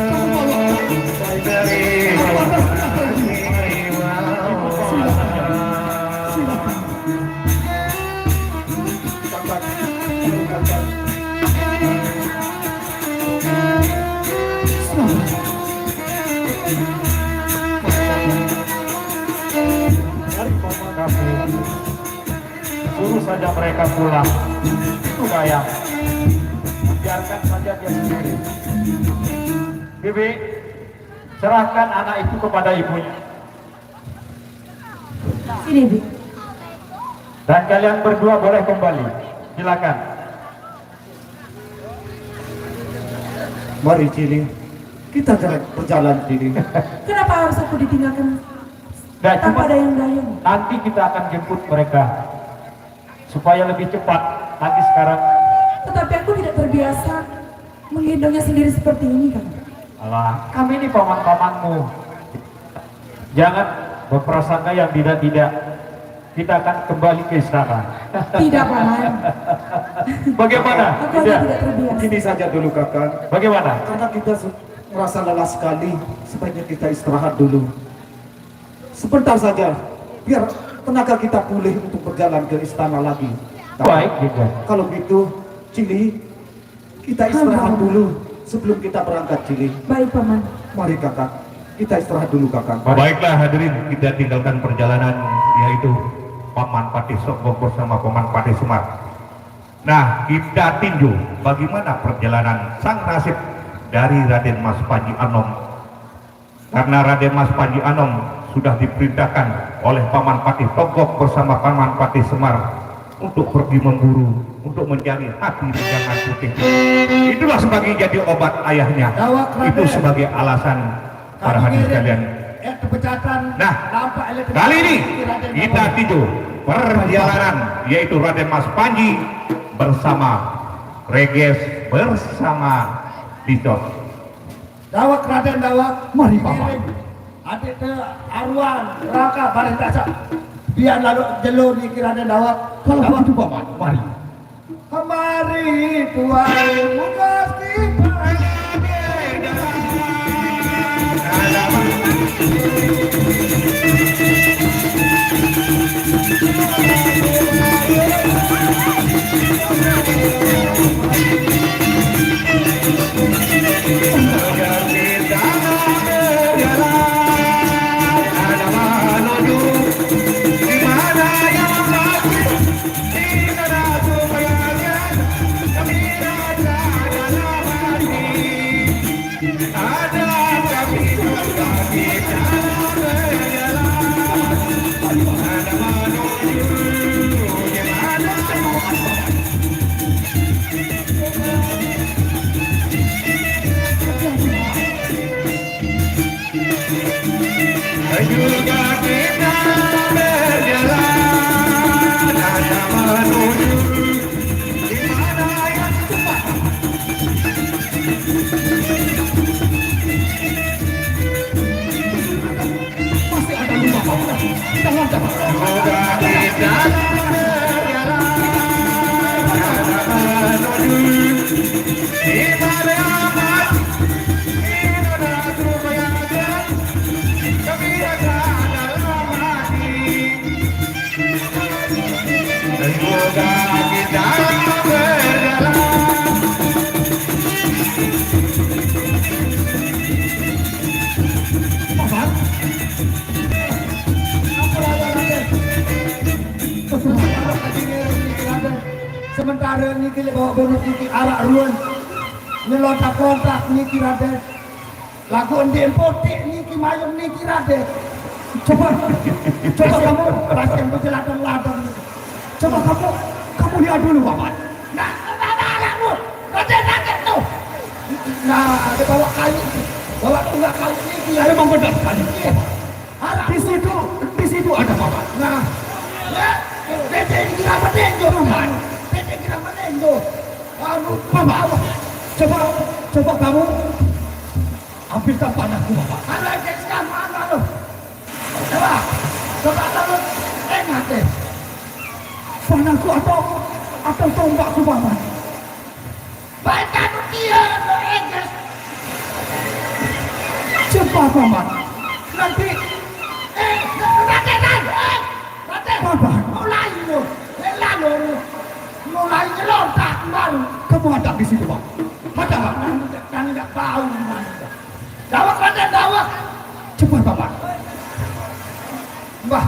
Kamu bawa aku. Aku akan segera pergi. Silakan.
Suruh saja mereka pulang. Itu Dayang. Biarkan saja dia sendiri. Bibi, serahkan anak itu kepada ibunya.
Sini, Bi.
Dan kalian berdua boleh kembali. Silakan.
Mari Cili, kita berjalan Cili.
Kenapa harus aku ditinggalkan
Dan
tanpa
cuma
dayang-dayang?
nanti kita akan jemput mereka supaya lebih cepat. Nanti sekarang,
Tetapi aku tidak terbiasa menggendongnya sendiri seperti ini, kan?
alah, kami ini paman-pamanmu. Jangan berprasangka yang tidak-tidak. Kita akan kembali ke istana.
Tidak, Paman.
Bagaimana?
Aku hanya
Tidak.
tidak terbiasa.
Ini saja dulu kakak.
Bagaimana?
Karena kita
merasa lelah sekali. Sebaiknya kita istirahat dulu. Sebentar saja, biar tenaga kita pulih untuk berjalan ke istana lagi.
Baik, Dinda.
Kalau gitu, Cili, kita istirahat dulu sebelum kita berangkat, Cili.
Baik, Paman.
Mari kakak, kita istirahat dulu kakak.
Baiklah hadirin, kita tinggalkan perjalanan yaitu Paman Patih Sogok bersama Paman Patih Semar. Nah, kita tinjau bagaimana perjalanan sang nasib dari Raden Mas Panji Anom. Karena Raden Mas Panji Anom sudah diperintahkan oleh Paman Patih Sogok bersama Paman Patih Semar untuk pergi memburu, untuk mencari hati jangan putih. Itulah sebagai jadi obat ayahnya. Itu sebagai alasan para hadirin sekalian. Nah, kali ini kita tinjau perjalanan yaitu Raden Mas Panji bersama Reges bersama Dicot.
Dawak Raden Dawak,
Mari Paman.
adik te Arwan, Raka, bareng dasar. Biar lalu jelur di Raden Dawak.
Kalau begitu Paman, mari.
Kemari tuai mukas kita. Sementara niki bawa bonus niki arak ruan, nyelontak-lontak niki Raden. Lagu endin potik niki mayung niki Raden. Coba kamu rasakan perjalanan ladang. Coba kamu lihat dulu Paman. Nah, anakmu, Raden sakit tuh. Nah, ada bawa kayu, bawa tunggak kayu niki. Ya memang benar sekali. Di situ ada Paman. Nah, ya, Raden kira menenjo Paman. Kira menenjo. Aduh, Paman. Coba kamu ambilkan panahku Paman. Ada sekarang mana lo? Coba kamu ingat deh. Panahku atau tombakku Paman. Baik kamu dia lo ingat. Cepat Paman. Nanti Raden, mulai lo. Mulai nyelontak baru. Kamu ada di situ Pak? Ada Pak? Dan tidak tahu mana. Dawak Raden, dawak. Cepat Paman. Wah,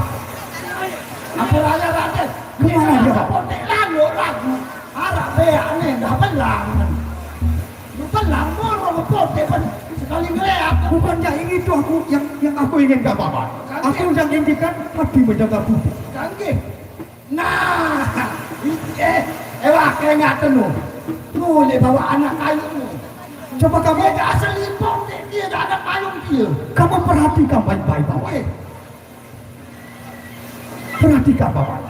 apa raya Raden? Kemana dia Pak? Potek lagu. Harap beak nih, dah belang. Belang moro potek pun sekali ngeliat.
Bukannya itu yang aku inginkan Paman. Aku yang inginkan hati menjaga budi.
Canggih. Nah, wah kayak nggak tenuh. Boleh bawa anak kayumu.
Coba kamu
Dia gak selipong, dia gak ada payung dia.
kamu perhatikan baik-baik Paman. Perhatikan Paman.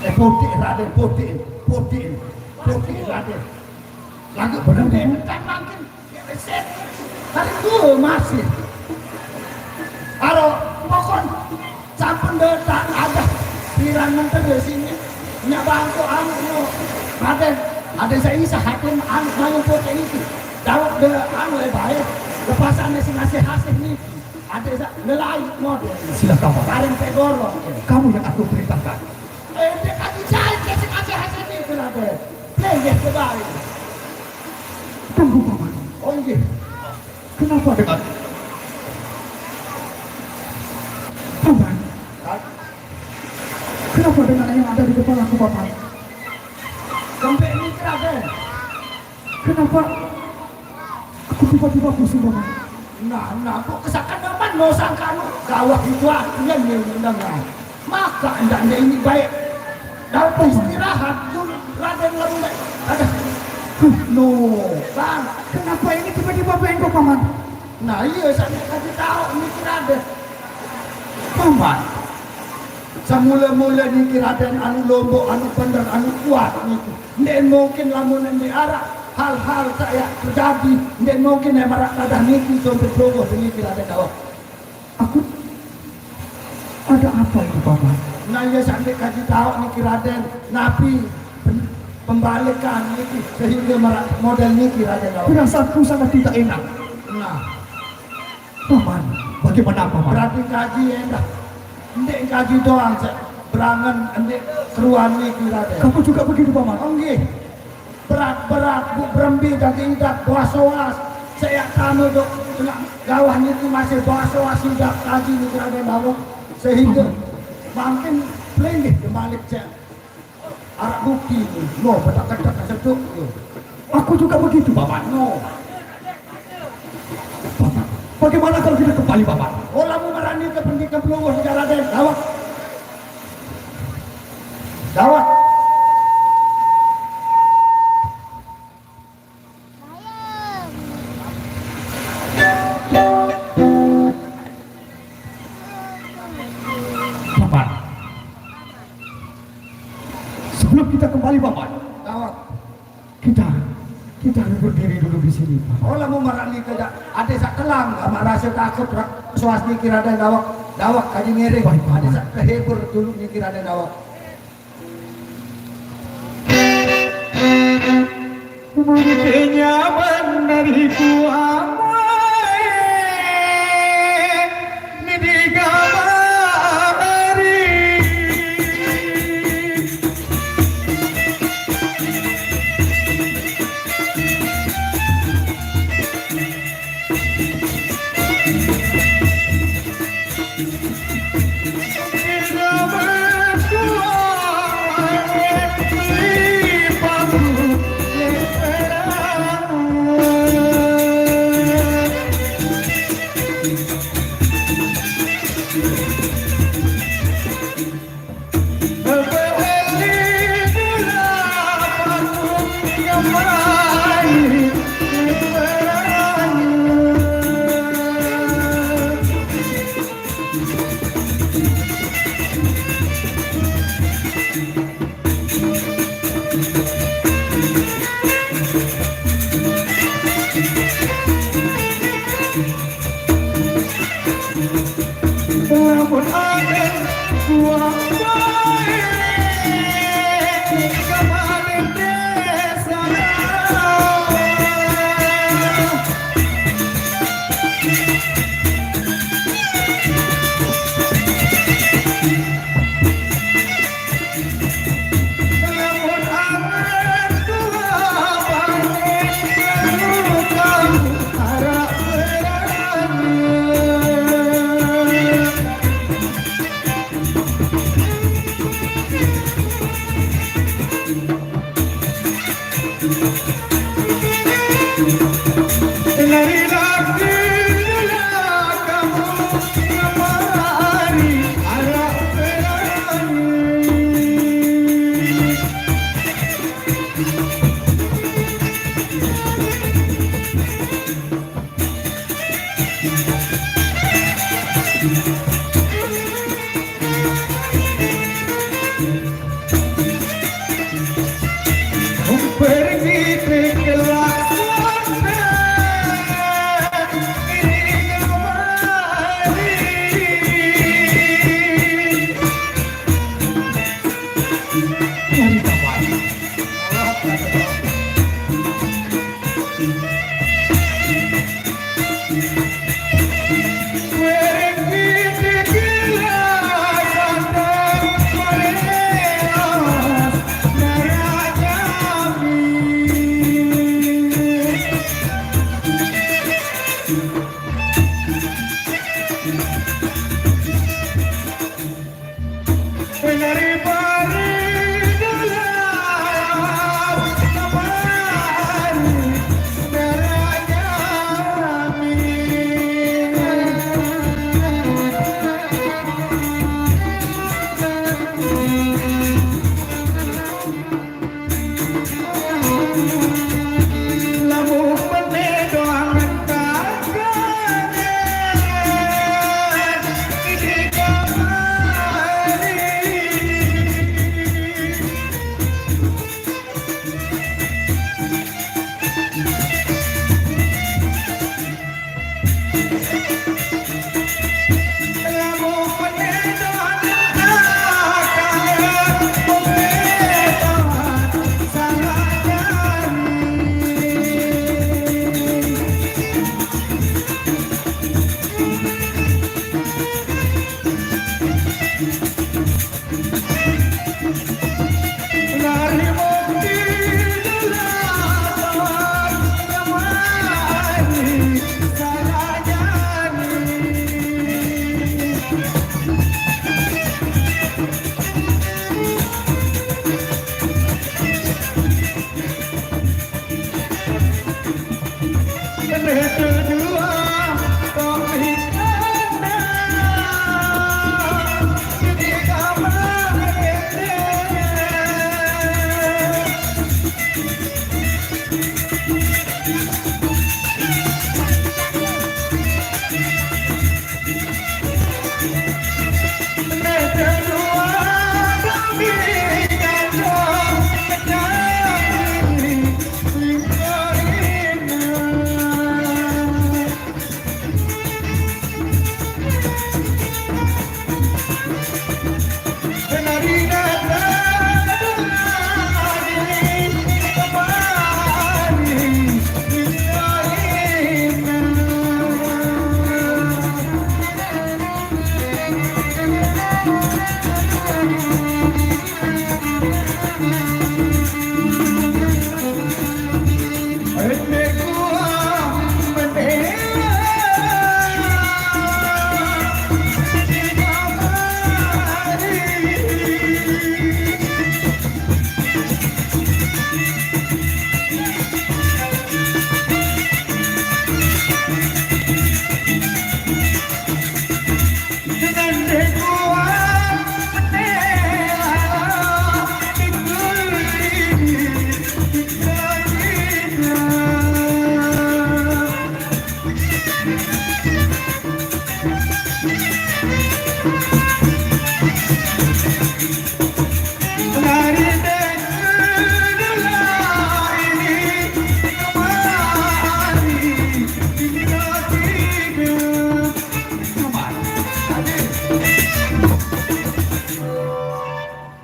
Putih Raden, putih Raden. Lagu benar deh, kan makin reset. Hari itu masih. Kalau pokok sampun tak ada pirang menteri di sini. Nyak bangku anu Raden, ada saya isa hakim anu payung putih itu.
de anu baik lepasannya si ngasih hasil nih ada ngelai model
Silakan Paman.
bareng pegoro
Kamu yang aku perintahkan.
dia kasih jahit kasih ngasih hasil nih kenapa play kebalik
Tunggu Paman.
oh iya
Kenapa dengan Paman? Kenapa dengan yang ada di depan aku Paman?
sampai ini kenapa
Kenapa aku tiba-tiba pusing Paman?
nah kok kesakan apa no sangka no gawat itu artinya nih undang maka hendaknya ini baik dapat istirahat dulu Raden lalu ada no kan
Kenapa ini tiba-tiba bengkok Paman?
nah iya saya kasih tahu ini Raden
Paman,
semula-mula ni Raden anu lombok anu bener anu kuat niku nden mungkin lamun di arah hal-hal saya terjadi nden mungkin yang marak kadah niki sampai progo dengan Raden kawat
aku ada apa itu Paman?
nah iya sampai kasih tahu niki Raden napi pembalikan niki sehingga marak model niki Raden kawat
Perasaanku sangat tidak enak.
nah
Paman, bagaimana Paman?
berarti kaji enggak ndek kaji doang berangan ndek keruan niki Raden
Kamu juga begitu Paman?
oh nggih berat-berat bu berembi dan tidak boas-boas saya kamu dok tengah gawah itu masih boas-boas tidak kaji ini Raden Dawok sehingga makin pelingih kembali cek arak bukti ini no petak-petak seduk
Aku juga begitu Paman.
no
Paman, bagaimana kalau kita kembali Paman?
orang mau merani ke pendidikan pelunggu secara Raden Dawok Dawok
Paman, sebelum kita kembali Paman,
Dawok
kita harus berdiri dulu di sini Paman.
orang mau merani ke ada sak kelang sama rasa takut suasana kira Raden Dawok kaji ngiring
Baik, Paman.
ada sak kehebur dulu ni kira Raden Dawok
Kenyaman dariku amai ni digamari. Kenyamanku Namun angin buang baik kembali desa. Namun angin buang baik luka harap berani.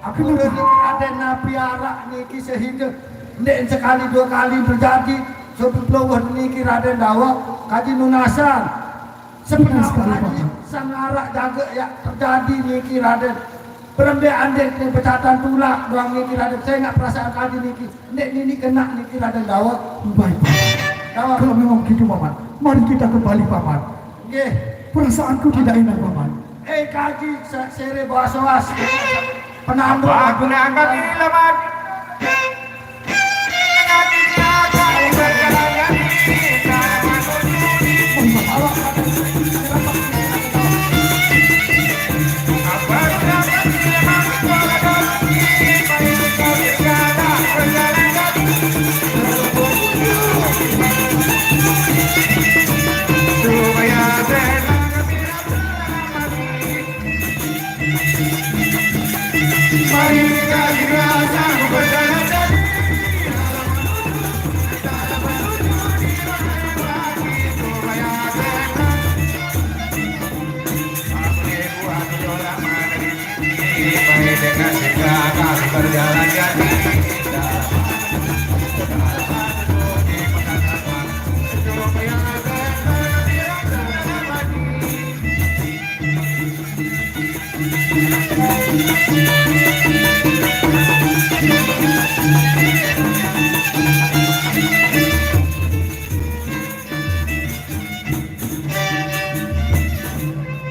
Aku udah Raden piara niki sehingga nek sekali dua kali terjadi sebelum niki Raden dawa kaji nunasan sebenarnya lagi sangarak jaga ya terjadi niki Raden perembean dek ni pecatan tulang doang niki Raden saya nggak perasaan kaji niki nek nini kena niki Raden dawa
Baik, Paman.
dawa
Kalau memang gitu, Paman, mari kita kembali, Paman.
nggih
Perasaanku tidak enak, Paman.
kaji sere bawas-was penambung
Aku nak angkat diri lamat.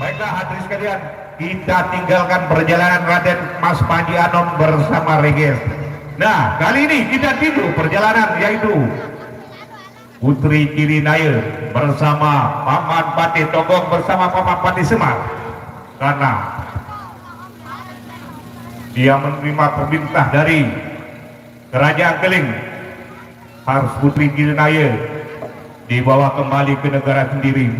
Baiklah hadirin sekalian, kita tinggalkan perjalanan Raden Mas Panji Anom bersama Reges. Nah, kali ini kita tidur perjalanan yaitu Putri Cilinaya bersama Paman Pati Tonggong bersama Paman Pati Semar. Karena dia menerima perintah dari Kerajaan Keling, harus Putri Cilinaya dibawa kembali ke negara sendiri,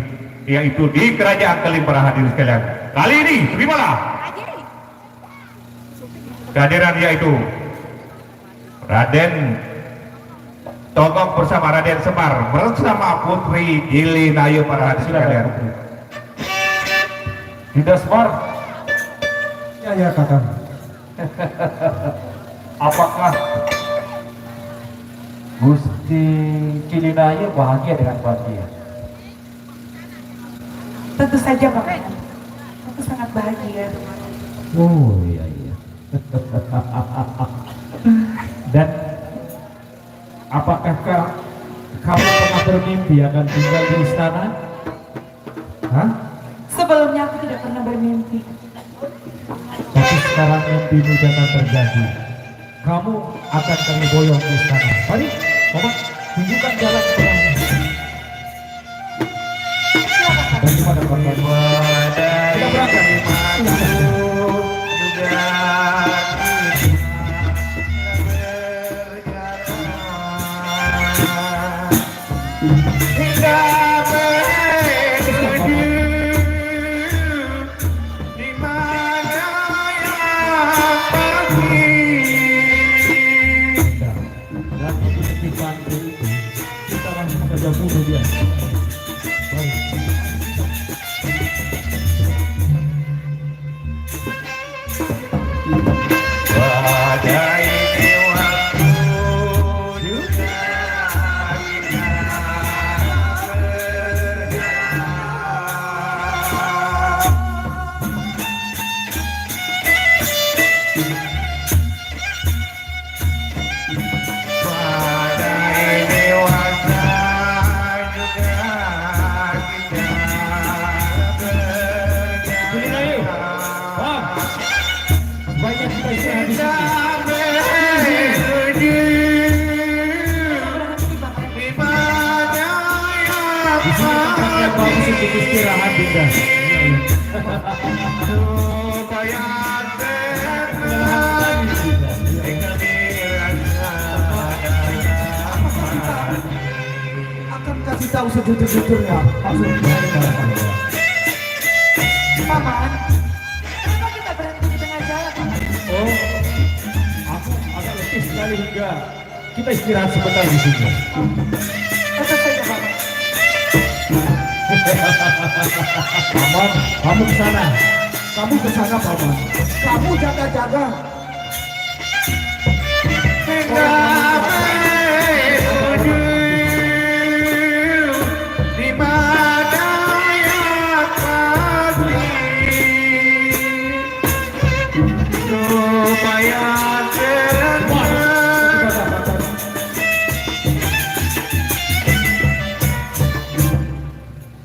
yaitu di Kerajaan Keling. Para hadirin sekalian, kali ini terimalah kehadiran yaitu Raden Tonggong bersama Raden Semar bersama Putri Cilinaya. Para hadirin sekalian,
Dinda Semar,
Ya, Kakang.
apakah Gusti Cilinaya bahagia dengan Panji?
Tentu saja Bapak. Aku sangat bahagia.
Oh iya. Dan apakah kamu pernah bermimpi akan tinggal di istana? Hah?
Sebelumnya aku tidak pernah bermimpi.
Tapi sekarang mimpimu jangan terjadi. Kamu akan kami boyong di istana. Mari, Paman, tunjukkan jalan keberangnya. Kita berangkat. Dan itu dibantu kita langsung saja bunuh dia. Baik. Sebaiknya kita istirahat di sini. Di sini tempat yang bagus untuk istirahat, Dinda.
Akan kasih tahu sejujur-jujurnya maksudnya.
Paman, kenapa kita berhenti di tengah jalan?
Oh, aku agak letih sekali juga. Kita istirahat sebentar di sini.
Tetap saja, Paman.
Paman, kamu ke sana.
Kamu ke sana, Paman. Kamu jaga-jaga.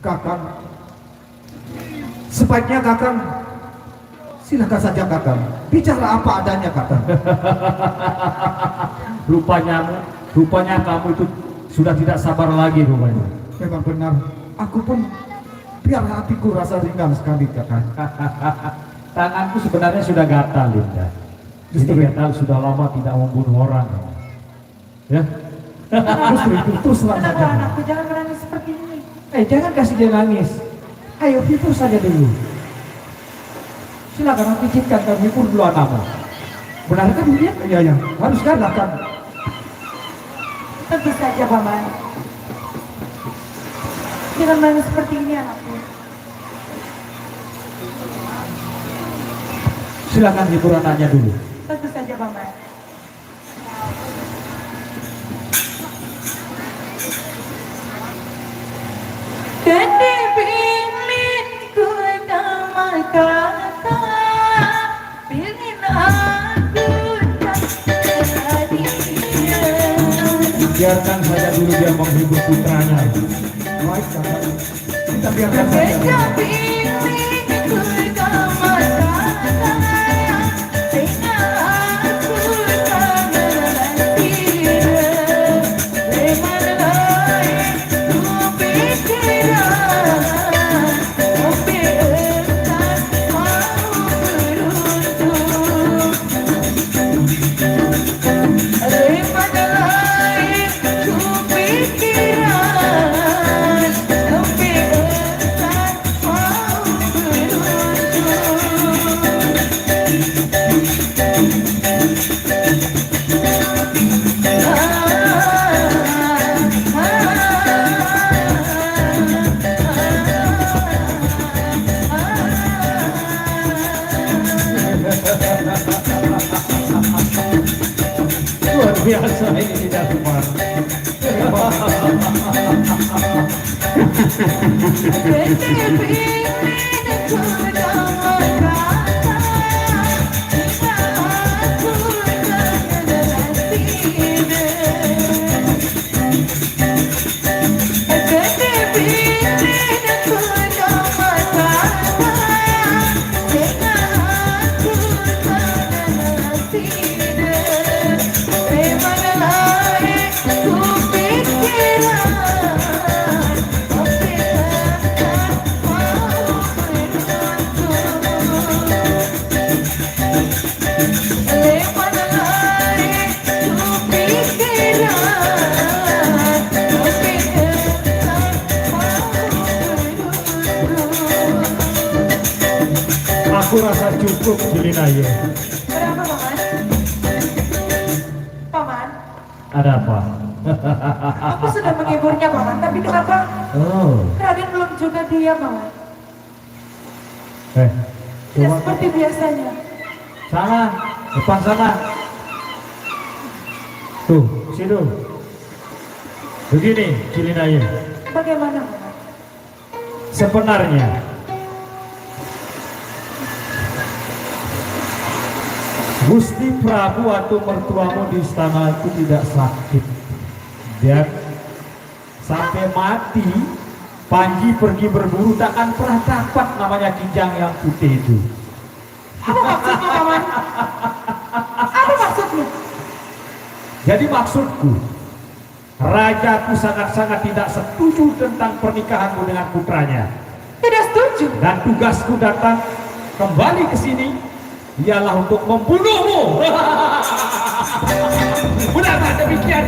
Kakang, sebaiknya Kakang silakan saja Kakang, bicara apa adanya Kakang.
Rupanya kamu itu sudah tidak sabar lagi rupanya.
Memang benar, aku pun biar hatiku rasa ringan sekali Kakang.
Tanganku sebenarnya sudah gatal, Linda. Jadi gatal sudah lama tidak membunuh orang. Ya,
Justru itu terus terang
Kenapa
saja.
anakku jangan menangis seperti ini?
jangan kasih dia nangis. Ayo hibur saja dulu. Silakan pijitkan dan hibur dulu anakmu. Benarkah dia?
Iya, ya, harus kan.
Tentu saja, Paman. Jangan menangis seperti ini, anakku.
Silakan hibur anaknya dulu.
Tentu saja, Paman. Kedip ingin ku damai kata, ingin aku tak hadir.
Biarkan saja dulu dia menghibur putranya.
Baik Kakang, kita biarkan saja.
Kedip ingin ku damai kata, ingin aku tak hadir. Leman lain ku pikiran, tapi entah mau beruntung. Leman lain ku pikiran, tapi entah mau
Luar biasa ini tidak semar. Aku rasa cukup Cilinaye.
Ada apa, Paman? Paman,
Ada apa?
aku sudah menghiburnya, Paman. Tapi kenapa
Oh,
Raden belum juga diam, Paman?
eh,
Tidak
coba
seperti biasanya.
sana, depan sana. Tuh, situ. Begini, Cilinaye.
Bagaimana, Paman?
Sebenarnya Gusti Prabu atau mertuamu di istana itu tidak sakit dan sampai mati Panji pergi berburu tak akan pernah dapat namanya kijang yang putih itu.
Apa maksudnya, Paman? Apa maksudnya?
Jadi maksudku, rajaku sangat-sangat tidak setuju tentang pernikahanmu dengan putranya.
Tidak setuju.
Dan tugasku datang kembali ke sini ialah untuk membunuhmu. Benar tak demikian?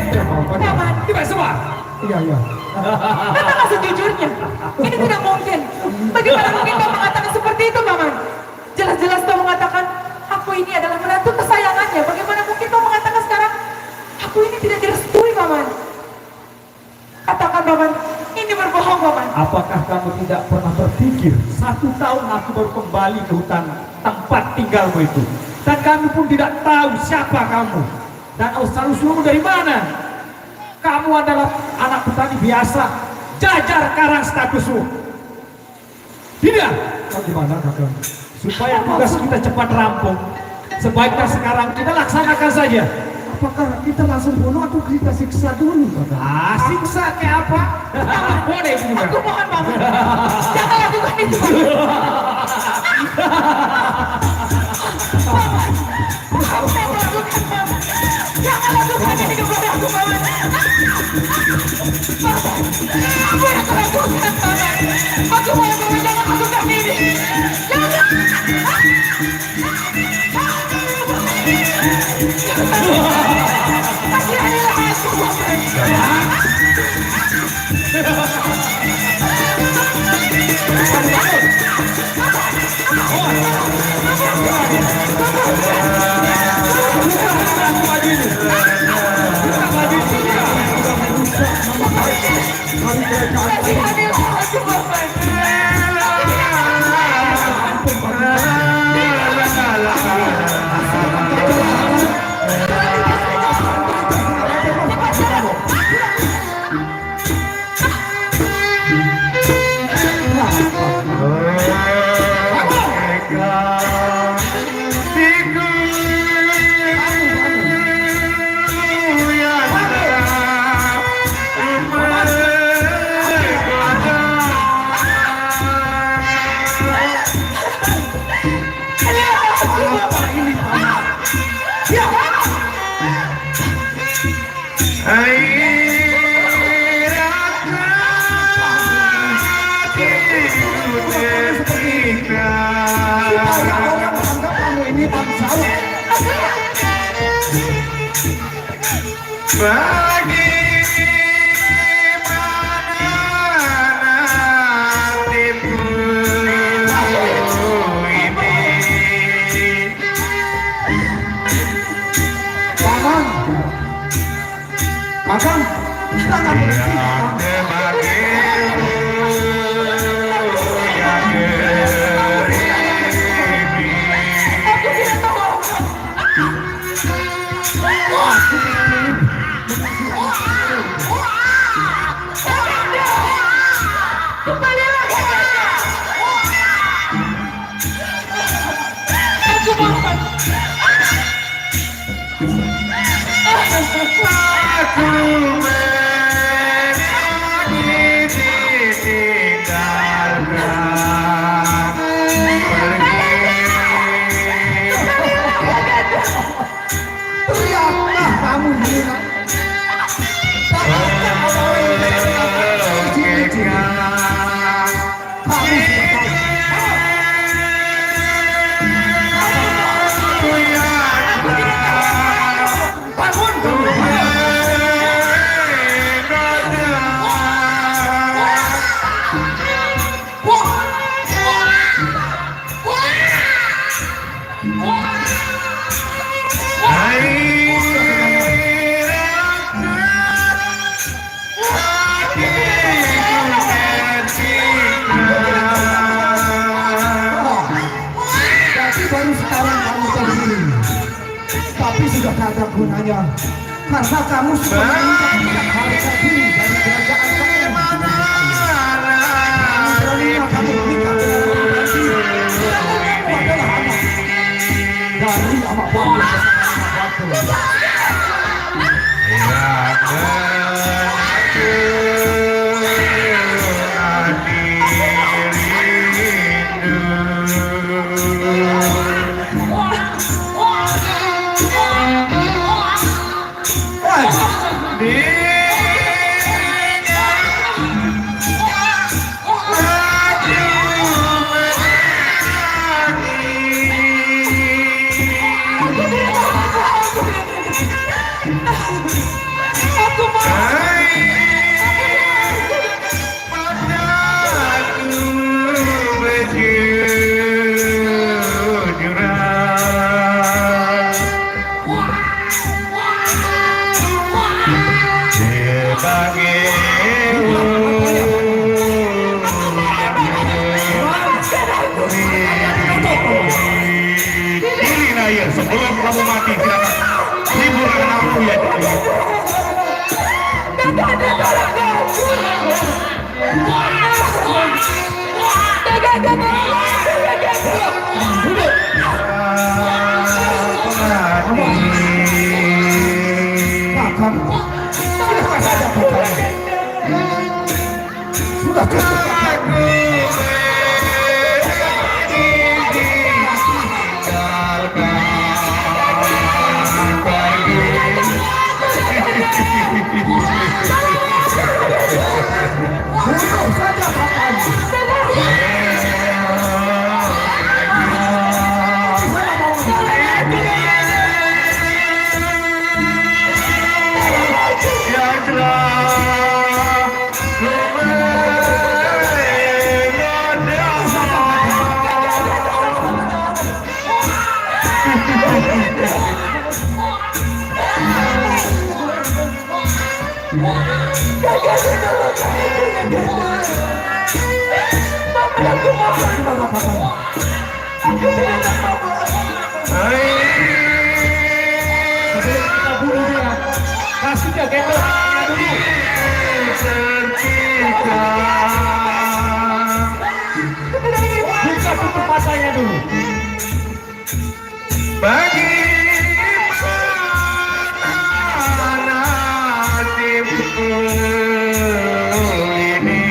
Paman,
Tidak semua.
Iya.
katakan sejujurnya. Ini tidak mungkin. Bagaimana mungkin kau mengatakan seperti itu, Paman? Jelas-jelas kau mengatakan aku ini adalah menantu kesayangannya. Bagaimana mungkin kau mengatakan sekarang aku ini tidak direstui, Paman? Katakan, Paman, ini berbohong, Paman.
Apakah kamu tidak pernah berpikir 1 tahun aku baru kembali ke hutan tempat tinggalmu itu, dan kami pun tidak tahu siapa kamu dan asal usulmu dari mana? Kamu adalah anak petani biasa, jajar karang statusmu. Tidak.
Bagaimana kakak?
Supaya tugas kita cepat rampung, sebaiknya sekarang kita laksanakan saja.
Apakah kita langsung bunuh atau kita siksa dulu kakak?
Siksa kayak apa? Boleh juga.
Aku mohon, Paman. Jangan lakukan itu, Paman. Paman, jangan lakukan, Paman. Jangan lakukan ini kepada aku, Paman. Paman, apa yang kau lakukan, Paman? Aku mohon, Paman, jangan lakukan ini. Jangan. Kasihanilah aku, Paman. Kasihanilah aku, Paman.
Kakak, kita nggak boleh
Aku tidak tahu. Kembali lagi. Aku mohon.
teriaklah kamu Nina.
Wah!
Tapi sudah tak ada gunanya. Karena kamu sudah menginjak harga diri dari kerajaan kamu. Beraninya kamu menikah dengan orang lagi. Kamu adalah anak dari amak batu bersama amak batu.
Sebelum kamu mati, silakan hibur anakku ya.
Sudah cukup.
Kita bunuh dia. Kasih dia gendong dulu. Buka tutup matanya dulu.
Bagi nasibku ini.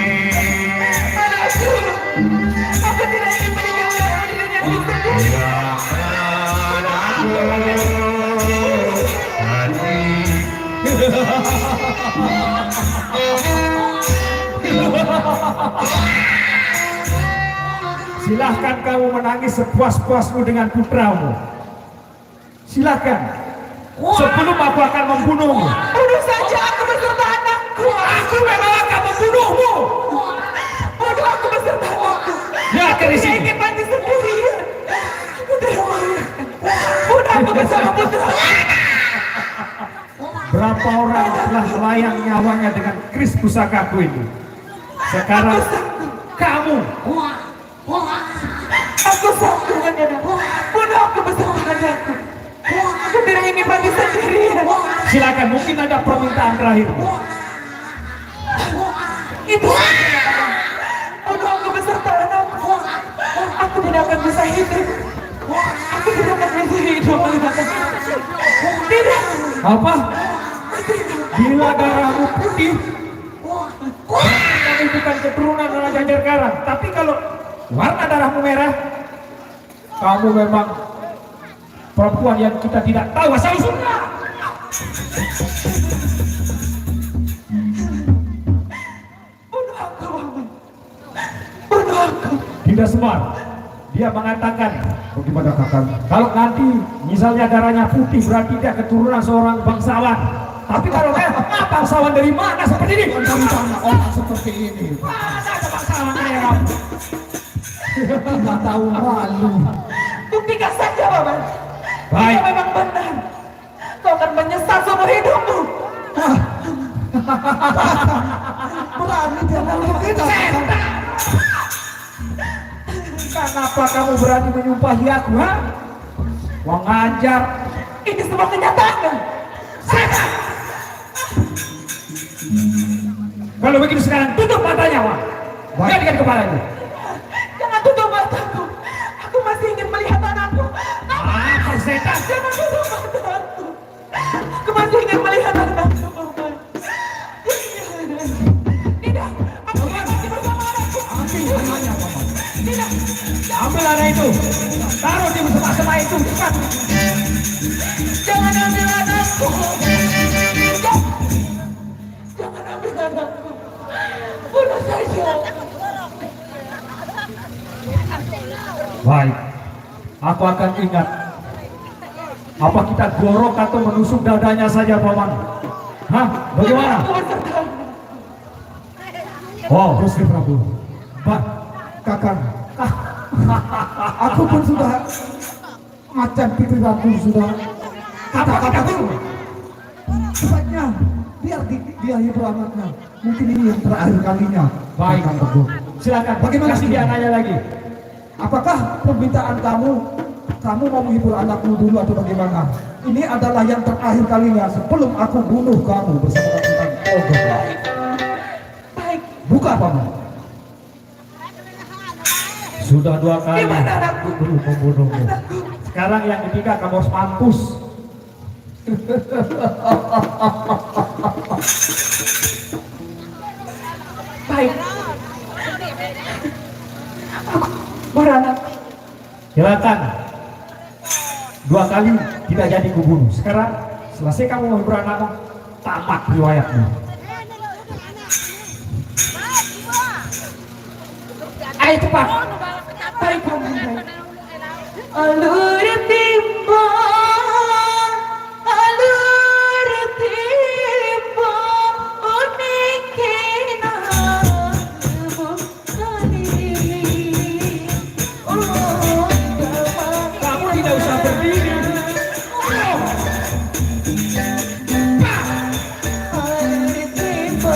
Aku tidak ingin meninggalkan dirinya sendiri.
Silahkan kamu menangis sepuas-puasmu dengan putramu. Silahkan. Sebelum aku akan membunuhmu.
Bunuh saja aku beserta anakku.
Aku memang akan membunuhmu.
Bunuh aku beserta anakku.
Ya, ke di
Aku
sini.
ingin mati sendirian. Aku tidak mau. Bunuh aku bersama putra.
Berapa orang telah melayang nyawanya dengan keris pusakaku ini. Sekarang kamu.
Aku sanggup dengan bunuh aku beserta anakku. Aku tidak ingin mati sendirian.
Silakan, mungkin ada permintaan terakhir.
Itu bunuh aku beserta anakku. Aku tidak akan bisa hidup. Aku tidak akan bisa hidup. Tidak.
Apa? Bila darahmu putih, kamu bukan keturunan Raja Jarkarang. Tapi kalau warna darahmu merah, kamu memang perempuan yang kita tidak tahu asal usulnya.
Bunuh aku. Bunuh aku.
Tidak Semar. Dia mengatakan,
Bagaimana kakak?
kalau nanti misalnya darahnya putih berarti dia keturunan seorang bangsawan. Tapi kalau bangsawan dari mana seperti ini?
Dari mana orang seperti ini?
Mana ada bangsawan merah?
Tidak tahu malu.
Buktikan saja, Bapak.
Baik.
Jika memang benar, kau akan menyesal seumur hidupmu.
Berani dia melakukan kita.
Kenapa kamu berani menyumpahi aku, ha? Wong ngajar.
Ini semua cuma kenyataan.
Setan! Kalau begitu sekarang tutup matanya, Wak. Gantikan kepalanya.
Jangan tutup mataku. Aku masih ingin melihat anakku.
Ah, setan!
Jangan tutup mataku. Aku masih ingin melihat anakku, Paman. Tidak, aku ingin mati bersama anakku.
Ambil anaknya, Paman.
Tidak,
Ambil anak itu. Taruh di bersama-sama itu. Cepat.
jangan ambil anakku. Jangan ambil anakku. Bunuh saja.
Baik. Aku akan ingat. Apa kita gorok atau menusuk dadanya saja, Paman? Hah? Bagaimana?
Aku berserta.
Oh, Gusti Prabu. Pak,
Kakang, aku pun sudah macan pikiranku sudah kata-kataku. Sebaiknya biar dia hibur anaknya. Mungkin ini yang terakhir kalinya.
baik.
Kakang Teguh.
Silakan.
Bagaimana
Kasih dia anaknya lagi.
Apakah permintaan kamu mau menghibur anakmu dulu atau bagaimana? Ini adalah yang terakhir kalinya sebelum aku bunuh kamu bersama dengan Ogo.
Baik,
Buka paman.
Sudah 2 kali
di mana anakku?
belum membunuhmu. Sekarang yang ketiga kamu harus mampus.
Baik. Aku beranak.
Silakan. 2 kali tidak jadi kubunuh. Sekarang selesai kamu menghibur anakmu, tamat riwayatmu.
Ayo cepat. Baik, Paman. Alur timba, alur timba, unikina bukani.
Kamu tidak usah berdiri.
Alur timba,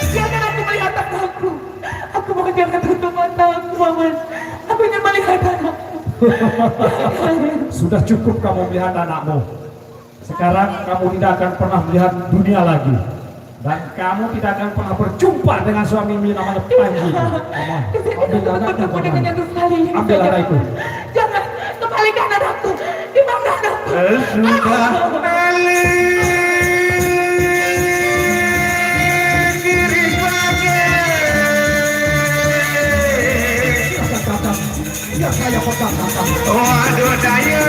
Jangan aku melihat anakku. Aku mau jangan tutup mataku, Paman. Aku ingin melihat anakku.
Sudah cukup kamu melihat anakmu. Sekarang kamu tidak akan pernah melihat dunia lagi. Dan kamu tidak akan pernah berjumpa dengan suamimu namanya Panji. Paman, ambil anaknya, Paman. Ambil anak itu.
Jangan, kembalikan anakku. Di mana anakku?
Sudah
Kakang, ya saya pegang kakang.
Waduh daya.